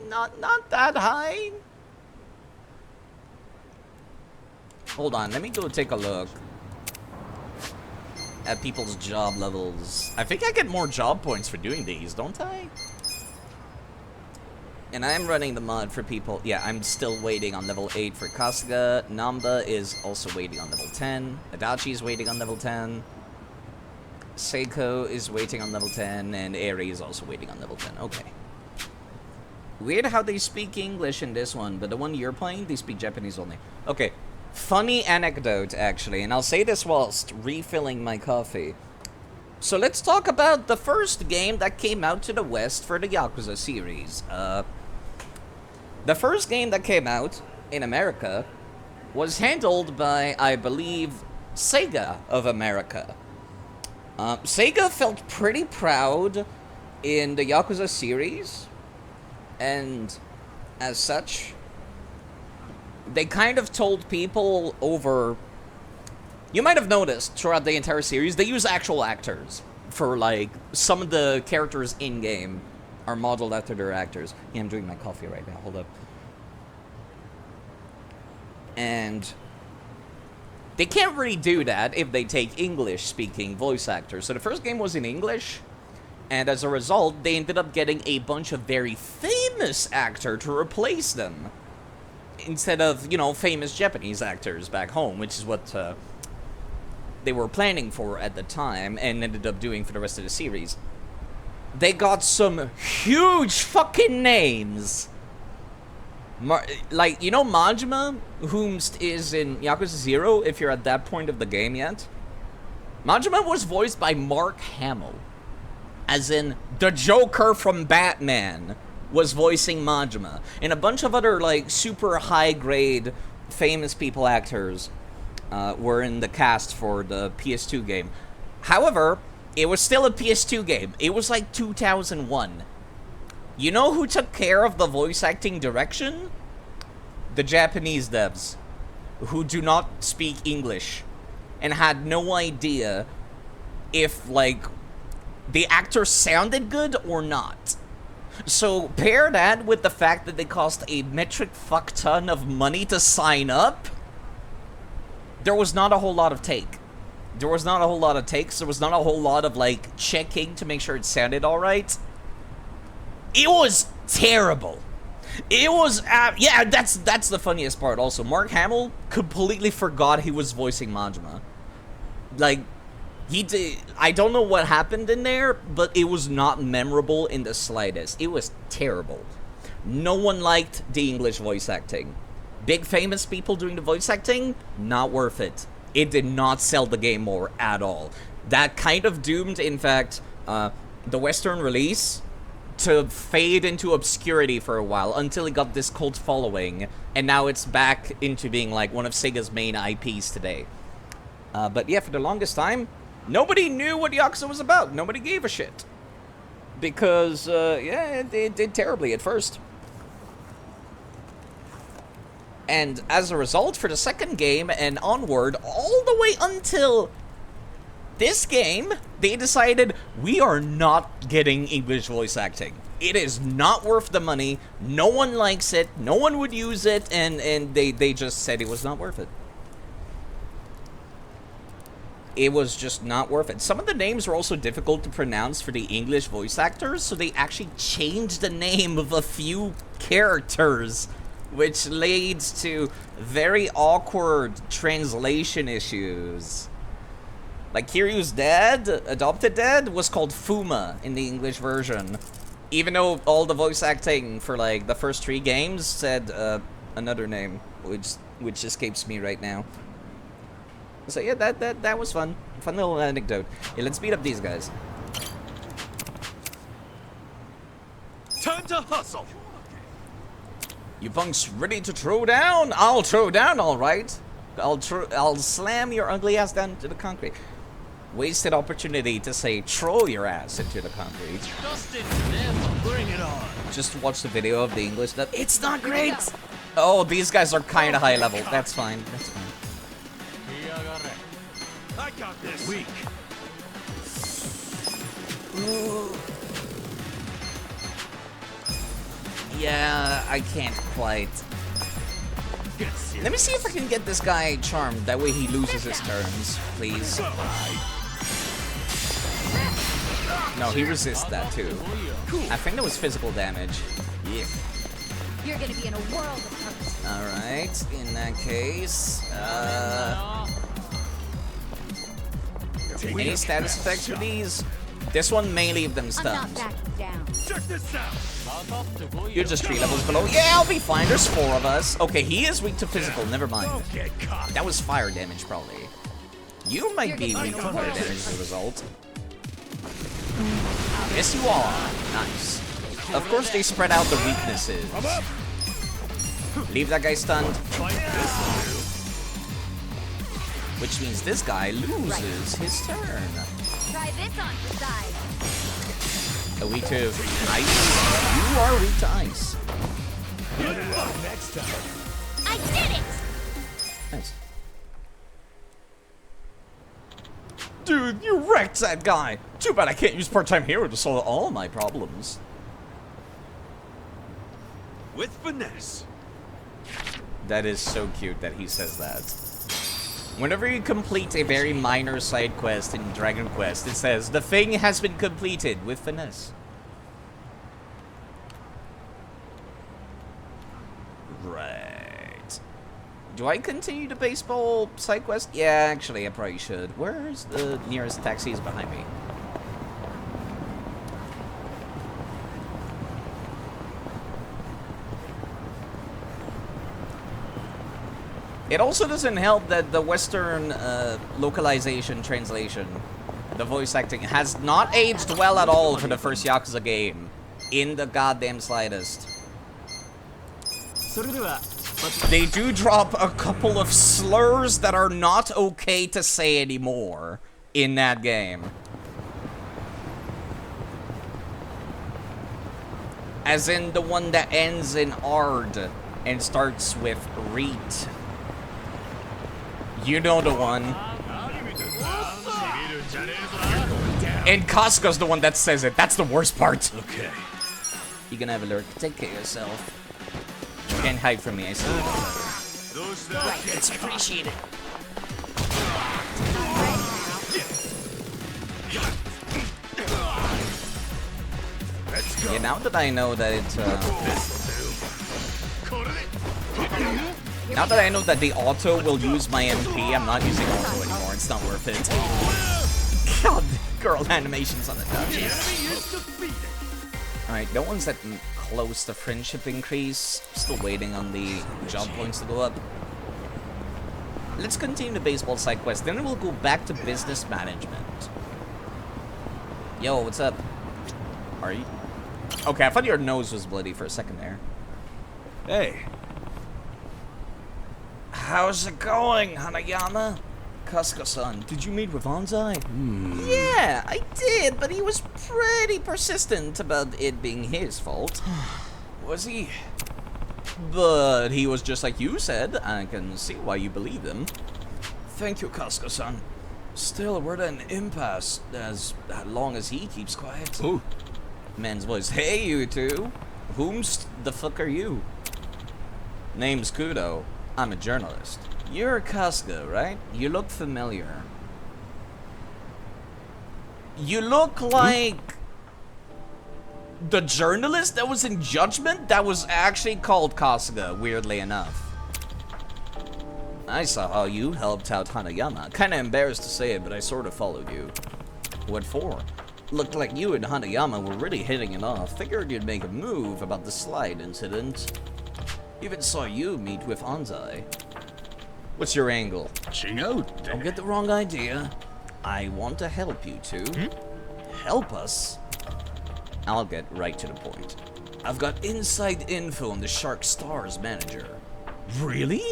Not that high. Hold on, let me go take a look at people's job levels. I think I get more job points for doing these, don't I? And I'm running the mod for people. Yeah, I'm still waiting on level 8 for Kasuga. Namba is also waiting on level 10. Adachi is waiting on level 10. Seiko is waiting on level 10. And Eri is also waiting on level 10. Okay. Weird how they speak English in this one, but the one you're playing, they speak Japanese only. Okay. Funny anecdote, actually. And I'll say this whilst refilling my coffee. So let's talk about the first game that came out to the West for the Yakuza series. The first game that came out in America was handled by, I believe, Sega of America. Sega felt pretty proud in the Yakuza series, and as such, they kind of told people over... You might have noticed throughout the entire series, they use actual actors for, like, some of the characters in-game are modeled after their actors. Yeah, I'm doing my coffee right now. Hold up. And they can't really do that if they take English-speaking voice actors. So the first game was in English, and as a result, they ended up getting a bunch of very famous actors to replace them, instead of, you know, famous Japanese actors back home, which is what they were planning for at the time and ended up doing for the rest of the series. They got some huge fucking names. Like, you know Majima, whomst is in Yakuza 0, if you're at that point of the game yet? Majima was voiced by Mark Hamill. As in, the Joker from Batman was voicing Majima. And a bunch of other, like, super high-grade famous people actors were in the cast for the PS2 game. However, it was still a PS2 game. It was like 2001. You know who took care of the voice acting direction? The Japanese devs, who do not speak English and had no idea if, like, the actor sounded good or not. So pair that with the fact that they cost a metric fuck ton of money to sign up, there was not a whole lot of take. There was not a whole lot of takes. There was not a whole lot of, like, checking to make sure it sounded alright. It was terrible. It was, yeah, that's the funniest part also. Mark Hamill completely forgot he was voicing Majima. Like, he did, I don't know what happened in there, but it was not memorable in the slightest. It was terrible. No one liked the English voice acting. Big famous people doing the voice acting, not worth it. It did not sell the game more at all. That kind of doomed, in fact, the Western release to fade into obscurity for a while until it got this cult following, and now it's back into being like one of Sega's main IPs today. But yeah, for the longest time, nobody knew what Yakuza was about. Nobody gave a shit. Because, yeah, it did terribly at first. And as a result, for the second game and onward, all the way until this game, they decided, we are not getting English voice acting. It is not worth the money. No one likes it. No one would use it. And they just said it was not worth it. It was just not worth it. Some of the names were also difficult to pronounce for the English voice actors, so they actually changed the name of a few characters, which leads to very awkward translation issues. Like, Kiryu's dad, adopted dad, was called Fuma in the English version. Even though all the voice acting for, like, the first 3 games said another name, which escapes me right now. So yeah, that was fun. Fun little anecdote. Yeah, let's beat up these guys. Time to hustle! You punks ready to throw down? I'll throw down, all right. I'll slam your ugly ass down to the concrete. Wasted opportunity to say throw your ass into the concrete. Bring it on. Just watch the video of the English dub. It's not great. Oh, these guys are kind of high level. That's fine. That's fine. I got this. Weak. Ooh. Yeah, I can't quite. Let me see if I can get this guy charmed. That way he loses his turns, please. No, he resists that too. I think that was physical damage. Yeah. You're gonna be in a world of hurt. Alright, in that case, any status effects for these? This one may leave them I'm not stunned. backing down. Check this out. You're just 3 levels below. Yeah, I'll be fine. There's 4 of us. Okay, he is weak to physical. Never mind. Don't get caught. That was fire damage, probably. You might be weak to fire damage as a result. Yes, you are. Nice. Of course, they spread out the weaknesses. Leave that guy stunned. Which means this guy loses his turn. Try this on for size. A weak to ice. You are weak to ice. Next time. I did it! Nice. Dude, you wrecked that guy. Too bad I can't use part-time hero to solve all my problems. With finesse. That is so cute that he says that. Whenever you complete a very minor side quest in Dragon Quest, it says, the thing has been completed with finesse. Right. Do I continue the baseball side quest? Yeah, actually, I probably should. Where's the nearest taxi? Is behind me. It also doesn't help that the Western localization translation, the voice acting, has not aged well at all for the first Yakuza game. In the goddamn slightest. They do drop a couple of slurs that are not okay to say anymore in that game. As in the one that ends in "ard" and starts with "reet." You know the one. And Casca's the one that says it. That's the worst part. Okay. You can have a lurk. Take care of yourself. You can't hide from me, I see. Right, it's appreciated. Let's go. Yeah, now that I know that it's, now that I know that the auto will use my MP, I'm not using auto anymore. It's not worth it. God, girl animations on the Dutchies. Alright, no one's that close to friendship increase. Still waiting on the job points to go up. Let's continue the baseball side quest, then we'll go back to business management. Yo, what's up? Are you? Okay, I thought your nose was bloody for a second there. Hey. How's it going, Hanayama? Casca-san, did you meet with Anzai? Yeah, I did, but he was pretty persistent about it being his fault. Was he? But he was just like you said. I can see why you believe him. Thank you, Casca-san. Still, we're at an impasse as long as he keeps quiet. Ooh. Man's voice. Hey, you two. Whom's the fuck are you? Name's Kudo. I'm a journalist. You're Casca, right? You look familiar. You look like the journalist that was in Judgment that was actually called Casca, weirdly enough. I saw how you helped out Hanayama. Kinda embarrassed to say it, but I sort of followed you. What for? Looked like you and Hanayama were really hitting it off. Figured you'd make a move about the slide incident. Even saw you meet with Anzai. What's your angle? Don't get the wrong idea. I want to help you two. Help us? I'll get right to the point. I've got inside info on the Shark Stars manager. Really?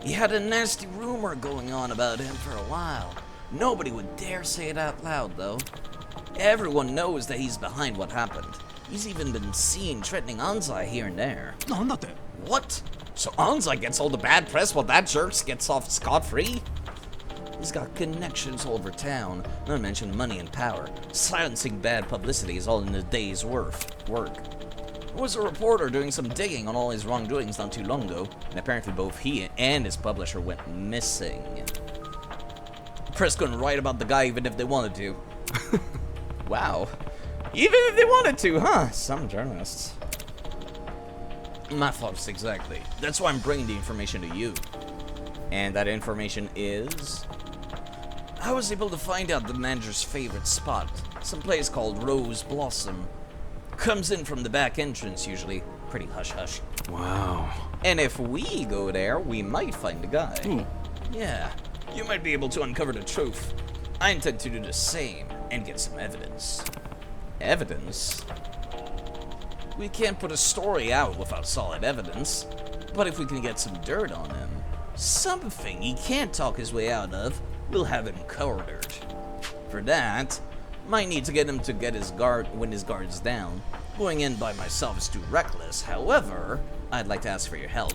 He had a nasty rumor going on about him for a while. Nobody would dare say it out loud, though. Everyone knows that he's behind what happened. He's even been seen threatening Anzai here and there. What? So Anzai gets all the bad press while that jerk gets off scot-free? He's got connections all over town, not to mention money and power. Silencing bad publicity is all in a day's work. There was a reporter doing some digging on all his wrongdoings not too long ago, and apparently both he and his publisher went missing. The press couldn't write about the guy even if they wanted to. Wow. Even if they wanted to, huh? Some journalists. My thoughts exactly. That's why I'm bringing the information to you. And that information is... I was able to find out the manager's favorite spot. Some place called Rose Blossom. Comes in from the back entrance usually. Pretty hush-hush. Wow. And if we go there, we might find the guy. Yeah, you might be able to uncover the truth. I intend to do the same and get some evidence. Evidence? We can't put a story out without solid evidence. But if we can get some dirt on him, something he can't talk his way out of, we'll have him cornered. For that, might need to get him to get his when his guard's down. Going in by myself is too reckless. However, I'd like to ask for your help.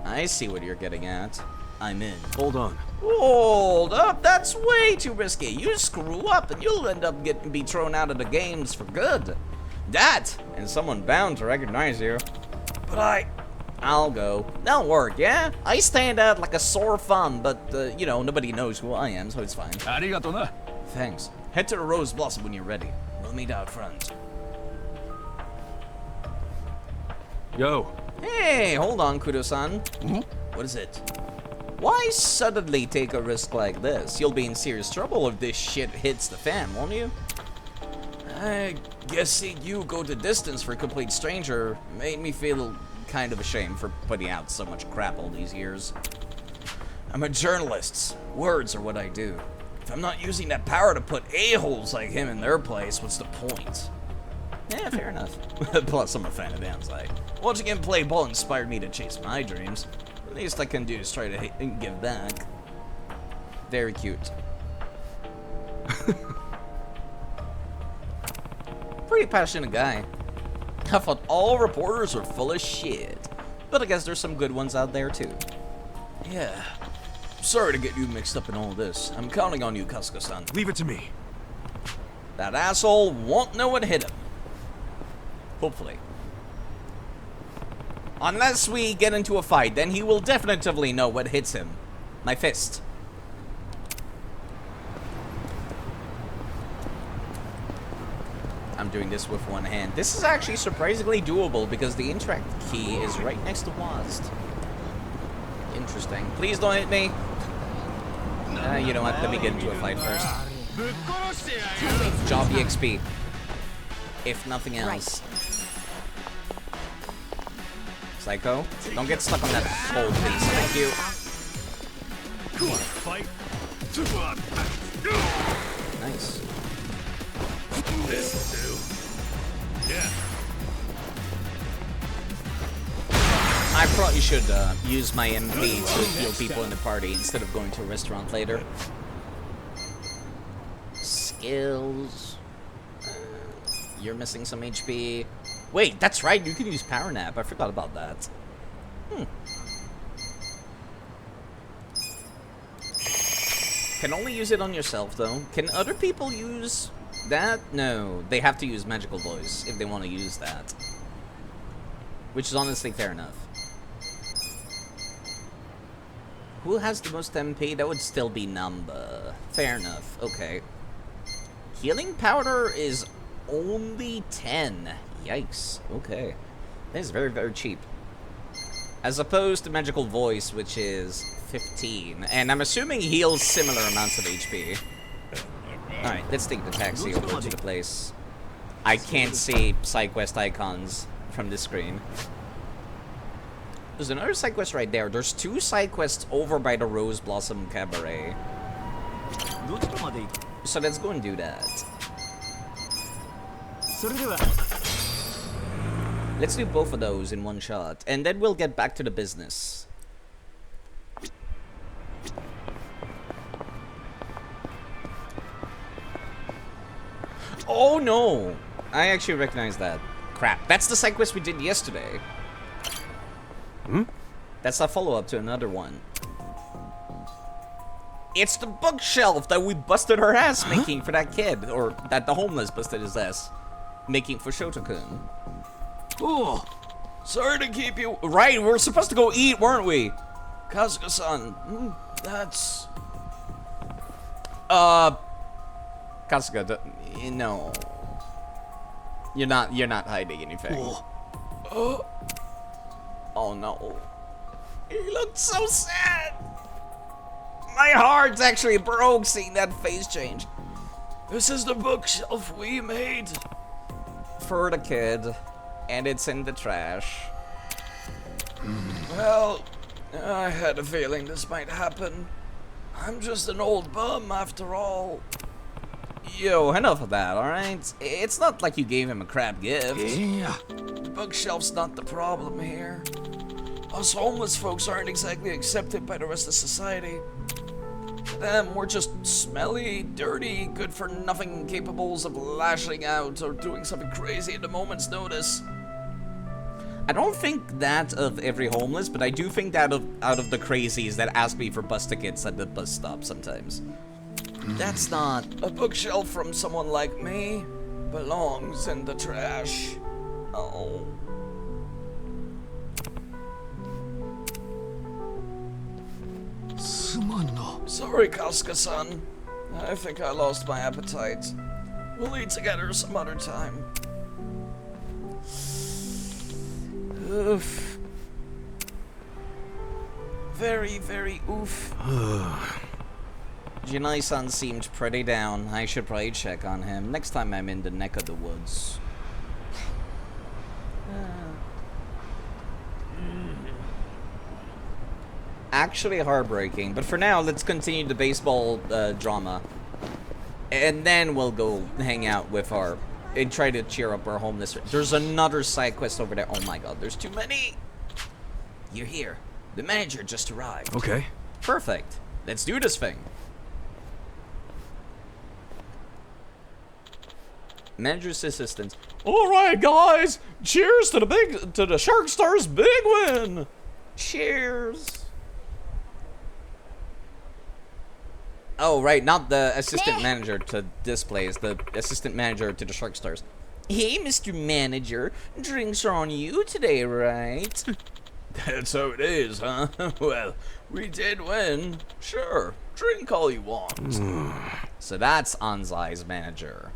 I see what you're getting at. I'm in. Hold on. Hold up, that's way too risky. You screw up and you'll end up be thrown out of the games for good. That, and someone bound to recognize you. But I'll go. That'll work, yeah? I stand out like a sore thumb, but, you know, nobody knows who I am, so it's fine. Thanks. Head to the Rose Blossom when you're ready. We'll meet out front. Yo. Hey, hold on, Kudo-san. What is it? Why suddenly take a risk like this? You'll be in serious trouble if this shit hits the fan, won't you? I guess seeing you go the distance for a complete stranger made me feel kind of ashamed for putting out so much crap all these years. I'm a journalist. Words are what I do. If I'm not using that power to put a-holes like him in their place, what's the point? Yeah, fair enough. Plus, I'm a fan of Anzai. Watching him play ball inspired me to chase my dreams. The least I can do is try to give back. Very cute. Pretty passionate guy. I thought all reporters were full of shit. But I guess there's some good ones out there too. Yeah. Sorry to get you mixed up in all this. I'm counting on you, Kasuga-san. Leave it to me. That asshole won't know what hit him. Hopefully. Unless we get into a fight, then he will definitively know what hits him. My fist. I'm doing this with one hand. This is actually surprisingly doable because the interact key is right next to WASD. Interesting. Please don't hit me. You know what? Let me get into a fight first. Job EXP. If nothing else. Psycho, don't get stuck on that pole, please. Thank you. Nice. This'll do. Yeah. I probably should use my MP to heal people in the party instead of going to a restaurant later. Skills. You're missing some HP. Wait, that's right. You can use Power Nap. I forgot about that. Can only use it on yourself, though. Can other people use that? No. They have to use Magical Voice if they want to use that. Which is honestly fair enough. Who has the most MP? That would still be Namba. Fair enough. Okay. Healing Powder is only 10. Yikes. Okay. That is very, very cheap. As opposed to Magical Voice, which is 15. And I'm assuming he heals similar amounts of HP. Alright, let's take the taxi over to the place. I can't see side quest icons from this screen. There's another side quest right there. There's 2 side quests over by the Rose Blossom Cabaret. So let's go and do that. Let's do both of those in one shot, and then we'll get back to the business. Oh no! I actually recognize that. Crap, that's the side quest we did yesterday. Hmm? That's a follow-up to another one. It's the bookshelf that we busted her ass making for that kid, or that the homeless busted his ass making for Shota-kun. Oh, sorry to keep you. Right, we're supposed to go eat, weren't we? Kasuga-san, that's... Kasuga, no. You're not hiding anything. Oh no. He looked so sad. My heart actually broke seeing that face change. This is the bookshelf we made for the kid, and it's in the trash. Well, I had a feeling this might happen. I'm just an old bum after all. Yo, enough of that, alright? It's not like you gave him a crap gift. Yeah. The bookshelf's not the problem here. Us homeless folks aren't exactly accepted by the rest of society. To them, we're just smelly, dirty, good-for-nothing capables of lashing out or doing something crazy at a moment's notice. I don't think that of every homeless, but I do think that out of the crazies that ask me for bus tickets at the bus stop sometimes. That's not... A bookshelf from someone like me belongs in the trash. Oh. Sorry, Kasuga-san. I think I lost my appetite. We'll eat together some other time. Oof. Very, very oof. Jinai-san seemed pretty down. I should probably check on him next time I'm in the neck of the woods. Actually heartbreaking, but for now, let's continue the baseball drama. And then we'll go hang out with our... and try to cheer up our homeless... There's another side quest over there. Oh my god, there's too many! You're here. The manager just arrived. Okay. Perfect. Let's do this thing. Manager's assistant. Alright guys! Cheers to the Shark Stars big win! Cheers! Oh, right, not the assistant manager to this place, the assistant manager to the Shark Stars. Hey, Mr. Manager, drinks are on you today, right? That's how it is, huh? Well, we did win. Sure, drink all you want. So that's Anzai's manager.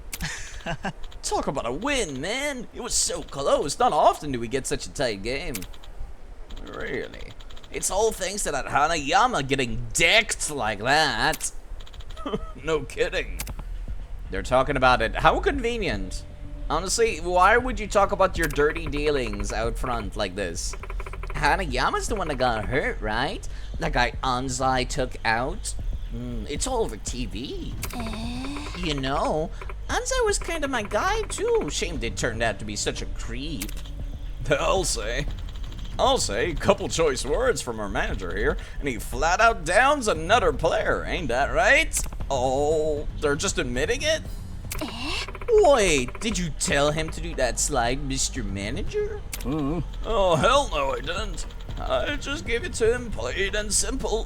Talk about a win, man. It was so close. Not often do we get such a tight game. Really? It's all thanks to that Hanayama getting decked like that. No kidding. They're talking about it. How convenient. Honestly, why would you talk about your dirty dealings out front like this? Hanayama's the one that got hurt, right? That guy Anzai took out. It's all over TV. You know, Anzai was kind of my guy too. Shame they turned out to be such a creep. I'll say, couple choice words from our manager here, and he flat out downs another player, ain't that right? Oh, they're just admitting it? Wait, did you tell him to do that slide, Mr. Manager? Oh, hell no, I didn't. I just gave it to him plain and simple.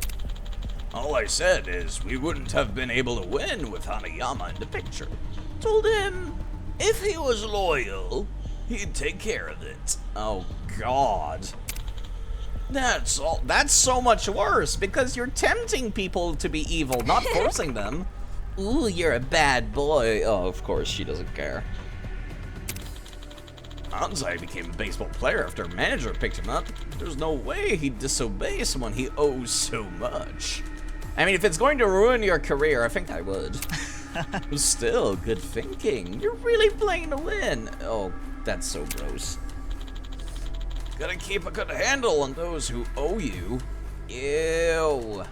All I said is we wouldn't have been able to win with Hanayama in the picture. Told him if he was loyal, he'd take care of it. Oh, God. That's so much worse, because you're tempting people to be evil, not forcing them. Ooh, you're a bad boy. Oh, of course, she doesn't care. Anzai became a baseball player after a manager picked him up. There's no way he'd disobey someone he owes so much. I mean, if it's going to ruin your career, I think I would. Still, good thinking. You're really playing to win. Oh, that's so gross. Gotta keep a good handle on those who owe you. Ew.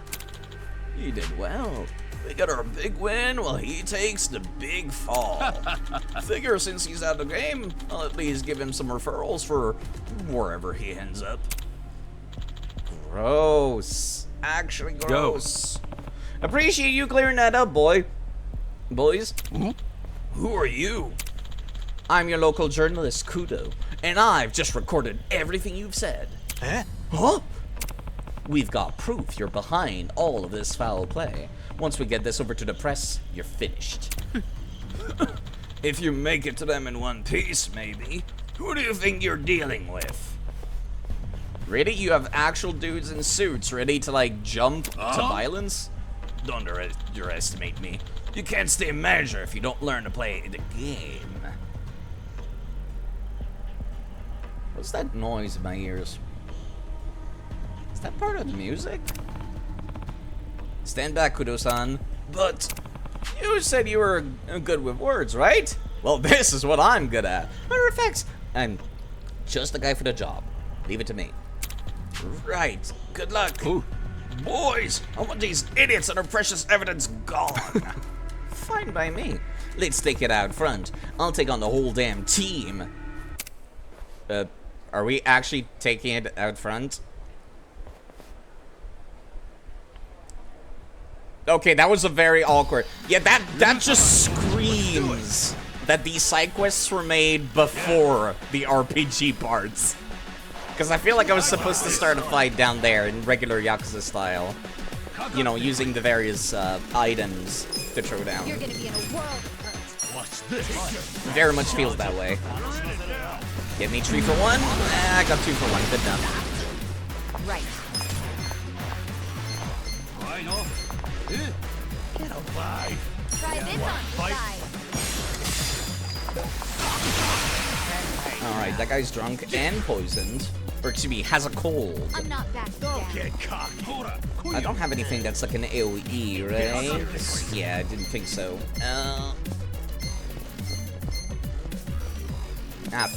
You did well. We got our big win while he takes the big fall. Figure since he's out of the game, I'll at least give him some referrals for wherever he ends up. Gross. Actually gross. Appreciate you clearing that up, boys. Who are you? I'm your local journalist, Kudo, and I've just recorded everything you've said. Huh? We've got proof you're behind all of this foul play. Once we get this over to the press, you're finished. If you make it to them in one piece, maybe. Who do you think you're dealing with? Really? You have actual dudes in suits ready to, like, jump to violence? Don't underestimate me. You can't stay manager if you don't learn to play the game. What's that noise in my ears? Is that part of the music? Stand back, Kudo-san. But you said you were good with words, right? Well, this is what I'm good at. Matter of fact, I'm just the guy for the job. Leave it to me. Right. Good luck. Ooh. Boys, I want these idiots and their precious evidence gone. Fine by me. Let's take it out front. I'll take on the whole damn team. Are we actually taking it out front? Okay, that was a very awkward. Yeah, that just screams that these side quests were made before the RPG parts. Because I feel like I was supposed to start a fight down there in regular Yakuza style. You know, using the various items to throw down. You're gonna be in a world of hurt. Watch this. Very much feels that way. Give me 3 for 1. I got 2 for 1. Good enough. Right. Get alive. Try this on side. Alright, that guy's drunk and poisoned. Or excuse me, has a cold. I'm not back down. Get cocky. I don't have anything that's like an AoE, right? Yeah, I didn't think so.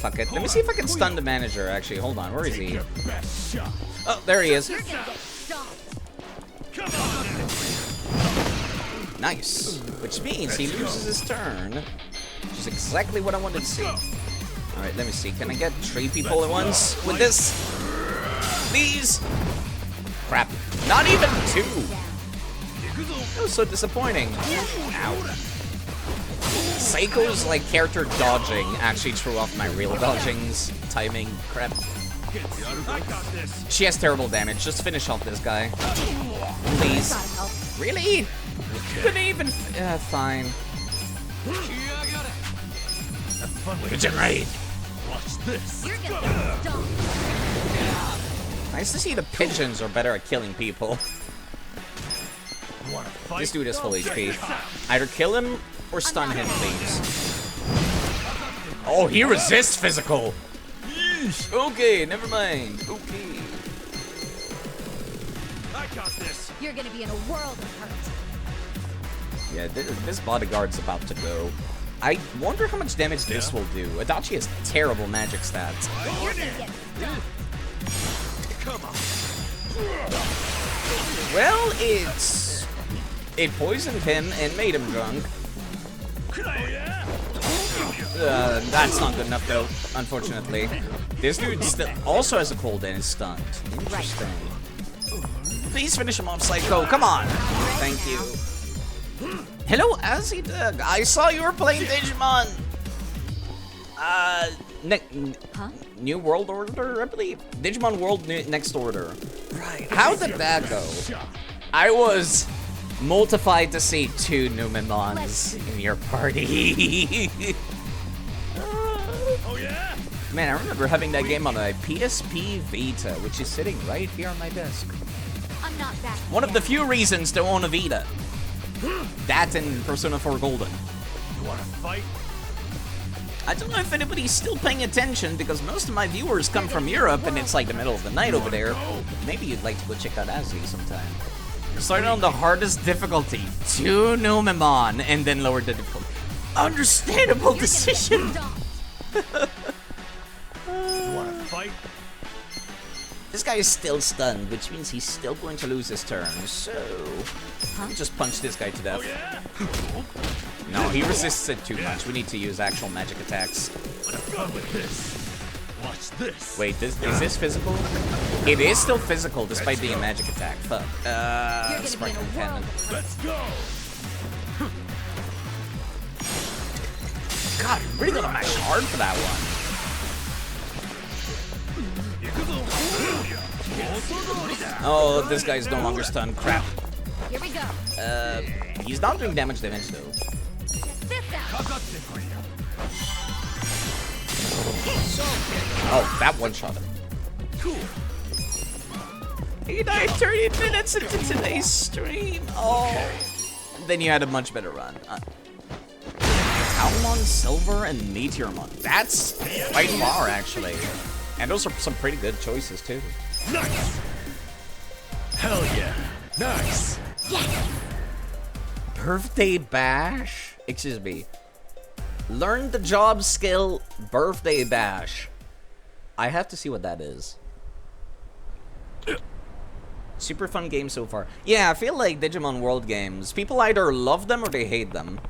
Fuck it. Let me see if I can stun the manager, actually. Hold on, where is he? Oh, there he is. Nice. Which means he loses his turn. Which is exactly what I wanted to see. Alright, let me see. Can I get 3 people at once with this? Please? Crap. Not even 2. That was so disappointing. Ow. Seiko's like character dodging actually threw off my real dodging's timing. Crap. She has terrible damage. Just finish off this guy. Please. Really? Couldn't even. Fine. Regenerate. Watch this. Nice to see the pigeons are better at killing people. This dude is full HP. Either kill him or stun him, please. Oh, he resists physical. Okay, never mind. Okay. I got this. You're gonna be in a world of hurt. Yeah, this bodyguard's about to go. I wonder how much damage this will do. Adachi has terrible magic stats. You're gonna get stunned. Come on. Well, it poisoned him and made him drunk. That's not good enough though, unfortunately. This dude still also has a cold and is stunned. Interesting. Please finish him off, Psycho. Come on. Thank you. Hello, Azzy. I saw you were playing Digimon. New World Order, I believe. Digimon World Next Order. Right. How did that go? I was multiplied to see 2 Numemons in your party. Oh yeah? Man, I remember having that game on a PSP Vita, which is sitting right here on my desk. I'm not back. One of the few reasons to own a Vita. That and Persona 4 Golden. You wanna fight? I don't know if anybody's still paying attention because most of my viewers come from Europe and it's like the middle of the night over there. Maybe you'd like to go check out Azzy sometime. Started on the hardest difficulty, 2 Numemon, and then lowered the difficulty. Understandable decision! You wanna fight? This guy is still stunned, which means he's still going to lose his turn, so... I'll just punch this guy to death. No, he resists it too much. We need to use actual magic attacks. Watch this. Wait, is this physical? It is still physical despite being a magic attack. Fuck. Sparkling Cannon. Let's go. God, you really gotta mash hard for that one. Oh, this guy's no longer stunned. Crap. Here we go. He's not doing damage though. This out. Oh, that one shot him. Cool. He died 30 minutes into today's stream. Oh. Then you had a much better run. Talon, Silver, and Meteormon. That's quite far, actually. And those are some pretty good choices, too. Nice. Hell yeah. Nice. Yes. Birthday Bash? Excuse me. Learn the job skill Birthday Bash. I have to see what that is. Super fun game so far. Yeah, I feel like Digimon World games, people either love them or they hate them.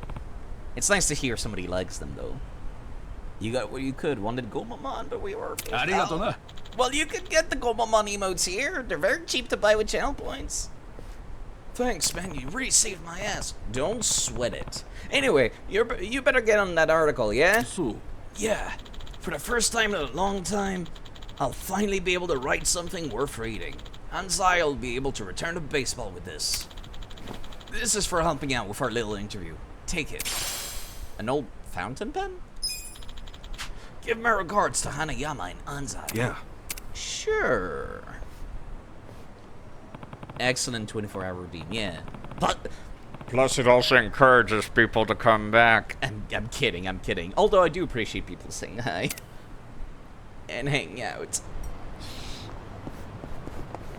It's nice to hear somebody likes them, though. You got what you could. Wanted Gomamon, but we were... Arigato. Well, you could get the Gomamon emotes here. They're very cheap to buy with channel points. Thanks, man. You really saved my ass. Don't sweat it. Anyway, you better get on that article, yeah? So, Yeah. For the first time in a long time, I'll finally be able to write something worth reading. Anzai will be able to return to baseball with this. This is for helping out with our little interview. Take it. An old fountain pen? Give my regards to Hanayama and Anzai. Yeah. Sure. Excellent 24-hour routine, yeah. But... Plus, it also encourages people to come back. I'm kidding, I'm kidding. Although I do appreciate people saying hi. And hang out.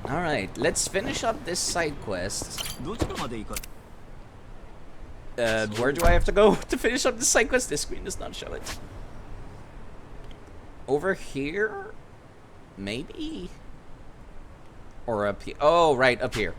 Alright, let's finish up this side quest. Where do I have to go to finish up this side quest? This screen does not show it. Over here? Maybe? Or up here? Oh, right, up here.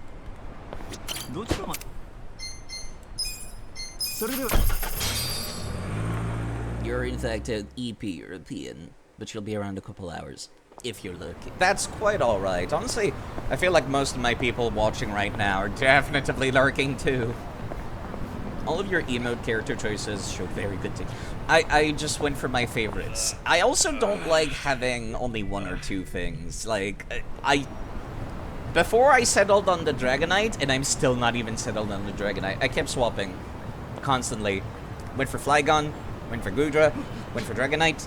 You're in fact an EP European, but you'll be around a couple hours, if you're lucky. That's quite alright. Honestly, I feel like most of my people watching right now are definitively lurking too. All of your emote character choices show very good to. I just went for my favorites. I also don't like having only one or two things. Like, before I settled on the Dragonite, and I'm still not even settled on the Dragonite, I kept swapping constantly. Went for Flygon, went for Gudra, went for Dragonite,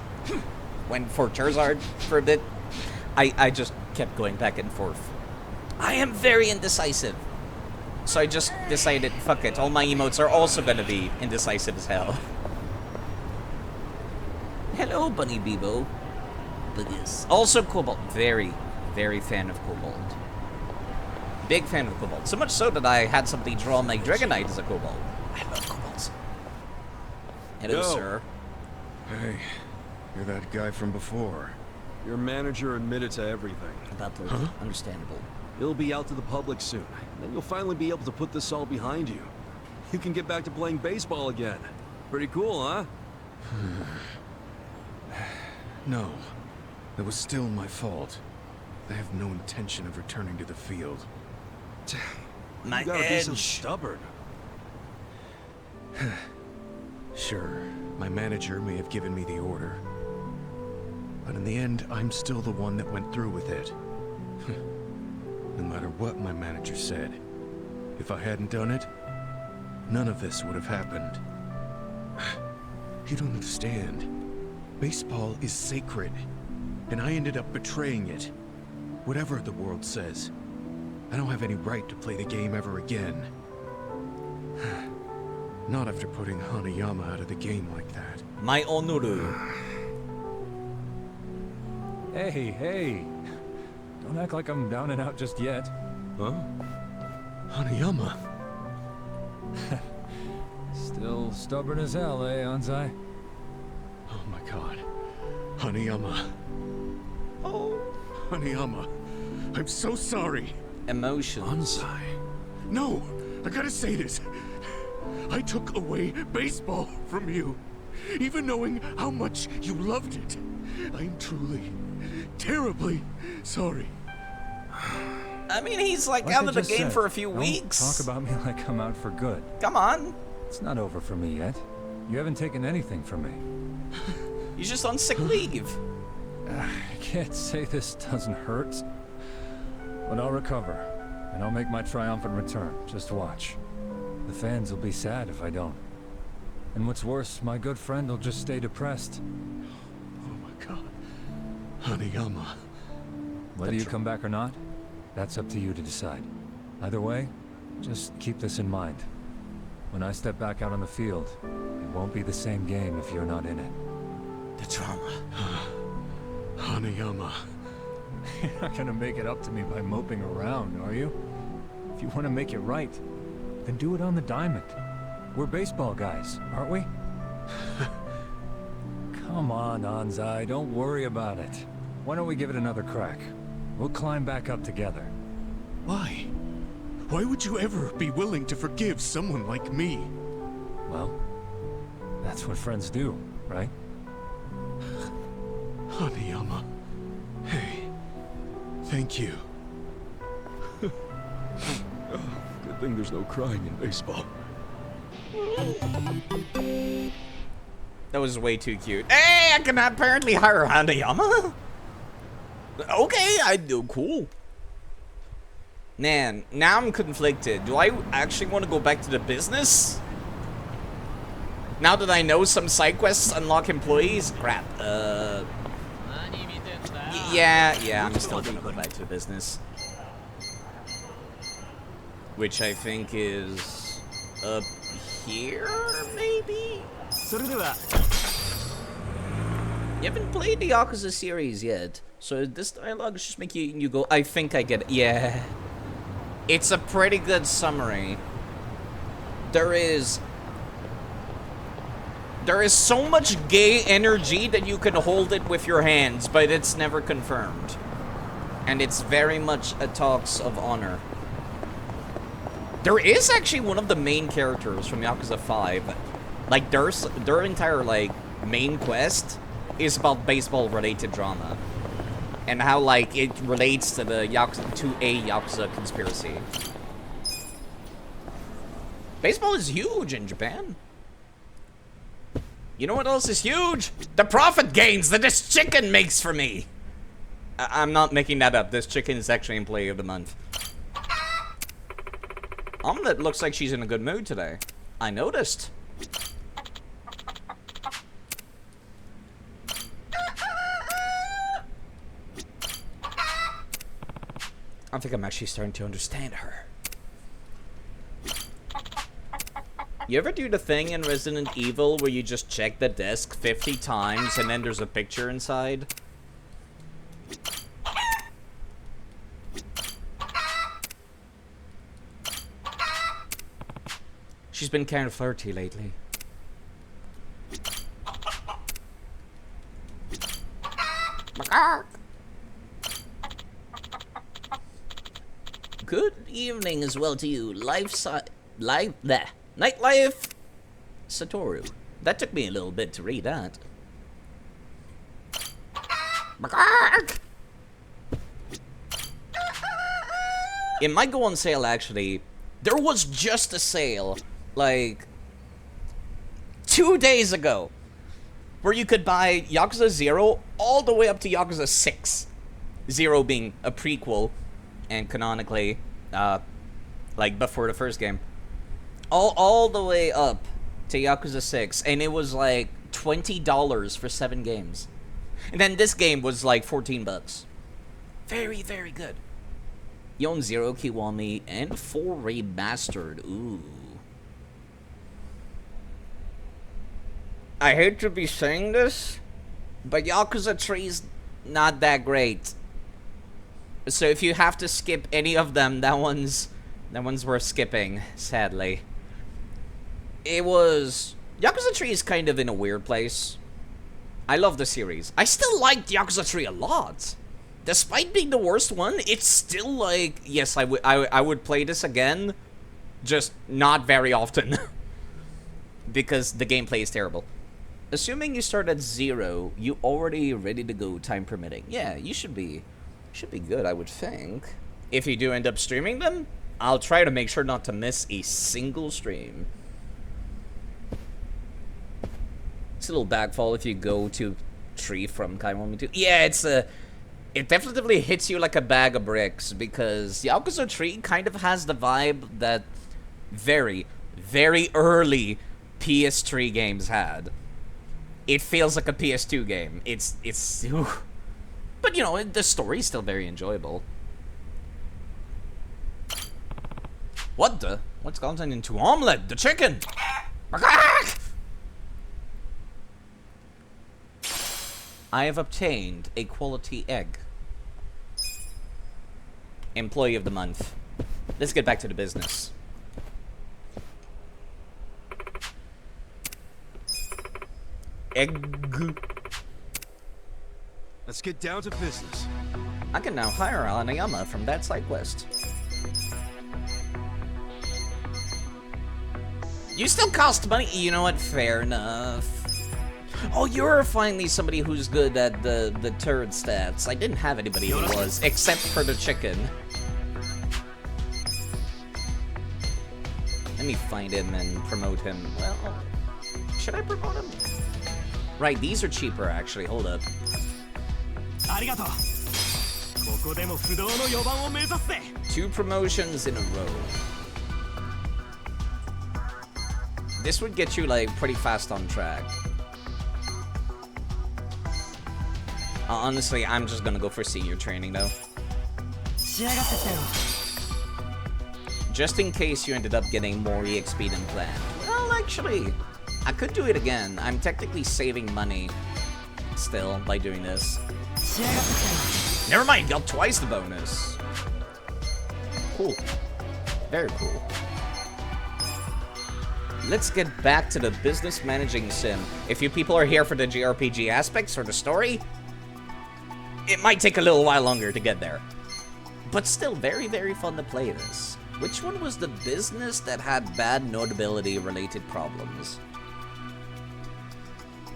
went for Charizard for a bit. I just kept going back and forth. I am very indecisive. So I just decided, fuck it, all my emotes are also gonna be indecisive as hell. Hello, Bunny Bebo. Buggies. Also Cobalt. Very, very fan of Cobalt. Big fan of Cobalt. So much so that I had somebody draw my Dragonite as a Cobalt. I love Cobalts. Hello, Yo. sir. Hey, you're that guy from before. Your manager admitted to everything. About the understandable. It'll be out to the public soon. Then you'll finally be able to put this all behind you. You can get back to playing baseball again. Pretty cool, huh? No, it was still my fault. I have no intention of returning to the field. My You gotta be so edge. stubborn. Sure, my manager may have given me the order. But in the end, I'm still the one that went through with it. No matter what my manager said, if I hadn't done it, none of this would have happened. You don't understand. Baseball is sacred, and I ended up betraying it. Whatever the world says, I don't have any right to play the game ever again. Not after putting Hanayama out of the game like that. My Onuru. Hey. Don't act like I'm down and out just yet. Huh? Hanayama. Still stubborn as hell, eh, Anzai? Oh my god. Hanayama. Oh. Hanayama. I'm so sorry. Emotions. Anzai. No, I gotta say this. I took away baseball from you, even knowing how much you loved it. I'm truly, terribly sorry. I mean, he's like Like out I of the just game said, for a few don't weeks. Talk about me like I'm out for good. Come on. It's not over for me yet. You haven't taken anything from me. He's just on sick leave. I can't say this doesn't hurt, but I'll recover, and I'll make my triumphant return. Just watch. The fans will be sad if I don't. And what's worse, my good friend will just stay depressed. Oh my god. Hanayama. Whether you come back or not, that's up to you to decide. Either way, just keep this in mind. When I step back out on the field, it won't be the same game if you're not in it. The drama. Hanayama. You're not gonna make it up to me by moping around, are you? If you want to make it right, then do it on the diamond. We're baseball guys, aren't we? Come on, Anzai, don't worry about it. Why don't we give it another crack? We'll climb back up together. Why? Why would you ever be willing to forgive someone like me? Well, that's what friends do, right? Hanayama. Hey. Thank you. Good thing there's no crying in baseball. That was way too cute. Hey, I can apparently hire Hanayama? Okay, I do. Cool. Man, now I'm conflicted. Do I actually want to go back to the business? Now that I know some side quests unlock employees? Crap. Yeah, I'm still gonna go back to the business. Which I think is up here, maybe? You haven't played the Yakuza series yet, so this dialogue is just making you go, I think I get it. Yeah. It's a pretty good summary. There is so much gay energy that you can hold it with your hands, but it's never confirmed. And it's very much a talks of honor. There is actually one of the main characters from Yakuza 5. Like, their entire, like, main quest is about baseball-related drama. And how, like, it relates to the Yakuza conspiracy. Baseball is huge in Japan. You know what else is huge? The profit gains that this chicken makes for me. I'm not making that up. This chicken is actually employee of the month. Omelette looks like she's in a good mood today. I noticed. I think I'm actually starting to understand her. You ever do the thing in Resident Evil where you just check the desk 50 times and then there's a picture inside? She's been kind of flirty lately. Good evening as well to you, nightlife Satoru. That took me a little bit to read that. It might go on sale actually. There was just a sale, like, 2 days ago, where you could buy Yakuza 0 all the way up to Yakuza 6. 0 being a prequel, and canonically, like, before the first game. All the way up to Yakuza 6, and it was like $20 for 7 games. And then this game was like 14 bucks. Very, very good. You own 0 Kiwami and 4 Remastered. Ooh. I hate to be saying this, but Yakuza 3's not that great. So if you have to skip any of them, that one's worth skipping, sadly. It was... Yakuza 3 is kind of in a weird place. I love the series. I still liked Yakuza 3 a lot. despite being the worst one, it's still like, yes, I would play this again, just not very often. Because the gameplay is terrible. Assuming you start at 0, you already ready to go, time permitting. Yeah, you should be good, I would think. If you do end up streaming them, I'll try to make sure not to miss a single stream. It's a little backfall if you go to tree from Kai 1v2. Yeah, it definitely hits you like a bag of bricks, because Yakuza 3 kind of has the vibe that very, very early PS3 games had. It feels like a PS2 game. It's but you know, the story's still very enjoyable. What's gone into omelet? The chicken! I have obtained a quality egg. Employee of the month. Let's get back to the business. Egg. Let's get down to business. I can now hire Anayama from that side quest. You still cost money? You know what? Fair enough. Oh, you're finally somebody who's good at the turd stats. I didn't have anybody who was, except for the chicken. Let me find him and promote him. Well, should I promote him? Right, these are cheaper actually. Hold up. 2 promotions in a row. This would get you like pretty fast on track. Honestly, I'm just gonna go for senior training though. Just in case you ended up getting more EXP than planned. Well, actually, I could do it again. I'm technically saving money still by doing this. Never mind, got twice the bonus. Cool. Very cool. Let's get back to the business managing sim. If you people are here for the JRPG aspects or the story, it might take a little while longer to get there. But still very, very fun to play this. Which one was the business that had bad notability related problems?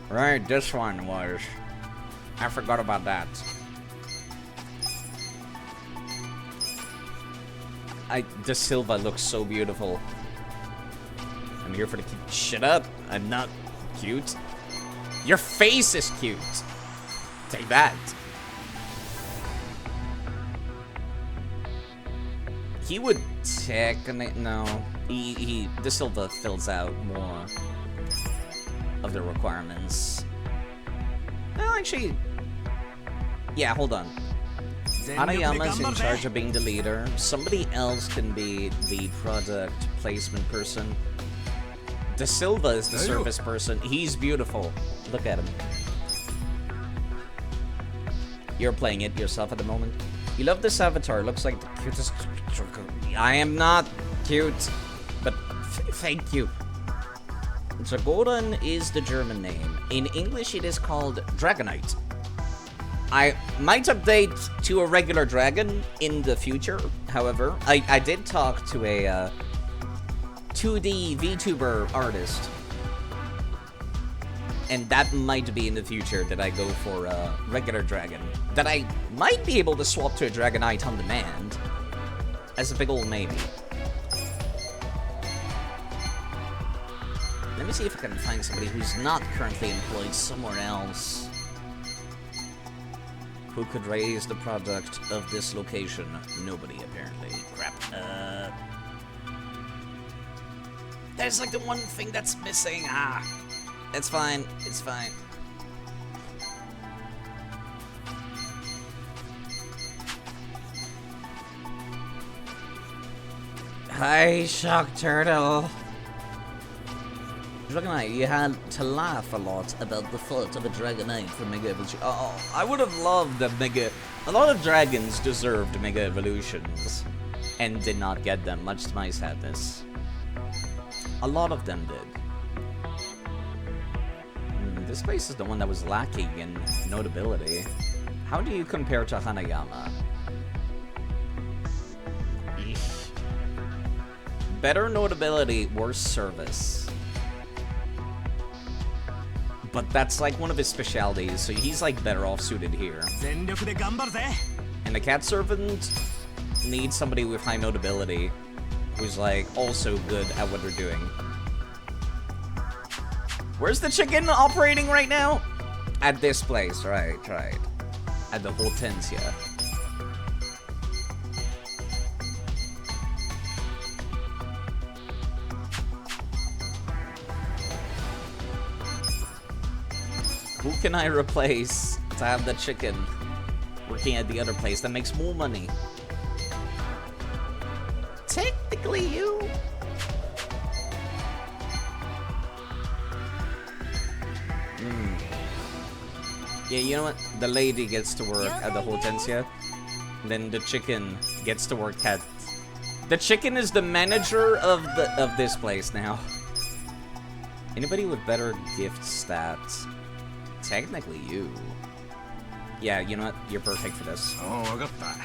Right, this one was. I forgot about that. De Silva looks so beautiful. I'm here for the cute. Shut up! I'm not cute. Your face is cute. Take that. He would technically no. De Silva fills out more of the requirements. Well, actually, yeah. Hold on. Hanayama's in charge of being the leader. Somebody else can be the product placement person. De Silva is the service person. He's beautiful. Look at him. You're playing it yourself at the moment. You love this avatar. Looks like the cutest. I am not cute, but thank you. Dragoran is the German name. In English, it is called Dragonite. I might update to a regular dragon in the future. However, I did talk to a 2D VTuber artist, and that might be in the future that I go for a regular dragon. That I might be able to swap to a Dragonite on demand, as a big old maybe. Let me see if I can find somebody who's not currently employed somewhere else who could raise the product of this location. Nobody, apparently. Crap. There's like the one thing that's missing. Ah, it's fine. It's fine. Hi, Shock Turtle. Dragonite, you had to laugh a lot about the thought of a Dragonite for Mega Evolution. Oh, I would have loved a Mega... A lot of dragons deserved Mega Evolutions and did not get them, much to my sadness. A lot of them did. This place is the one that was lacking in notability. How do you compare to Hanayama? Better notability, worse service. But that's like one of his specialties, so he's like better off suited here. And the cat servant needs somebody with high notability who's like also good at what they're doing. Where's the chicken operating right now? At this place, right. At the Hortensia. Who can I replace to have the chicken working at the other place that makes more money? Technically you. Yeah, you know what? The lady gets to work at the Hortensia. Then the chicken gets to work at... The chicken is the manager of this place now. Anybody with better gift stats? Technically you. Yeah, you know what? You're perfect for this. Oh, I got that.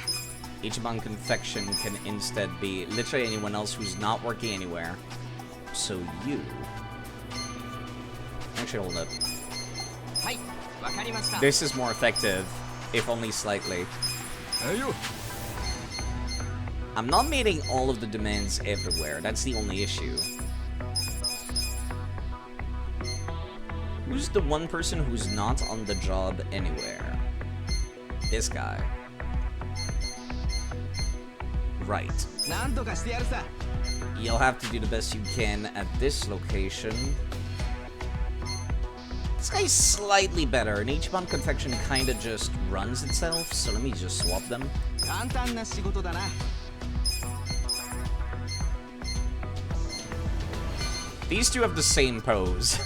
Ichiban Confection can instead be literally anyone else who's not working anywhere. So you... Actually, hold up. This is more effective, if only slightly. I'm not meeting all of the demands everywhere. That's the only issue. Who's the one person who's not on the job anywhere? This guy. Right. You'll have to do the best you can at this location. This guy's slightly better, and Ichiban Confection kinda just runs itself, so let me just swap them. These two have the same pose.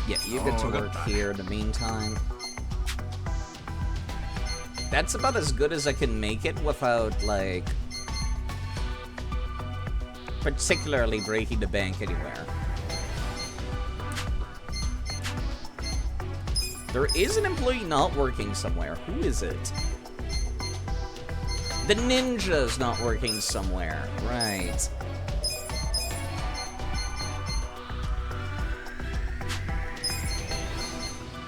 Yeah, you get to work here in the meantime. That's about as good as I can make it without, like, particularly breaking the bank anywhere. There is an employee not working somewhere. Who is it? The ninja's not working somewhere. Right.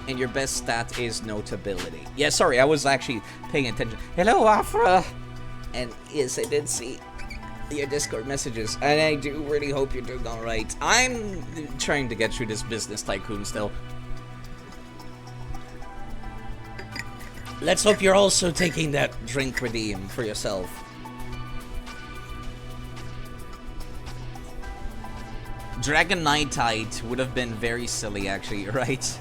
And your best stat is notability. Yeah, sorry, I was actually paying attention. Hello, Afra! And yes, I did see your Discord messages. And I do really hope you're doing alright. I'm trying to get through this business tycoon still. Let's hope you're also taking that drink redeem for yourself. Dragon Knightite would have been very silly, actually, right?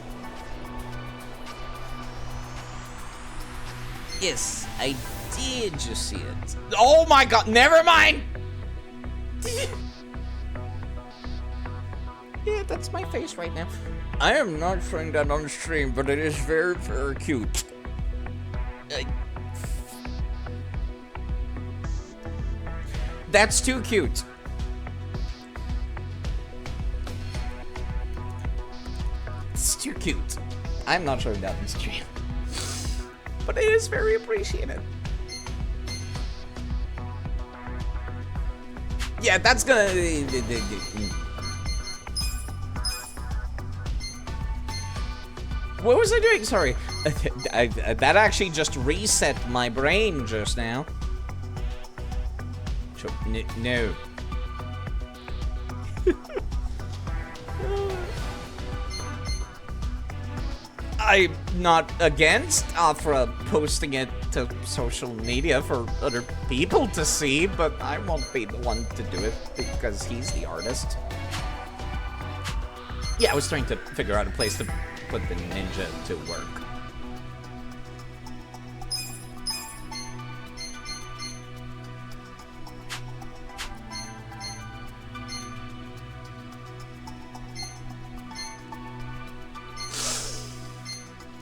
Yes, I did just see it. Oh my god, never mind! Yeah, that's my face right now. I am not showing that on stream, but it is very, very cute. That's too cute. It's too cute. I'm not showing that on stream. But it is very appreciated. Yeah, that's gonna... What was I doing? Sorry. That actually just reset my brain just now. No. I'm not against Afra posting it to social media for other people to see, but I won't be the one to do it because he's the artist. Yeah, I was trying to figure out a place to put the ninja to work.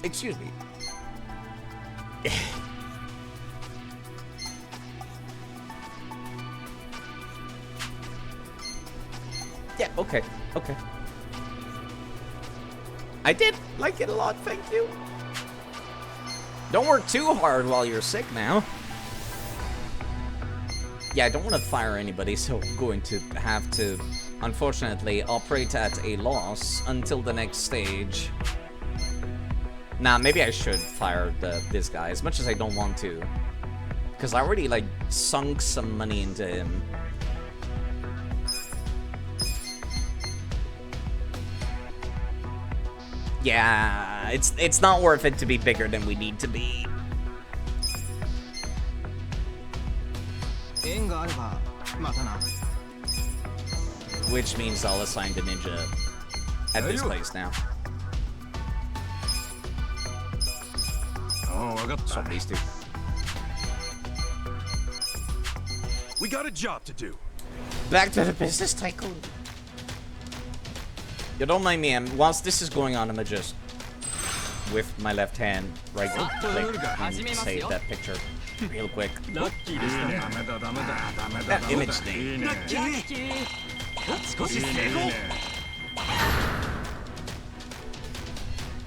Excuse me. Yeah, okay, okay. I did like it a lot, thank you. Don't work too hard while you're sick now. Yeah, I don't want to fire anybody, so I'm going to have to, unfortunately, operate at a loss until the next stage. Nah, maybe I should fire this guy, as much as I don't want to. Because I already, like, sunk some money into him. Yeah, it's not worth it to be bigger than we need to be. Which means I'll assign the ninja at this place now. Oh, I got some these two. We got a job to do. Back to the business tycoon. You don't mind me, whilst this is going on, I'm gonna just with my left hand right click and save that picture real quick. That image thing.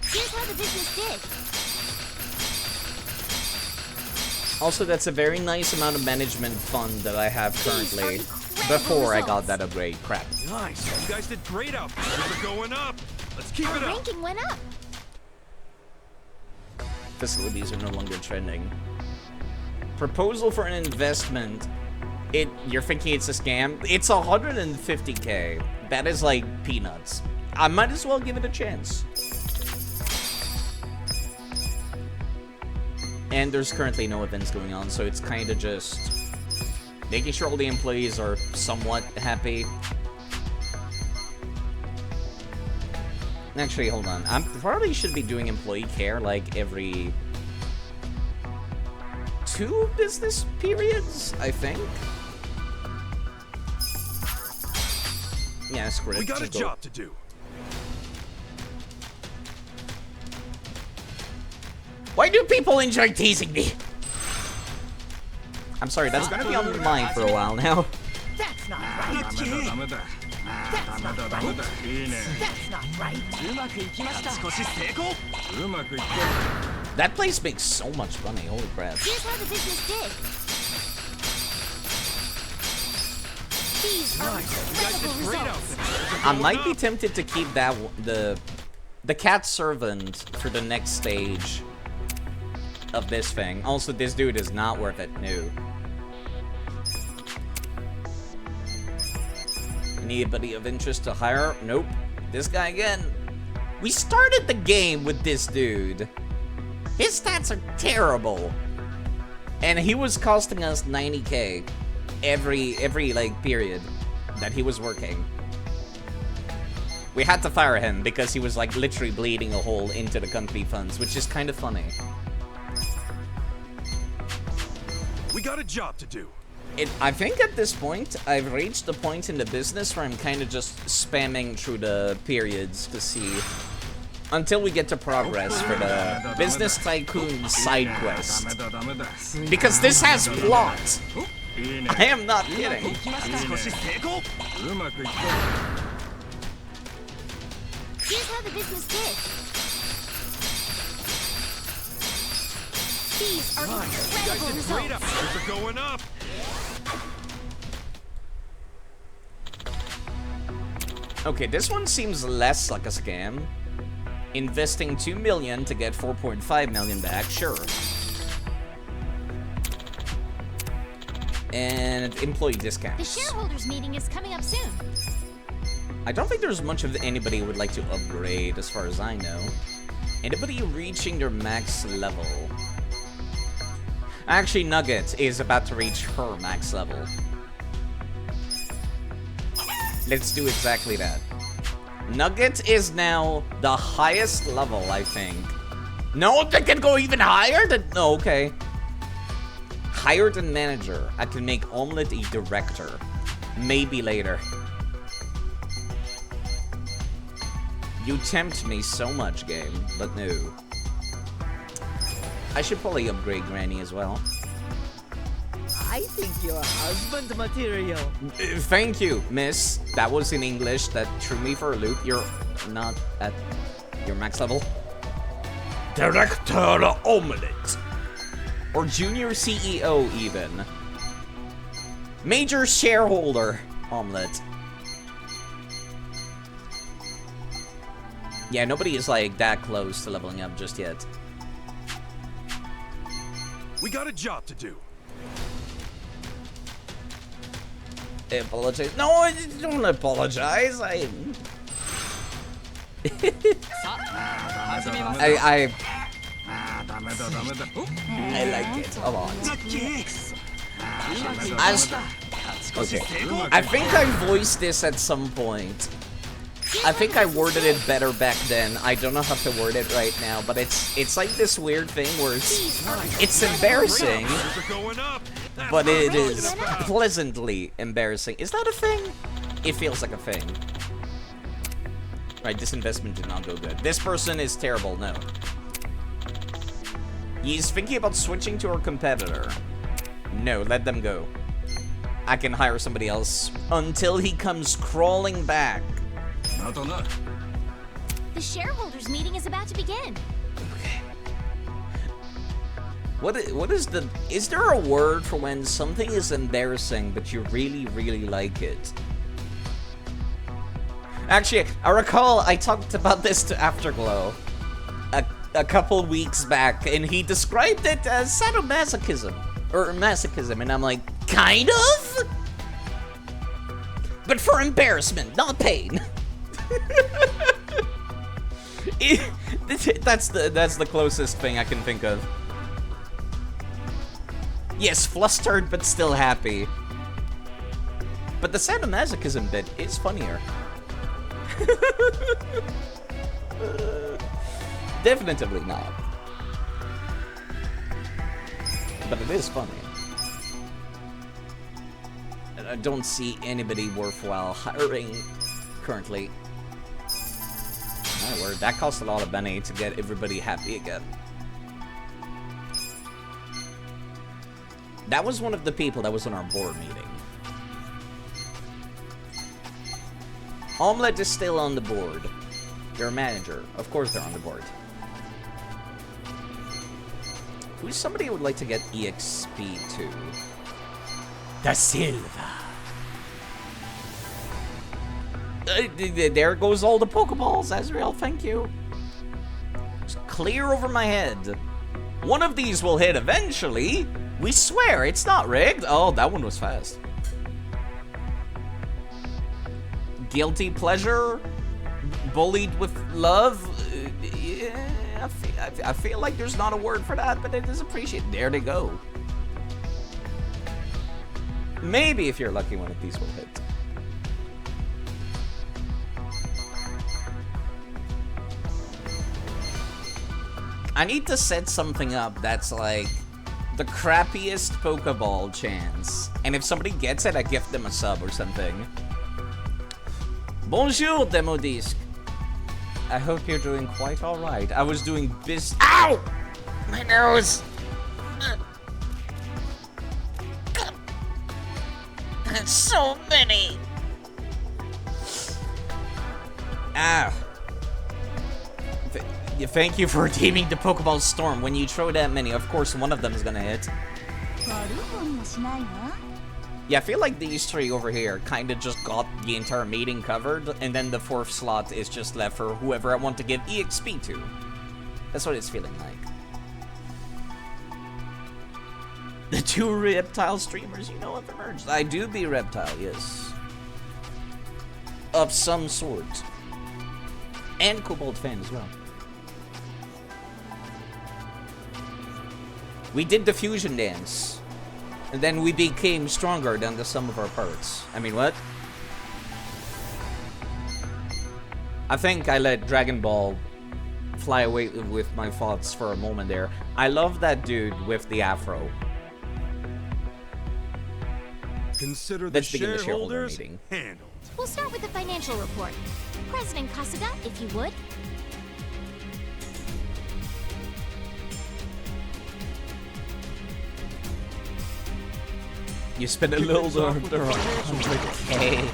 Here's how the business did. Also, that's a very nice amount of management fund that I have currently before I got that upgrade. Crap. Nice. You guys did great out there. We're going up. Let's keep it up. Ranking went up. Facilities are no longer trending. Proposal for an investment. You're thinking it's a scam? It's 150k. That is like peanuts. I might as well give it a chance. And there's currently no events going on, so it's kind of just making sure all the employees are somewhat happy. Actually, hold on. I probably should be doing employee care like every 2 business periods, I think. Yeah, screw it. We got a job to do. Why do people enjoy teasing me? I'm sorry, that's gonna be on my mind for a while now. That's not right. That's not right. That's not right. That place makes so much money, holy crap. Here's how the business did. These are incredible results. I might be tempted to keep that the cat servant for the next stage of this thing. Also, this dude is not worth it. No. Anybody of interest to hire? Nope. This guy again. We started the game with this dude. His stats are terrible. And he was costing us 90k every like period that he was working. We had to fire him because he was like literally bleeding a hole into the company funds, which is kind of funny. We got a job to do. I think at this point, I've reached the point in the business where I'm kind of just spamming through the periods to see until we get to progress for the Business Tycoon side quest. Because this has plot. I am not kidding. Here's how the business did. These are incredible results. We're going up. Okay, this one seems less like a scam. Investing 2 million to get 4.5 million back, sure. And employee The discounts. shareholders meeting is coming up soon. I don't think there's much of anybody who would like to upgrade, as far as I know. Anybody reaching their max level? Actually, Nugget is about to reach her max level. Let's do exactly that. Nugget is now the highest level, I think. No, they can go even higher than... No, okay. Higher than manager. I can make Omelette a director. Maybe later. You tempt me so much, game, but no. I should probably upgrade Granny as well. I think you're husband material. Thank you, miss. That was in English. That threw me for a loop. You're not at your max level. Director Omelette. Or Junior CEO, even. Major Shareholder Omelette. Yeah, nobody is, like, that close to leveling up just yet. We got a job to do. I apologize. No, I don't apologize. I like it a lot. Okay. I think I voiced this at some point. I think I worded it better back then. I don't know how to word it right now, but it's like this weird thing where it's embarrassing, but it is pleasantly embarrassing. Is that a thing? It feels like a thing. Right, this investment did not go good. This person is terrible, no. He's thinking about switching to our competitor. No, let them go. I can hire somebody else until he comes crawling back. The shareholders meeting is about to begin. Okay. What is the... Is there a word for when something is embarrassing, but you really, really like it? Actually, I recall I talked about this to Afterglow a couple weeks back, and he described it as sadomasochism. Or masochism, and I'm like, kind of? But for embarrassment, not pain. That's the closest thing I can think of. Yes, flustered but still happy. But the sadomasochism bit is funnier. Definitely not. But it is funny. And I don't see anybody worthwhile hiring currently. My word, that costs a lot of money to get everybody happy again. That was one of the people that was on our board meeting. Omelette is still on the board. They're a manager. Of course they're on the board. Who's somebody who would like to get EXP to? Da Silva. There goes all the Pokeballs, Azrael, thank you. It's clear over my head. One of these will hit eventually. We swear, it's not rigged. Oh, that one was fast. Guilty pleasure? Bullied with love? Yeah, I feel like there's not a word for that, but it is appreciated. There they go. Maybe if you're lucky, one of these will hit. I need to set something up that's like the crappiest Pokeball chance. And if somebody gets it, I gift them a sub or something. Bonjour, Demo Disc. I hope you're doing quite alright. I was doing Ow! My nose! That's so many! Ah. Thank you for redeeming the Pokeball Storm. When you throw that many, of course one of them is gonna hit. Yeah, I feel like these three over here kind of just got the entire meeting covered, and then the fourth slot is just left for whoever I want to give EXP to. That's what it's feeling like. The two reptile streamers, you know, have emerged. I do be reptile, yes. Of some sort. And Cobalt fan as well. We did the fusion dance. And then we became stronger than the sum of our parts. I mean, what? I think I let Dragon Ball fly away with my thoughts for a moment there. I love that dude with the afro. Consider the Let's begin the shareholder shareholders meeting. handled. We'll start with the financial report. President Kasuga, if you would. You spend a little over 100K.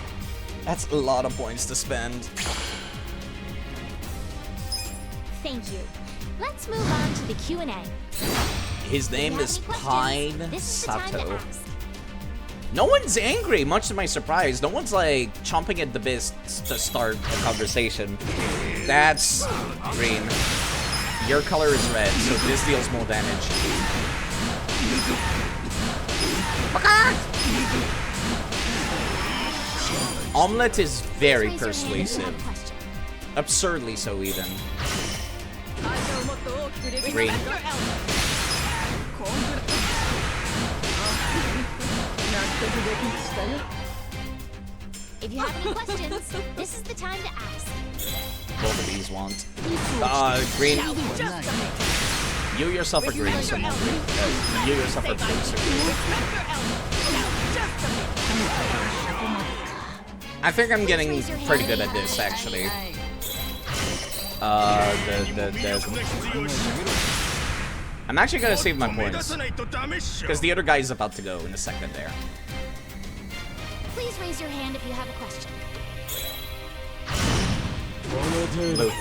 That's a lot of points to spend. Thank you. Let's move on to the Q&A. His name If you is have any Pine questions, this is the time to Sato. ask. No one's angry, much to my surprise. No one's like chomping at the bit to start a conversation. That's green. Your color is red, so this deals more damage. Omelette is very Please raise your hand if you have persuasive. a question. Absurdly so, even. Green. If you have any questions, this is the time to ask. Both of these want. Green. You yourself are green, so no green. You yourself are blue, so green. I think I'm getting pretty good at this, actually. I'm actually gonna save my points, because the other guy is about to go in a second there. Please raise your hand if you have a question. Blue.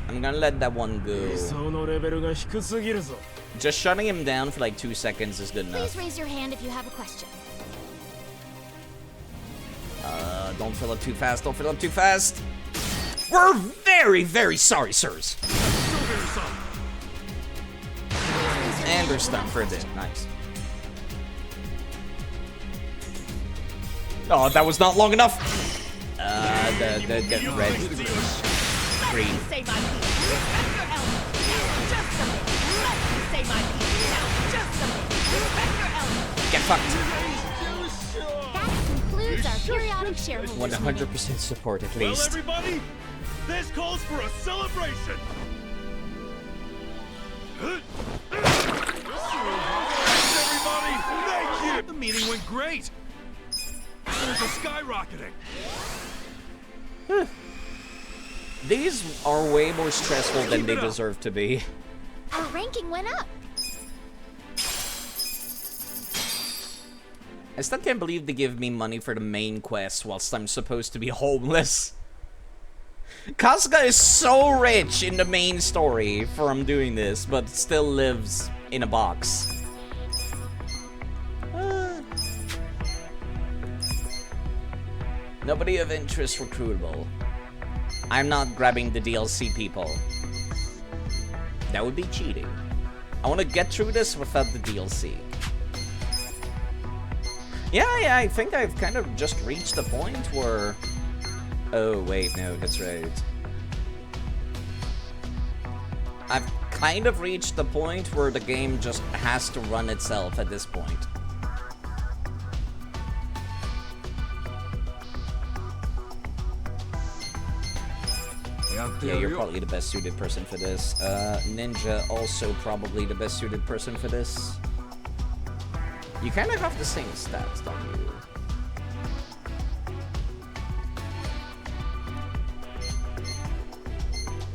I'm gonna let that one go. Just shutting him down for like 2 seconds is good enough. Please raise your hand if you have a question. Don't fill up too fast, don't fill up too fast. We're very, very sorry, sirs. And they're stunned for a bit. Nice. Oh, that was not long enough. The red. Green. Get fucked. That concludes our periodic shareholders 100% support at Well, least. everybody, this calls for a celebration. Thanks, everybody. Thank you. The meeting went great. Sales are skyrocketing. These are way more stressful than they deserve to be. Our ranking went up. I still can't believe they give me money for the main quest whilst I'm supposed to be homeless. Kasuga is so rich in the main story from doing this, but still lives in a box. Nobody of interest recruitable. I'm not grabbing the DLC people. That would be cheating. I want to get through this without the DLC. Yeah, I think I've kind of just reached the point where... Oh, wait, no, that's right. I've kind of reached the point where the game just has to run itself at this point. Yeah, you're probably the best suited person for this. Ninja, also probably the best suited person for this. You kind of have the same stats, don't you?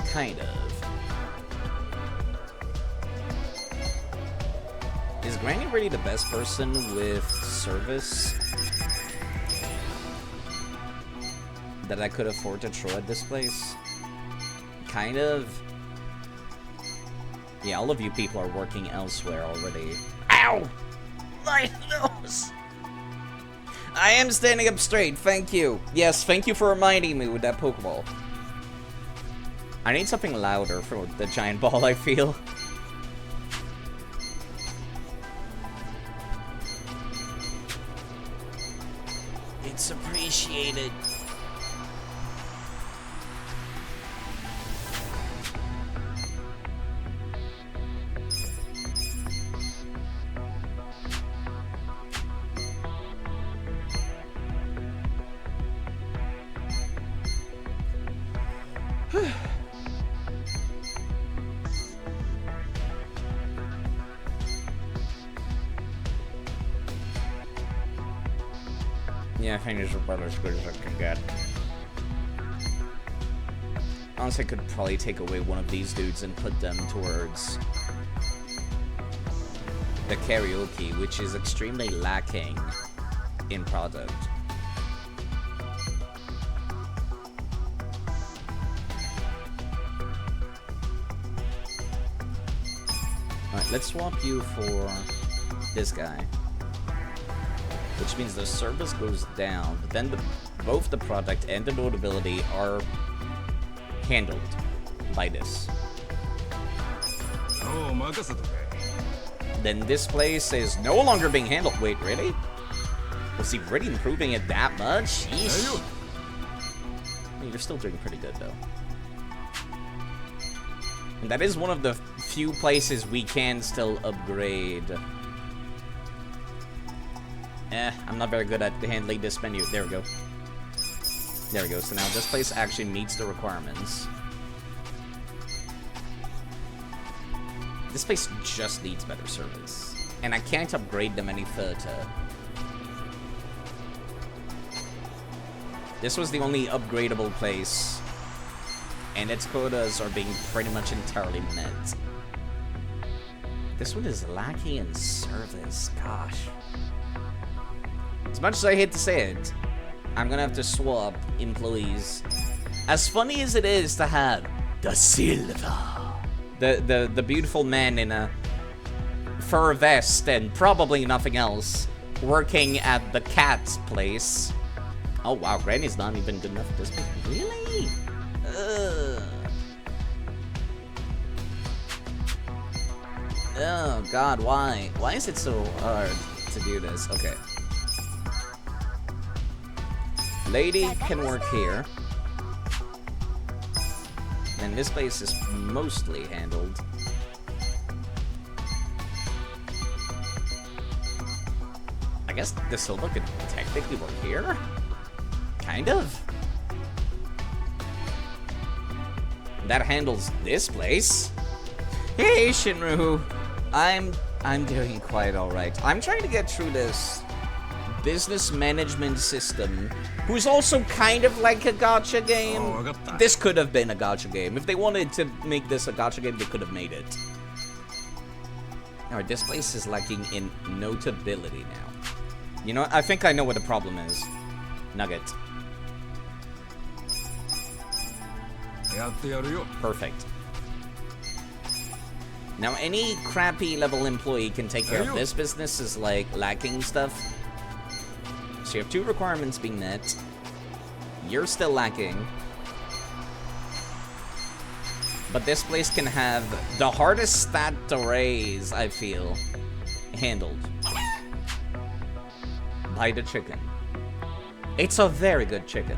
Kind of. Is Granny really the best person with service that I could afford to throw at this place? Kind of. Yeah, all of you people are working elsewhere already. Ow! My nose! I am standing up straight, thank you. Yes, thank you for reminding me with that Pokeball. I need something louder for the giant ball, I feel. It's appreciated. Yeah, I think this is about as good as I can get. Honestly, I could probably take away one of these dudes and put them towards the karaoke, which is extremely lacking in product. Let's swap you for this guy. Which means the service goes down, but then both the product and the notability are handled by this. Then this place is no longer being handled. Wait, really? Was he really improving it that much? Sheesh. I mean, you're still doing pretty good, though. And that is one of the few places we can still upgrade. I'm not very good at handling this menu. There we go. There we go. So now this place actually meets the requirements. This place just needs better service. And I can't upgrade them any further. This was the only upgradable place. And its quotas are being pretty much entirely met. This one is lacking in service. Gosh. As much as I hate to say it, I'm gonna have to swap employees. As funny as it is to have the Silva, the beautiful man in a fur vest and probably nothing else, working at the cat's place. Oh wow, Granny's not even good enough for this. Really? Oh god, why? Why is it so hard to do this? Okay. Lady can work here. And this place is mostly handled. I guess the Silva could technically work here? Kind of. That handles this place. Hey, Shinru. I'm doing quite alright. I'm trying to get through this business management system, who's also kind of like a gacha game. Oh, I got that. This could have been a gacha game. If they wanted to make this a gacha game, they could have made it. Alright, this place is lacking in notability now. You know what? I think I know what the problem is. Nugget. Perfect. Now, any crappy level employee can take care of this. Business is like lacking stuff. So you have 2 requirements being met. You're still lacking. But this place can have the hardest stat to raise, I feel, handled by the chicken. It's a very good chicken.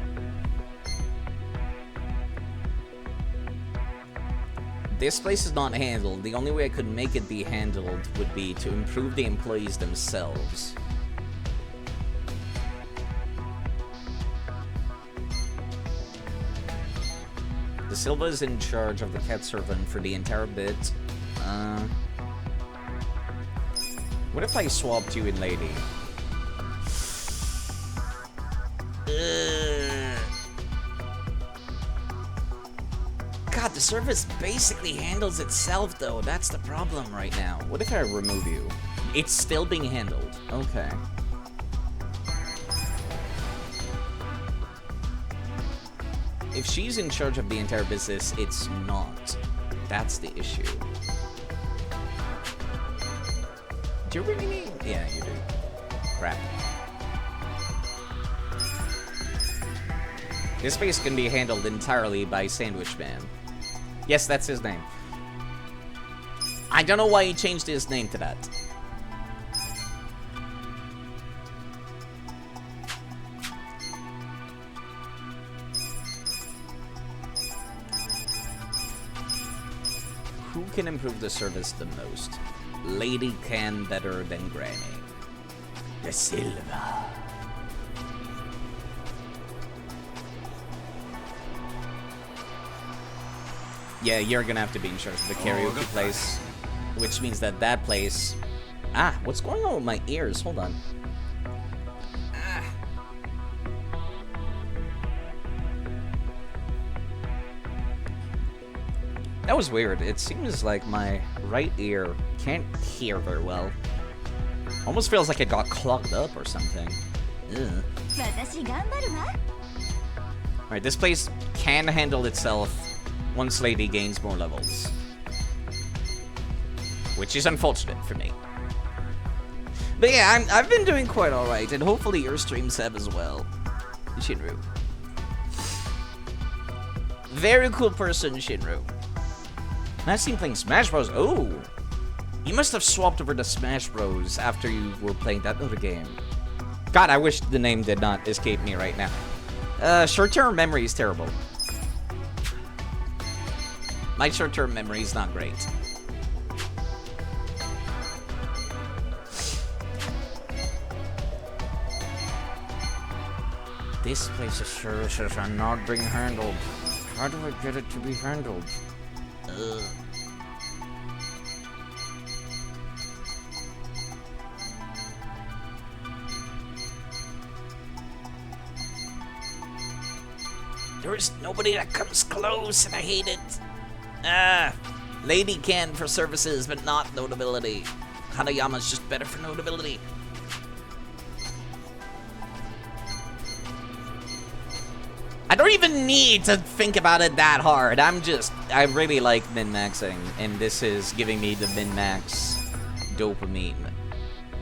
This place is not handled. The only way I could make it be handled would be to improve the employees themselves. The Silva is in charge of the cat servant for the entire bit. What if I swapped you in lady? God, the service basically handles itself, though. That's the problem right now. What if I remove you? It's still being handled. Okay. If she's in charge of the entire business, it's not. That's the issue. Do you really need? Yeah, you do. Crap. This space can be handled entirely by Sandwich Man. Yes, that's his name. I don't know why he changed his name to that. Who can improve the service the most? Lady can better than Granny. The Silva. Yeah, you're gonna have to be in charge of the karaoke place. Which means that that place... Ah, what's going on with my ears? Hold on. That was weird. It seems like my right ear can't hear very well. Almost feels like it got clogged up or something. Ugh. Alright, this place can handle itself once Lady gains more levels. which is unfortunate for me. But yeah, I've been doing quite alright, and hopefully your streams have as well. Shinru. Very cool person, Shinru. I've seen playing Smash Bros. Oh! You must have swapped over to Smash Bros. After you were playing that other game. God, I wish the name did not escape me right now. Short-term memory is terrible. My short-term memory is not great. This place of services are not being handled. How do I get it to be handled? Ugh. There is nobody that comes close, and I hate it. Lady can for services, but not notability. Hanayama's just better for notability. I don't even need to think about it that hard. I really like min-maxing, and this is giving me the min-max dopamine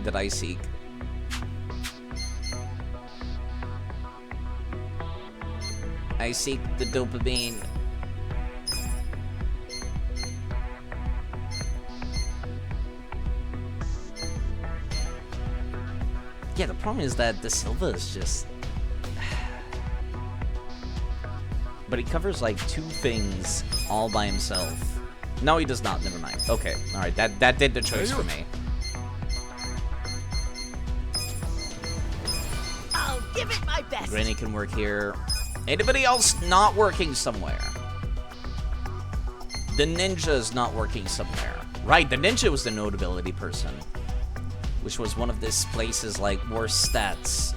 that I seek. I seek the dopamine. Yeah, the problem is that the Silva is just... But he covers like 2 things all by himself. No, he does not. Never mind. Okay, all right. That did the choice for me. I'll give it my best. Granny can work here. Anybody else not working somewhere? The ninja's not working somewhere. Right, the ninja was the notability person, which was one of this place's like worst stats.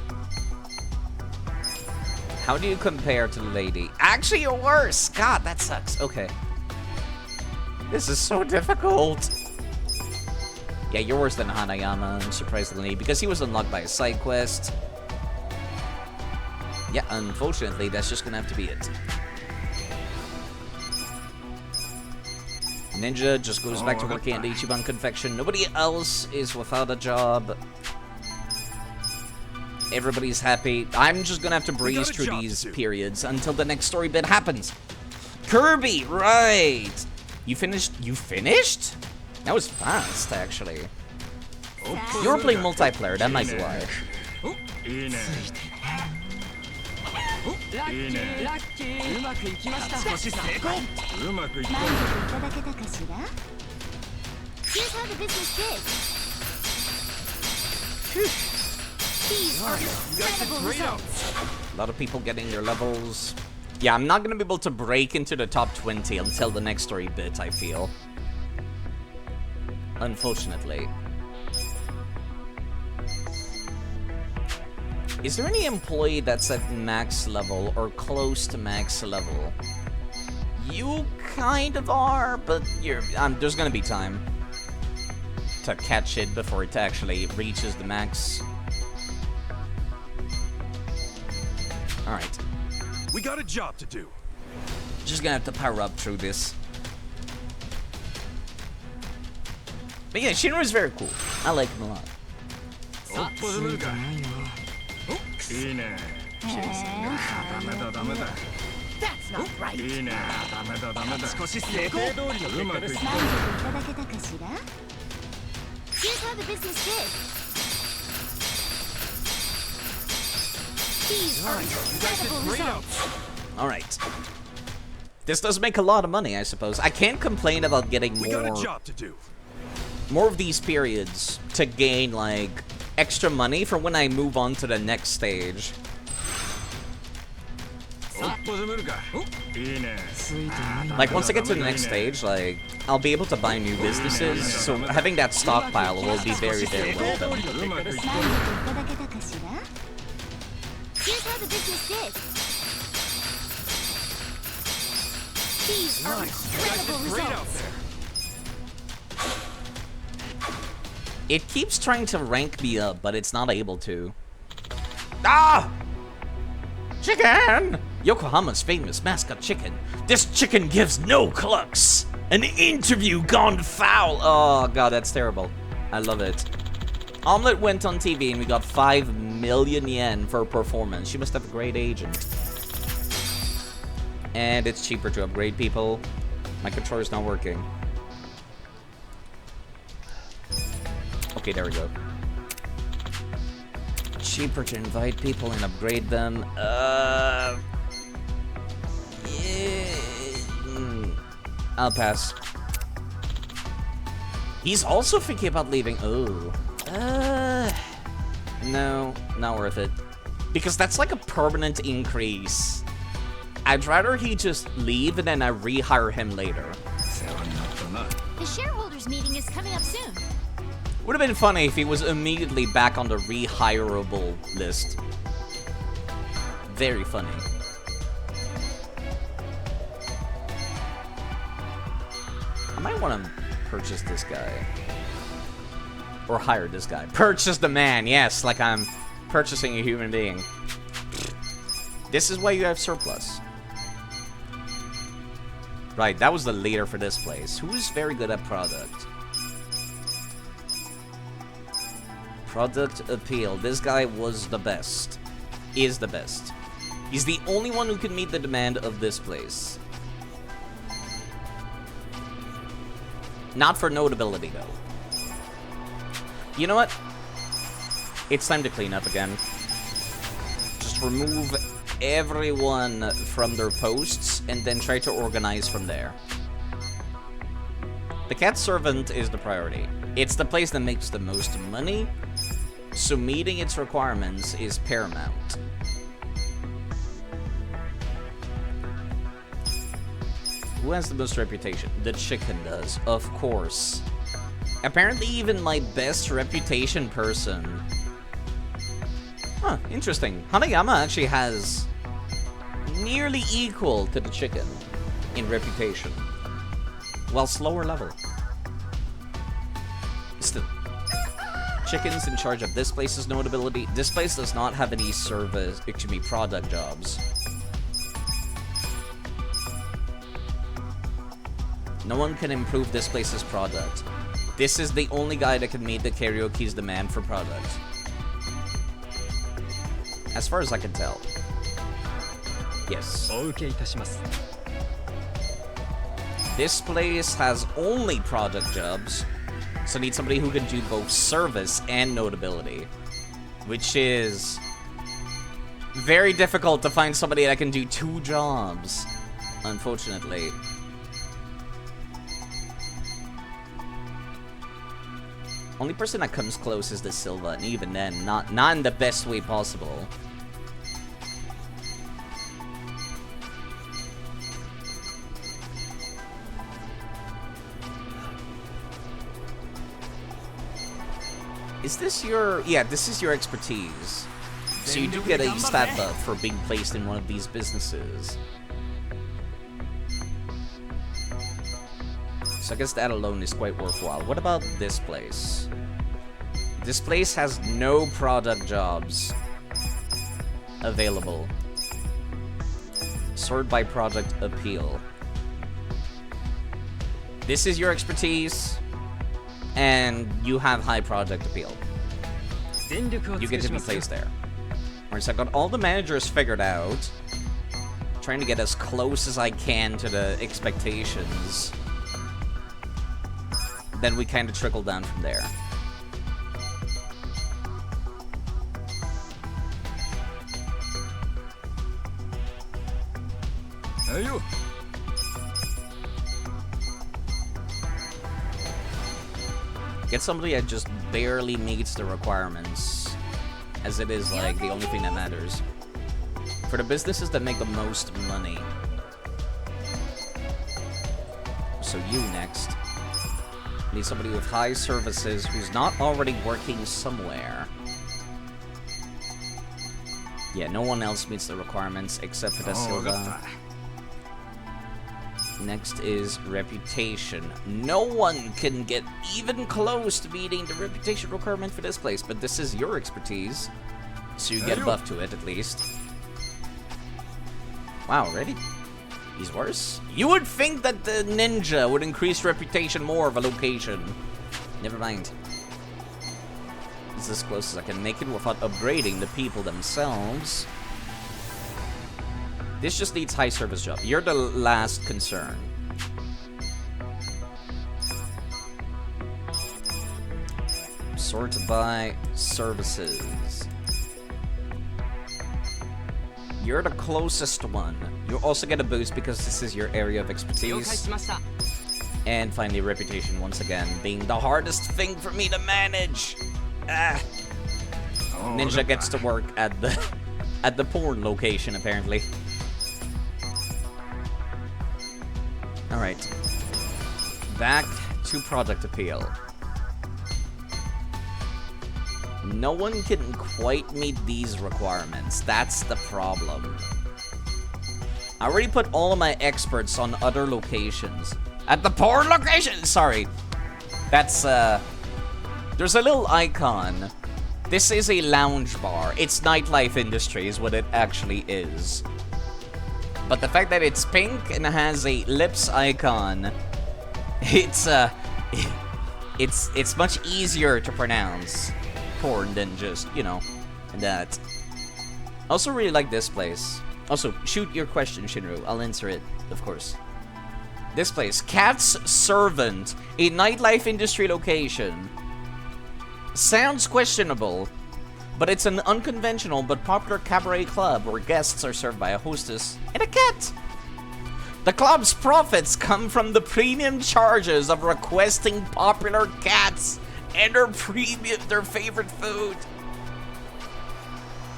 How do you compare to the lady? Actually, you're worse. God, that sucks. Okay. This is so difficult. Yeah, you're worse than Hanayama, surprisingly, because he was unlocked by a side quest. Yeah, unfortunately, that's just gonna have to be it. Ninja just goes back to working at the Ichiban Confection. Nobody else is without a job. Everybody's happy. I'm just gonna have to breeze through these periods until the next story bit happens. Kirby, right. You finished? You finished? That was fast, actually. You were playing multiplayer, that might be why. Here's how the business did. These are incredible results. A lot of people getting their levels. Yeah, I'm not gonna be able to break into the top 20 until the next story bit, I feel. Unfortunately. Is there any employee that's at max level or close to max level? You kind of are, but there's gonna be time to catch it before it actually reaches the max. Alright. We got a job to do. Just gonna have to power up through this. But yeah, Shinru's very cool. I like him a lot. That's not right. Here's how the business did. These are incredible results. Alright. This does make a lot of money, I suppose. I can't complain about getting We got a job to do. more of these periods to gain, like, extra money for when I move on to the next stage. Like, once I get to the next stage, like, I'll be able to buy new businesses, so having that stockpile will be very, very welcome. Here's how the business did. These are incredible results. It keeps trying to rank me up, but it's not able to. Ah! Chicken! Yokohama's famous mascot chicken. This chicken gives no clucks. An interview gone foul. Oh, God, that's terrible. I love it. Omelette went on TV and we got 5 million yen for a performance. She must have a great agent. And it's cheaper to upgrade people. My controller's not working. Okay, there we go. Cheaper to invite people and upgrade them. Yeah. I'll pass. He's also thinking about leaving. Oh. No, not worth it. Because that's like a permanent increase. I'd rather he just leave and then I rehire him later. The shareholders meeting is coming up soon. Would have been funny if he was immediately back on the rehireable list. Very funny. I might want to purchase this guy. Or hire this guy. Purchase the man, yes, like I'm purchasing a human being. This is why you have surplus. Right, that was the leader for this place. Who's very good at product? Product appeal. This guy was the best. Is the best. He's the only one who can meet the demand of this place. Not for notability, though. You know what? It's time to clean up again. Just remove everyone from their posts and then try to organize from there. The cat servant is the priority. It's the place that makes the most money, so meeting its requirements is paramount. Who has the most reputation? The chicken does, of course. Apparently even my best reputation person. Huh, interesting. Hanayama actually has nearly equal to the chicken in reputation. While slower level. Still. Chicken's in charge of this place's notability. This place does not have any service, excuse me, product jobs. No one can improve this place's product. This is the only guy that can meet the karaoke's demand for product. As far as I can tell. Yes. This place has only product jobs, so I need somebody who can do both service and notability. Which is very difficult to find somebody that can do 2 jobs, unfortunately. Only person that comes close is the Silva, and even then, not in the best way possible. Is this your... Yeah, this is your expertise. So you do get a stat buff for being placed in one of these businesses. So I guess that alone is quite worthwhile. What about this place? This place has no product jobs available. Sort by product appeal. This is your expertise, and you have high product appeal. You get to be placed there. Alright, so I got all the managers figured out. Trying to get as close as I can to the expectations. Then we kind of trickle down from there. Get somebody that just barely meets the requirements, as it is like the only thing that matters. For the businesses that make the most money. So you next. Need somebody with high services who's not already working somewhere. Yeah, no one else meets the requirements except for the Silva. Next is reputation. No one can get even close to meeting the reputation requirement for this place, but this is your expertise, so you get buffed to it at least. Wow, ready? He's worse? You would think that the ninja would increase reputation more of a location. Never mind. It's as close as I can make it without upgrading the people themselves. This just needs high service job. You're the last concern. Sort by services. You're the closest one. You also get a boost because this is your area of expertise. And finally, reputation once again being the hardest thing for me to manage. Ninja gets to work at the porn location apparently. All right. Back to product appeal. No one can quite meet these requirements. That's the problem. I already put all of my experts on other locations. At the porn location! Sorry. That's, there's a little icon. This is a lounge bar. It's nightlife industry is what it actually is. But the fact that it's pink and has a lips icon, it's much easier to pronounce porn than just, you know, that. I also really like this place. Also, shoot your question, Shinru. I'll answer it, of course. This place, Cat's Servant, a nightlife industry location. Sounds questionable, but it's an unconventional but popular cabaret club where guests are served by a hostess and a cat. The club's profits come from the premium charges of requesting popular cats and their favorite food.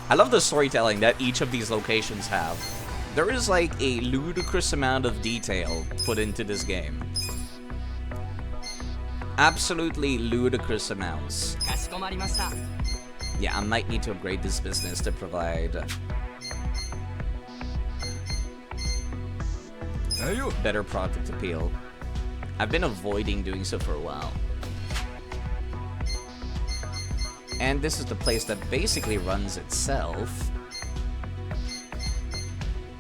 I love the storytelling that each of these locations have. There is like a ludicrous amount of detail put into this game. Absolutely ludicrous amounts. Yeah, I might need to upgrade this business to provide better product appeal. I've been avoiding doing so for a while. And this is the place that basically runs itself.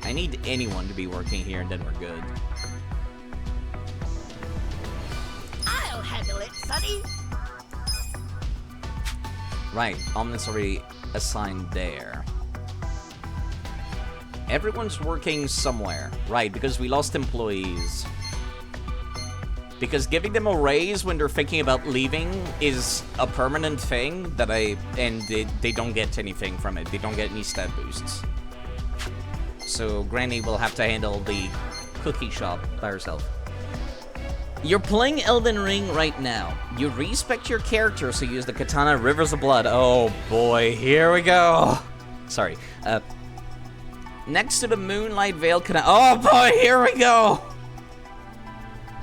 I need anyone to be working here and then we're good. I'll handle it, Sonny. Right, Omnit's already assigned there. Everyone's working somewhere. Right, because we lost employees. Because giving them a raise when they're thinking about leaving is a permanent thing that they don't get anything from it. They don't get any stat boosts. So Granny will have to handle the cookie shop by herself. You're playing Elden Ring right now. You respect your character, so use the katana Rivers of Blood. Oh boy, here we go. Sorry. Next to the Moonlight Veil katana. Oh boy, here we go.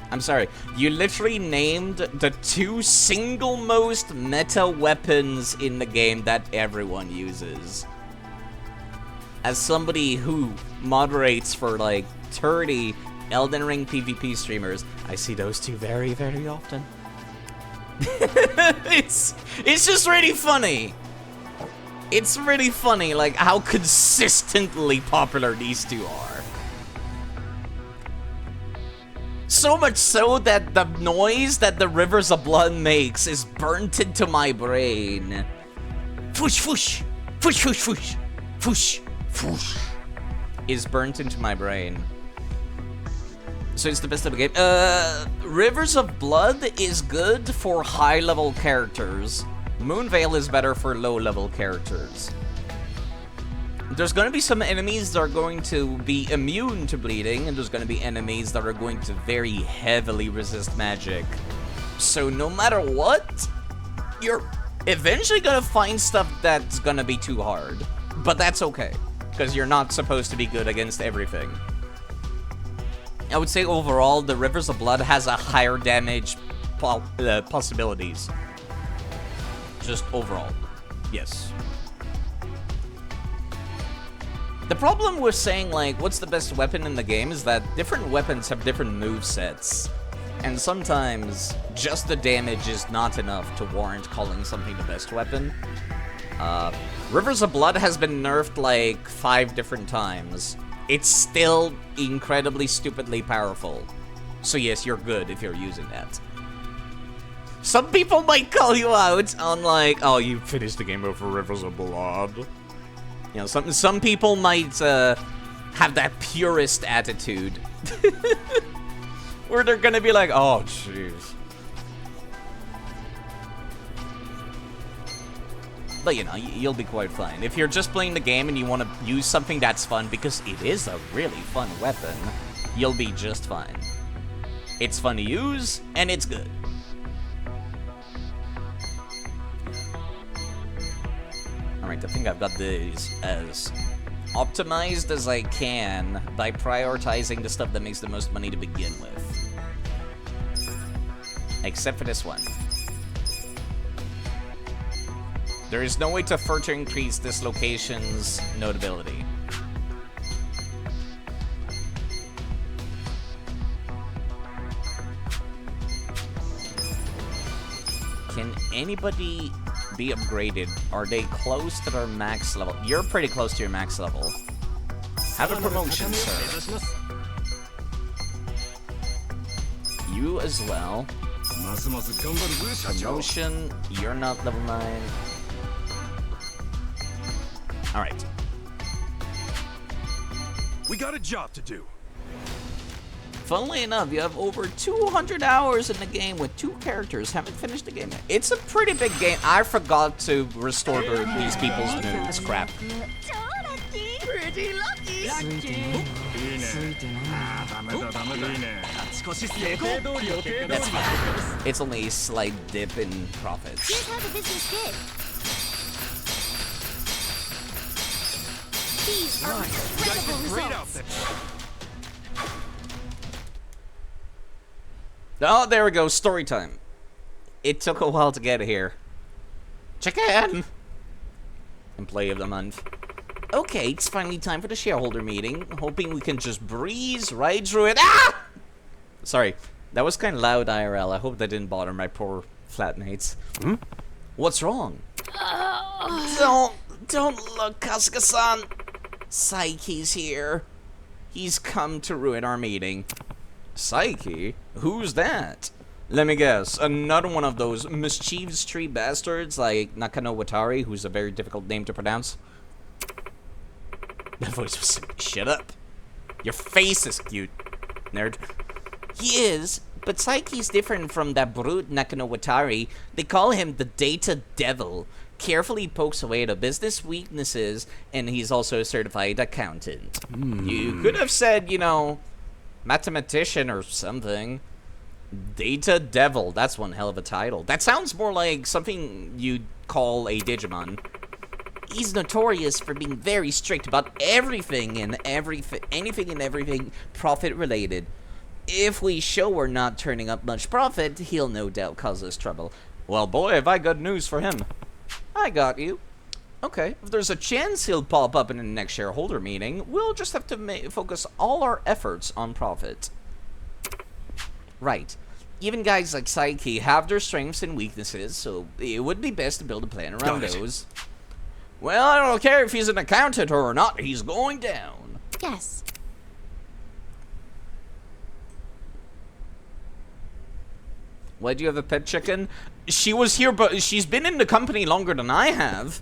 I'm sorry. You literally named the two single most meta weapons in the game that everyone uses. As somebody who moderates for like 30 Elden Ring PvP streamers, I see those two very, very often. It's just really funny. It's really funny, like, how consistently popular these two are. So much so that the noise that the Rivers of Blood makes is burnt into my brain. Foosh, foosh, foosh, foosh, foosh, foosh, foosh, is burnt into my brain. So it's the best of the game. Rivers of Blood is good for high-level characters. Moonveil is better for low-level characters. There's going to be some enemies that are going to be immune to bleeding, and there's going to be enemies that are going to very heavily resist magic. So no matter what, you're eventually going to find stuff that's going to be too hard. But that's okay, because you're not supposed to be good against everything. I would say overall, the Rivers of Blood has a higher damage possibilities. Just overall, yes. The problem with saying, like, what's the best weapon in the game is that different weapons have different movesets. And sometimes, just the damage is not enough to warrant calling something the best weapon. Rivers of Blood has been nerfed, like, 5 different times. it's still incredibly stupidly powerful. So yes, you're good if you're using that. Some people might call you out on like, oh, you finished the game over Rivers of Blood. You know, some people might have that purist attitude. Where they're gonna be like, oh, jeez. But you know, you'll be quite fine. If you're just playing the game and you want to use something that's fun, because it is a really fun weapon, you'll be just fine. It's fun to use, and it's good. Alright, I think I've got these as optimized as I can by prioritizing the stuff that makes the most money to begin with. Except for this one. There is no way to further increase this location's notability. Can anybody be upgraded? Are they close to their max level? You're pretty close to your max level. Have a promotion, sir. You as well. Promotion, you're not level 9. Alright. We got a job to do. Funnily enough, you have over 200 hours in the game with 2 characters. Haven't finished the game yet. It's a pretty big game. I forgot to restore these people's news. Crap. Pretty lucky. That's fine. It's only a slight dip in profits. Here's how the business did. These are incredible results. Oh, there we go. Story time. It took a while to get here. Chicken! Employee of the month. Okay, it's finally time for the shareholder meeting. Hoping we can just breeze right through it. Ah! Sorry, that was kind of loud IRL. I hope that didn't bother my poor flatmates. Hmm? What's wrong? Don't look, Kasuga-san. Psyche's here. He's come to ruin our meeting. Psyche? Who's that? Let me guess, another one of those mischievous tree bastards like Nakano Watari, who's a very difficult name to pronounce. That voice was... Shut up. Your face is cute, nerd. He is, but Psyche's different from that brute Nakano Watari. They call him the Data Devil. Carefully pokes away at the business weaknesses, and he's also a certified accountant. You could have said, you know, mathematician or something. Data Devil, that's one hell of a title. That sounds more like something you'd call a Digimon. He's notorious for being very strict about anything and everything profit related. If we show we're not turning up much profit, he'll no doubt cause us trouble. Well, boy, have I got news for him. I got you. Okay, if there's a chance he'll pop up in the next shareholder meeting, we'll just have to focus all our efforts on profit. Right. Even guys like Psyche have their strengths and weaknesses, so it would be best to build a plan around those. Well, I don't care if he's an accountant or not, he's going down. Yes. Why do you have a pet chicken? She was here, but she's been in the company longer than I have.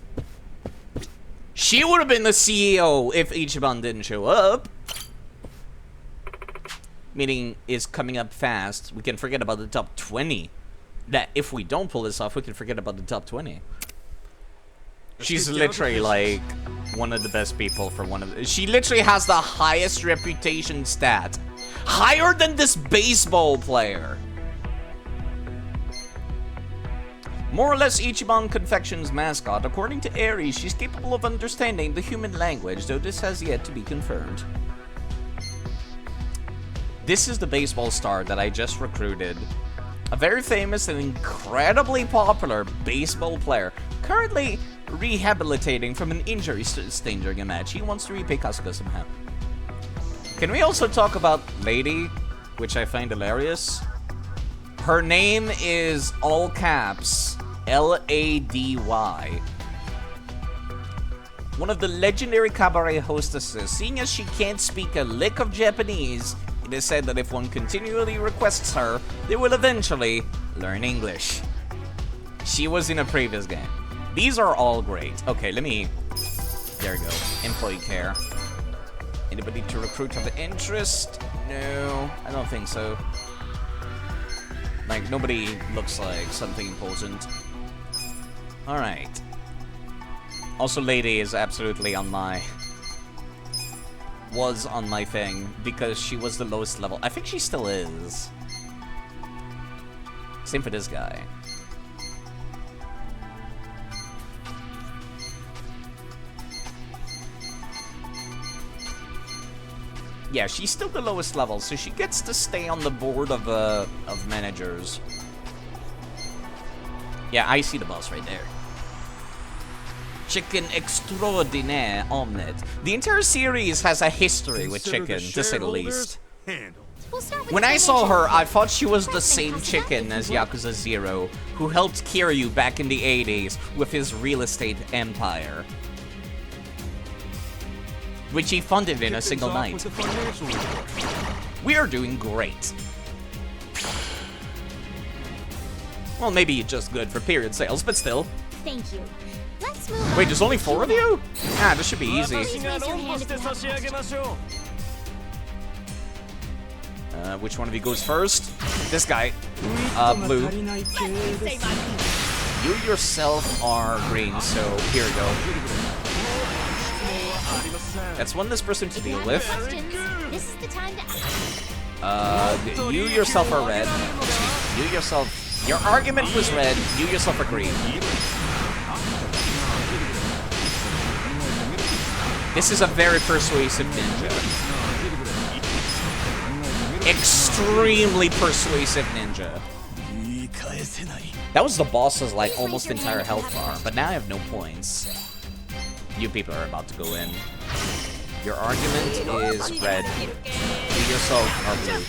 She would have been the CEO if Ichiban didn't show up. Meeting is coming up fast. We can forget about the top 20. That if we don't pull this off, we can forget about the top 20. She's literally like one of the best people for one of. She literally has the highest reputation stat, higher than this baseball player. More or less Ichiban Confection's mascot. According to Aries, she's capable of understanding the human language, though this has yet to be confirmed. This is the baseball star that I just recruited. A very famous and incredibly popular baseball player. Currently rehabilitating from an injury sustained during a match. He wants to repay Kasuga somehow. Can we also talk about Lady, which I find hilarious? Her name is all caps Lady. one of the legendary cabaret hostesses. Seeing as she can't speak a lick of Japanese, it is said that if one continually requests her, they will eventually learn English. She was in a previous game. These are all great. Okay, let me... There we go. Employee care. Anybody to recruit of interest? No, I don't think so. Like, nobody looks like something important. Alright. Also, Lady is absolutely on my... Was on my thing, because she was the lowest level. I think she still is. Same for this guy. Yeah, she's still the lowest level, so she gets to stay on the board of managers. Yeah, I see the boss right there. Chicken extraordinaire omelette. The entire series has a history with chicken, to say the least. When I saw her, I thought she was the same chicken as Yakuza 0, who helped Kiryu back in the 80s with his real estate empire, which he funded in a single night. We are doing great. Well, maybe just good for period sales, but still. Thank you. Let's move Wait, on there's only 4 of you? Ah, this should be easy. Please raise your hand if you have a question. Which one of you goes first? This guy. Blue. You yourself are green, so here we go. That's one less person to deal with. This is the time to ask. You yourself are red. You yourself... Your argument was red, you yourself are green. This is a very persuasive ninja. Extremely persuasive ninja. That was the boss's, like, almost entire health bar, but now I have no points. You people are about to go in. Your argument is red. You yourself are blue.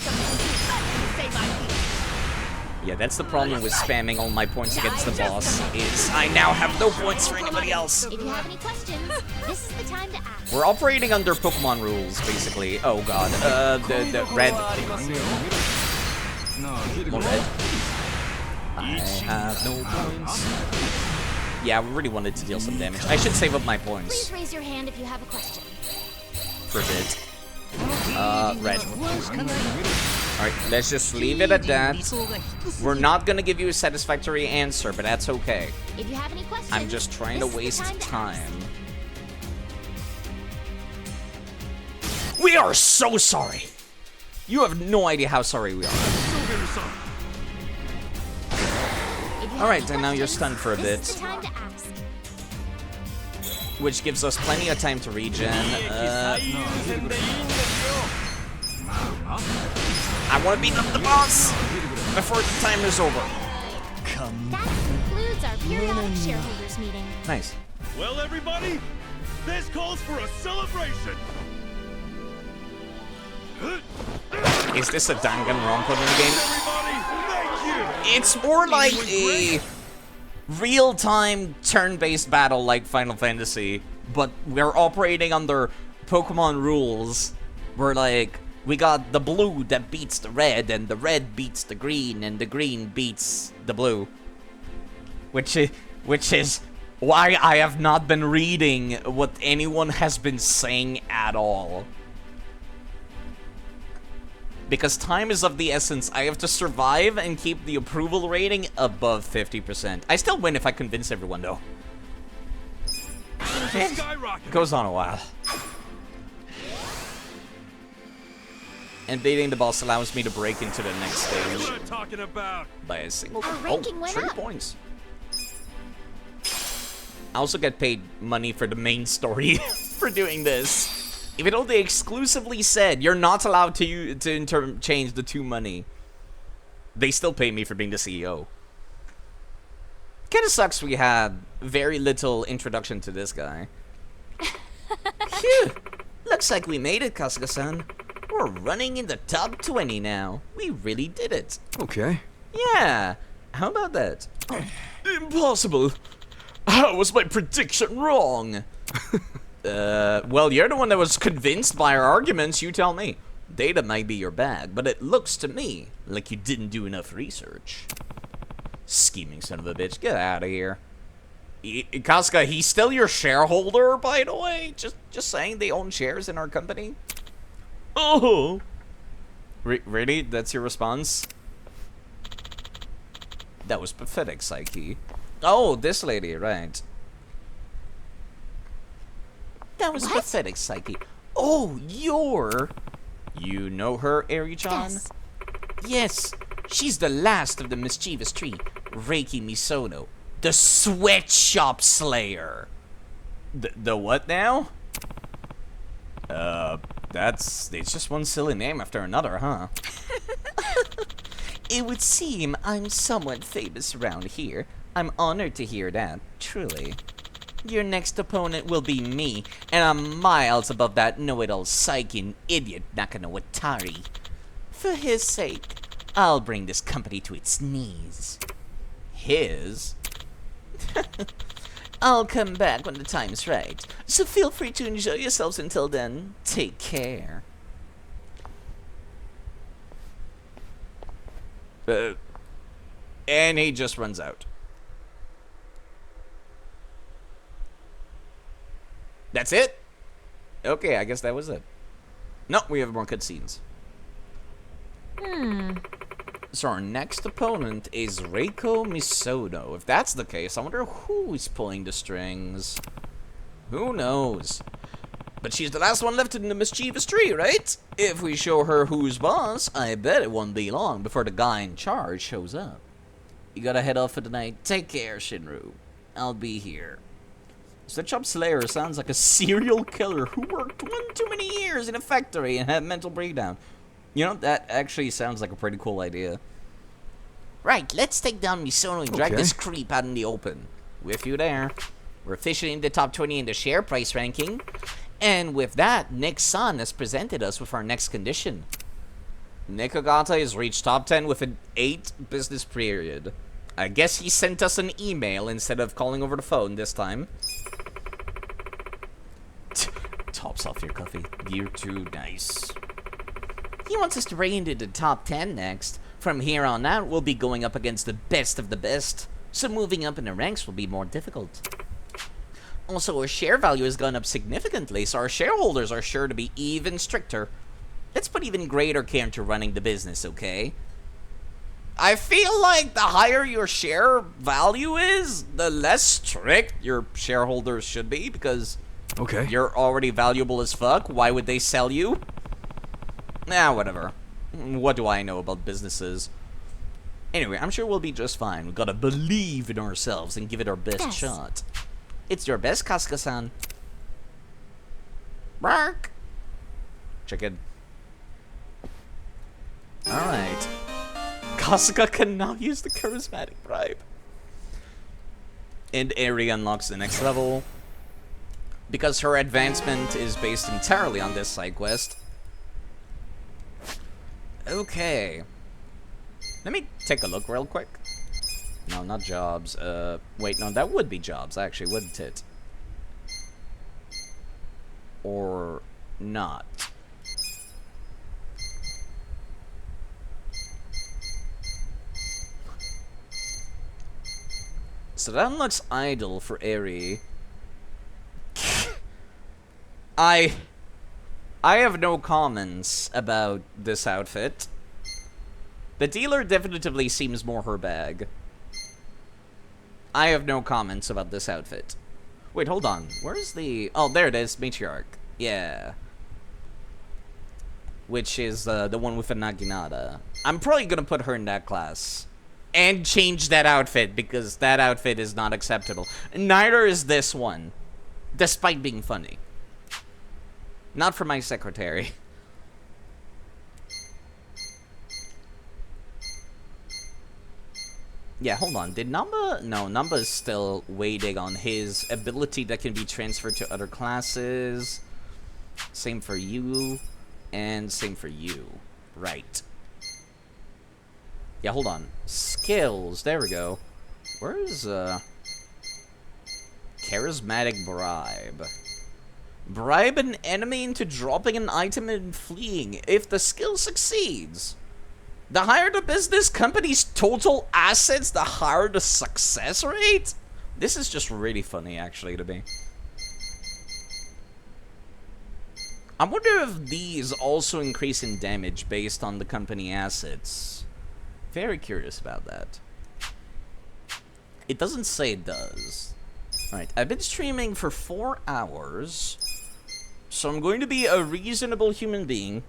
Yeah, that's the problem with spamming all my points against the boss, is I now have no points for anybody else. If you have any questions, this is the time to ask. We're operating under Pokemon rules, basically. Oh god, the red. More red. I have no points. Yeah, we really wanted to deal some damage. I should save up my points. Please raise your hand if you have a question. For a bit. Red. Alright, let's just leave it at that. We're not gonna give you a satisfactory answer, but that's okay. If you have any questions, I'm just trying to waste time. We are so sorry! You have no idea how sorry we are. Alright, and now you're stunned for a bit. Which gives us plenty of time to regen. I want to beat up the boss before the time is over. That concludes our periodic shareholders meeting. Nice. Well, everybody, this calls for a celebration. Is this a Danganronpa game? It's more like a real-time turn-based battle like Final Fantasy, but we're operating under Pokemon rules. We're like, we got the blue that beats the red, and the red beats the green, and the green beats the blue. Which is why I have not been reading what anyone has been saying at all. Because time is of the essence. I have to survive and keep the approval rating above 50%. I still win if I convince everyone, though. It goes on a while. And beating the boss allows me to break into the next stage by a single... Oh, 3 points. I also get paid money for the main story for doing this. Even though they exclusively said you're not allowed to interchange the 2 money, they still pay me for being the CEO. Kinda sucks we had very little introduction to this guy. Phew! Looks like we made it, Kasuga-san. We're running in the top 20 now. We really did it. Okay. Yeah. How about that? Impossible. How was my prediction wrong? Well, you're the one that was convinced by our arguments, you tell me. Data might be your bag, but it looks to me like you didn't do enough research. Scheming son of a bitch, get out of here. Casca, he's still your shareholder, by the way? Just saying they own shares in our company? Oh! Really? That's your response? That was pathetic, Psyche. Oh, this lady, right. That was pathetic, Psyche. Oh, You know her, Eri-chan? Yes. Yes, she's the last of the mischievous tree, Reiki Misono, the sweatshop slayer. The what now? It's just one silly name after another, huh? It would seem I'm somewhat famous around here. I'm honored to hear that, truly. Your next opponent will be me, and I'm miles above that know-it-all psyche idiot Nakano Watari. For his sake, I'll bring this company to its knees. His? I'll come back when the time's right, so feel free to enjoy yourselves until then. Take care. And he just runs out. That's it? Okay, I guess that was it. No, we have more cutscenes. So our next opponent is Reiko Misono. If that's the case, I wonder who's pulling the strings. Who knows? But she's the last one left in the mischievous tree, right? If we show her who's boss, I bet it won't be long before the guy in charge shows up. You gotta head off for the night. Take care, Shinru. I'll be here. Sweatshop Slayer sounds like a serial killer who worked one too many years in a factory and had a mental breakdown. You know, that actually sounds like a pretty cool idea. Right, let's take down Misono and drag this creep out in the open. With you there. We're officially in the top 20 in the share price ranking. And with that, Nick-san has presented us with our next condition. Nick Ogata has reached top 10 with an 8 business period. I guess he sent us an email instead of calling over the phone this time. Tops off your coffee. You're too nice. He wants us to break into the top 10 next. From here on out, we'll be going up against the best of the best. So moving up in the ranks will be more difficult. Also, our share value has gone up significantly, so our shareholders are sure to be even stricter. Let's put even greater care into running the business, okay? I feel like the higher your share value is, the less strict your shareholders should be, because you're already valuable as fuck. Why would they sell you? Nah, whatever. What do I know about businesses? Anyway, I'm sure we'll be just fine. We gotta believe in ourselves and give it our best shot. It's your best, Casca-san. Bark! Chicken. Alright. Casca can now use the charismatic bribe. And Eri unlocks the next level. Because her advancement is based entirely on this side quest. Okay. Let me take a look real quick. No, not jobs. Wait, no, that would be jobs, actually, wouldn't it? Or not. So that unlocks idle for Eri. I have no comments about this outfit. The dealer definitively seems more her bag. I have no comments about this outfit. Wait, hold on. Where's the... Oh, there it is. Matriarch. Yeah. Which is the one with the Naginata. I'm probably gonna put her in that class. And change that outfit, because that outfit is not acceptable. Neither is this one. Despite being funny. Not for my secretary. Yeah, hold on. Did Namba... No, Namba is still waiting on his ability that can be transferred to other classes. Same for you. And same for you. Right. Yeah, hold on. Skills. There we go. Where's, Charismatic Bribe. Bribe an enemy into dropping an item and fleeing. If the skill succeeds, the higher the business company's total assets, the higher the success rate? This is just really funny, actually, to me. I wonder if these also increase in damage based on the company assets. Very curious about that. It doesn't say it does. Alright, I've been streaming for 4 hours. So I'm going to be a reasonable human being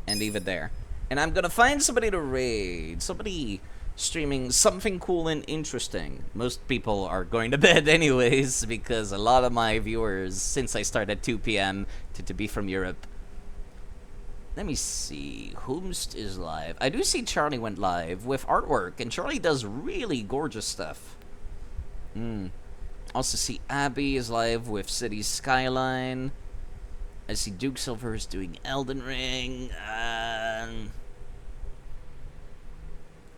and leave it there. And I'm gonna find somebody to raid. Somebody streaming something cool and interesting. Most people are going to bed anyways, because a lot of my viewers, since I start at 2 p.m. to be from Europe. Let me see. Whomst is live. I do see Charlie went live with artwork, and Charlie does really gorgeous stuff. Also see Abby is live with City Skyline. I see Duke Silver is doing Elden Ring.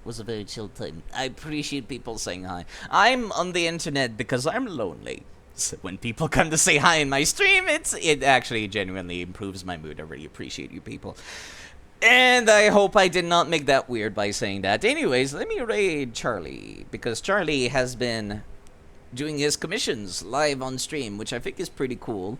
Was a very chill time. I appreciate people saying hi. I'm on the internet because I'm lonely. So when people come to say hi in my stream, it actually genuinely improves my mood. I really appreciate you people. And I hope I did not make that weird by saying that. Anyways, let me raid Charlie, because Charlie has been doing his commissions live on stream, which I think is pretty cool.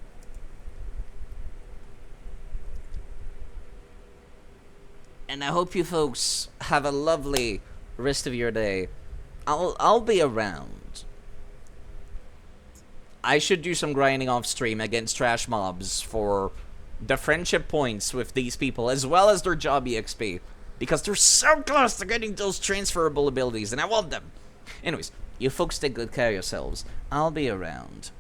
And I hope you folks have a lovely rest of your day. I'll be around. I should do some grinding off stream against trash mobs for the friendship points with these people, as well as their job EXP, because they're so close to getting those transferable abilities, and I want them. Anyways, you folks take good care of yourselves. I'll be around.